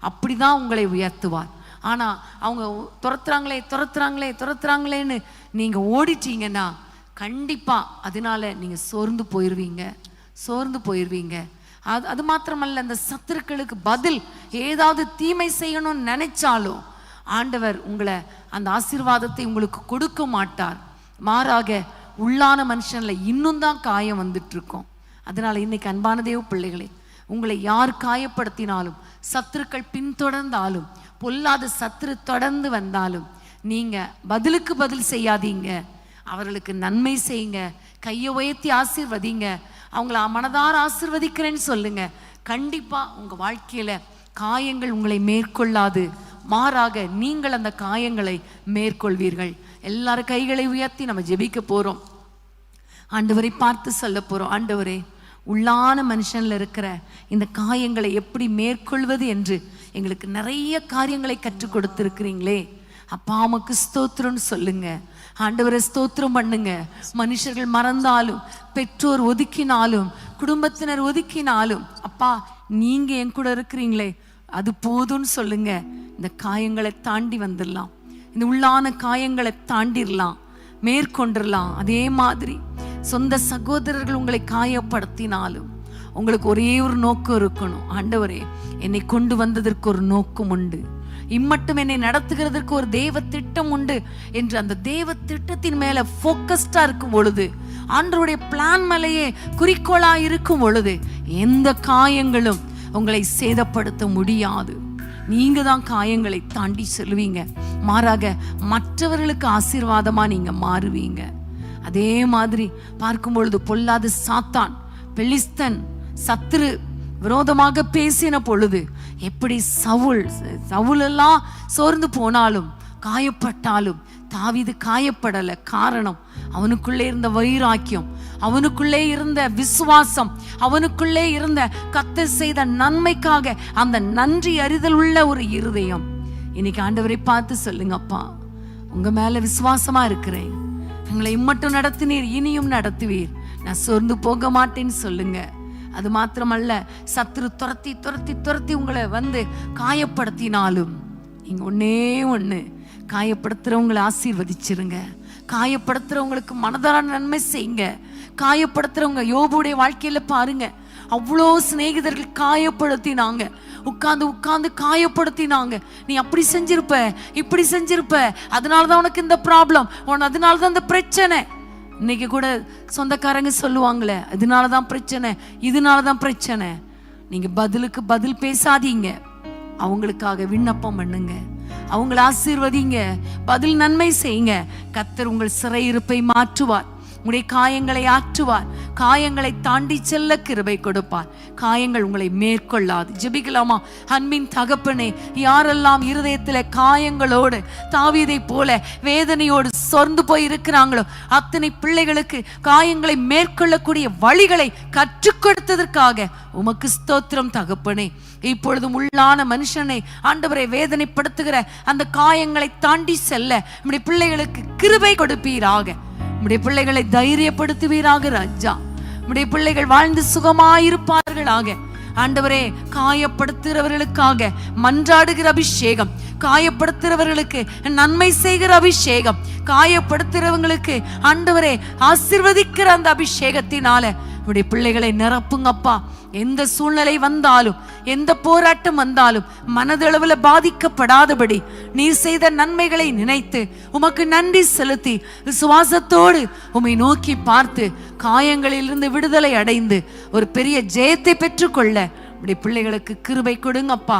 அப்படிதான் உங்களை உயர்த்துவார். ஆனா அவங்க துரத்துறாங்களேன்னு நீங்க ஓடிட்டீங்கன்னா கண்டிப்பா அதனால நீங்க சோர்ந்து போயிருவீங்க. அது மாத்திரமல்ல, அந்த சத்துருக்களுக்கு பதில் ஏதாவது தீமை செய்யணும்னு நினைச்சாலும் ஆண்டவர் உங்களை அந்த ஆசீர்வாதத்தை உங்களுக்கு கொடுக்க மாட்டார். மாறாக உள்ளான மனுஷன்ல இன்னும் தான் காயம் வந்துட்டு இருக்கோம். அதனால இன்னைக்கு அன்பான தேவ பிள்ளைகளே, உங்களை யார் காயப்படுத்தினாலும், சத்துருக்கள் பின்தொடர்ந்தாலும், பொல்லாத சத்துரு தொடர்ந்து வந்தாலும், நீங்க பதிலுக்கு பதில் செய்யாதீங்க. அவர்களுக்கு நன்மை செய்யுங்க, கையை உயர்த்தி ஆசீர்வதிங்க, அவங்கள மனதார ஆசீர்வதிக்கிறேன்னு சொல்லுங்க. கண்டிப்பா உங்க வாழ்க்கையில காயங்கள் உங்களை மேற்கொள்ளாது, மாறாக நீங்கள் அந்த காயங்களை மேற்கொள்வீர்கள். எல்லாரும் கைகளை உயர்த்தி நம்ம ஜெபிக்க போறோம். ஆண்டவரை பார்த்து சொல்ல போறோம், ஆண்டவரே, உள்ளான மனுஷன்ல இருக்கிற இந்த காயங்களை எப்படி மேற்கொள்வது என்று எங்களுக்கு நிறைய காரியங்களை கற்றுக் கொடுத்திருக்கிறீங்களே அப்பா, உமக்கு ஸ்தோத்திரம்னு சொல்லுங்க. ஆண்டவரை ஸ்தோத்திரம் பண்ணுங்க. மனுஷர்கள் மறந்தாலும், பெற்றோர் ஒதுக்கினாலும், குடும்பத்தினர் ஒதுக்கினாலும், அப்பா நீங்க என் கூட இருக்கிறீங்களே அது போதும்னு சொல்லுங்க. இந்த காயங்களை தாண்டி வந்துடலாம், இந்த உள்ளான காயங்களை தாண்டிடலாம், மேற்கொண்டுடலாம். அதே மாதிரி சொந்த சகோதரர்கள் உங்களை காயப்படுத்தினாலும் உங்களுக்கு ஒரே ஒரு நோக்கம் இருக்கணும். ஆண்டவரே, என்னை கொண்டு வந்ததற்கு ஒரு நோக்கம் உண்டு, இம்மட்டும் என்னை நடத்துகிறதற்கு ஒரு தேவ திட்டம் உண்டு என்று அந்த தேவ திட்டத்தின் மேல போக்கஸ்டா இருக்கும் பொழுது, ஆண்டவருடைய பிளான் மேலேயே குறிக்கோளா இருக்கும் பொழுது, எந்த காயங்களும் உங்களை சேதப்படுத்த முடியாது. நீங்க தான் காயங்களை தாண்டி செல்வீங்க. மாறாக மற்றவர்களுக்கு ஆசீர்வாதமா நீங்க மாறுவீங்க. அதே மாதிரி பார்க்கும் பொழுது பொல்லாத சாத்தான், பெலிஸ்தன், சத்துரு விரோதமாக பேசின பொழுது எப்படி சவுல் எல்லாம் சோர்ந்து போனாலும், காயப்பட்டாலும், தாவீது காயப்படல. காரணம், அவனுக்குள்ளே இருந்த வைராக்கியம், அவனுக்குள்ளே இருந்த விசுவாசம், அவனுக்குள்ளே இருந்த கர்த்தர் செய்த நன்மைக்காக அந்த நன்றி அறிதல் உள்ள ஒரு இருதயம். இன்னைக்கு ஆண்டவரை பார்த்து சொல்லுங்க, அப்பா உங்க மேல விசுவாசமா இருக்கிறேன், எங்களை இம்மட்டும் நடத்தினீர், இனியும் நடத்துவீர், நான் சோர்ந்து போக மாட்டேன்னு சொல்லுங்க. அது மாத்திரமல்ல, சத்துரு துரத்தி துரத்தி துரத்தி உங்களை வந்து காயப்படுத்தினாலும் நீங்க ஒன்னே ஒண்ணு, காயப்படுத்துறவங்களை ஆசீர்வதிச்சிருங்க. காயப்படுத்துறவங்களுக்கு மனதார நன்மை செய்யுங்க. காயப்படுத்துறவங்க, யோபுடைய வாழ்க்கையில பாருங்க, அவ்வளோ சிநேகிதர்கள் காயப்படுத்தினாங்க, உட்கார்ந்து உட்கார்ந்து காயப்படுத்தினாங்க. நீ அப்படி செஞ்சிருப்ப, இப்படி செஞ்சிருப்ப, அதனாலதான் உனக்கு இந்த ப்ராப்ளம், அதனாலதான் இந்த பிரச்சனை. இன்னைக்கு கூட சொந்தக்காரங்க சொல்லுவாங்களே, அதனாலதான் பிரச்சனை, இதனாலதான் பிரச்சனை. நீங்க பதிலுக்கு பதில் பேசாதீங்க, அவங்களுக்காக விண்ணப்பம் பண்ணுங்க, அவங்கள ஆசீர்வதிங்க, பதில் நன்மை செய்யுங்க. கர்த்தர் உங்கள் சிறையிருப்பை மாற்றுவார், உங்களுடைய காயங்களை ஆற்றுவார், காயங்களை தாண்டி செல்ல கிருபை கொடுப்பார். காயங்கள் உங்களை மேற்கொள்ளாது. ஜெபிக்கலாமா? அன்பின் தகப்பனே, யாரெல்லாம் இருதயத்தில் காயங்களோடு தாவீதை போல வேதனையோடு சொர்ந்து போய் இருக்கிறாங்களோ அத்தனை பிள்ளைகளுக்கு காயங்களை மேற்கொள்ளக்கூடிய வழிகளை கற்றுக் கொடுத்ததற்காக உமக்கு ஸ்தோத்திரம் தகப்பனே. இப்பொழுதும் உள்ளான மனுஷனை ஆண்டவரை வேதனைப்படுத்துகிற அந்த காயங்களை தாண்டி செல்ல நம்முடைய பிள்ளைகளுக்கு கிருபை கொடுப்பீராக. நம்முடைய பிள்ளைகளை தைரியப்படுத்துவீராக ராஜா. நம்முடைய பிள்ளைகள் வாழ்ந்து சுகமாயிருப்பார்களாக. ஆண்டவரே, காயப்படுத்துகிறவர்களுக்காக மன்றாடுகிற அபிஷேகம், காயப்படுத்துகிறவர்களுக்கு நன்மை செய்கிற அபிஷேகம், காயப்படுத்துகிறவங்களுக்கு ஆண்டவரே ஆசீர்வதிக்கிற அந்த அபிஷேகத்தினால நம்முடைய பிள்ளைகளை நிரப்புங்கப்பா. எந்த சூழ்நிலை வந்தாலும், எந்த போராட்டம் வந்தாலும் மனதளவுல பாதிக்கப்படாதபடி நீர் செய்த நன்மைகளை நினைத்து உமக்கு நன்றி செலுத்தி விசுவாசத்தோடு உம்மை நோக்கி பார்த்து காயங்களிலிருந்து விடுதலை அடைந்து ஒரு பெரிய ஜெயத்தை பெற்றுக்கொள்ள இப்படி பிள்ளைகளுக்கு கிருபை கொடுங்கப்பா.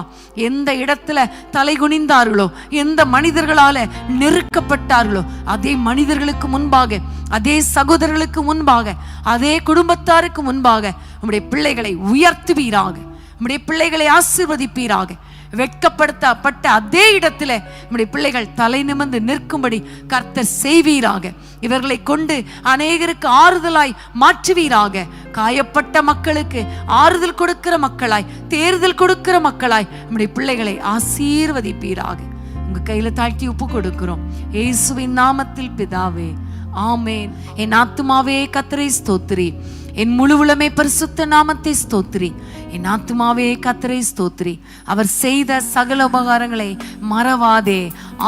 எந்த இடத்துல தலை குனிந்தார்களோ, எந்த மனிதர்களால நெருக்கப்பட்டார்களோ அதே மனிதர்களுக்கு முன்பாக, அதே சகோதரர்களுக்கு முன்பாக, அதே குடும்பத்தாருக்கு முன்பாக உம்முடைய பிள்ளைகளை உயர்த்துவீராக, உம்முடைய பிள்ளைகளை ஆசீர்வதிப்பீராக. வெட்கப்படுத்தப்பட்ட அதே இடத்துல நம்முடைய பிள்ளைகள் தலை நிமிர்ந்து நிற்கும்படி கர்த்தர் செய்வீராக. இவர்களை கொண்டு அநேகருக்கு ஆறுதலாய் மாற்றுவீராக. காயப்பட்ட மக்களுக்கு ஆறுதல் கொடுக்கிற மக்களாய், தேர்தல் கொடுக்கிற மக்களாய் நம்முடைய பிள்ளைகளை ஆசீர்வதிப்பீராக. உங்க கையில தாழ்த்தி ஒப்பு கொடுக்கிறோம் இயேசுவின் நாமத்தில் பிதாவே, ஆமேன். என் ஆத்துமாவே கர்த்தரை ஸ்தோத்திரி, என் முழு உளமே பரிசுத்த நாமத்தை ஸ்தோத்திரி. என் ஆத்துமாவே கர்த்தரை ஸ்தோத்திரி. அவர் செய்த சகல உபகாரங்களை மறவாதே.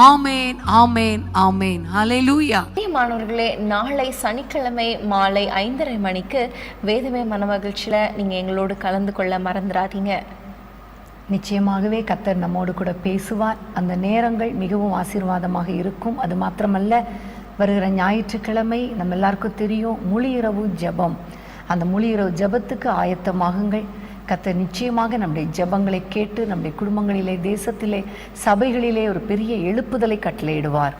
ஆமேன், ஆமேன், ஆமேன். ஹல்லேலூயா.
மாணவர்களே, நாளை சனிக்கிழமை மாலை 5:30 மணிக்கு வேதமே மனமகிழ்ச்சியில நீங்க எங்களோடு கலந்து கொள்ள மறந்துடாதீங்க.
நிச்சயமாகவே கர்த்தர் நம்மோடு கூட பேசுவார். அந்த நேரங்கள் மிகவும் ஆசீர்வாதமாக இருக்கும். அது மாத்திரமல்ல, வருகிற ஞாயிற்றுக்கிழமை நம்ம எல்லாருக்கும் தெரியும் முழு இரவு ஜெபம். அந்த முழு இரவு ஜெபத்துக்கு ஆயத்தமாகுங்கள். கர்த்தர் நிச்சயமாக நம்முடைய ஜெபங்களை கேட்டு நம்முடைய குடும்பங்களிலே, தேசத்திலே, சபைகளிலே ஒரு பெரிய எழுப்புதலை கட்டளையிடுவார்.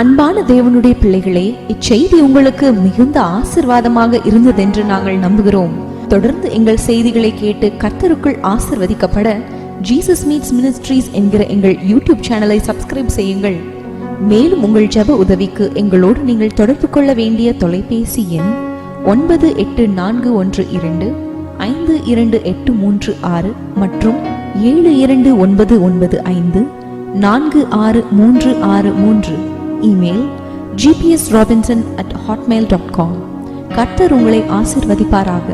அன்பான தேவனுடைய பிள்ளைகளே, இச்செய்தி உங்களுக்கு மிகுந்த ஆசீர்வாதமாக இருந்ததென்று நாங்கள் நம்புகிறோம். தொடர்ந்து எங்கள் செய்திகளை கேட்டு கர்த்தருக்குள் ஆசீர்வதிக்கப்பட ஜீசஸ் மீட்ஸ் மினிஸ்ட்ரீஸ் என்கிற எங்கள் யூடியூப் சேனலை சப்ஸ்கிரைப் செய்யுங்கள். மேலும் உங்கள் ஜெப உதவிக்கு எங்களோடு நீங்கள் தொடர்பு கொள்ள வேண்டிய தொலைபேசி எண் 9842252836 மற்றும் 7299546363. Email gpsrobinson@hotmail.com. கர்த்தர் உங்களை ஆசீர்வதிப்பாராக.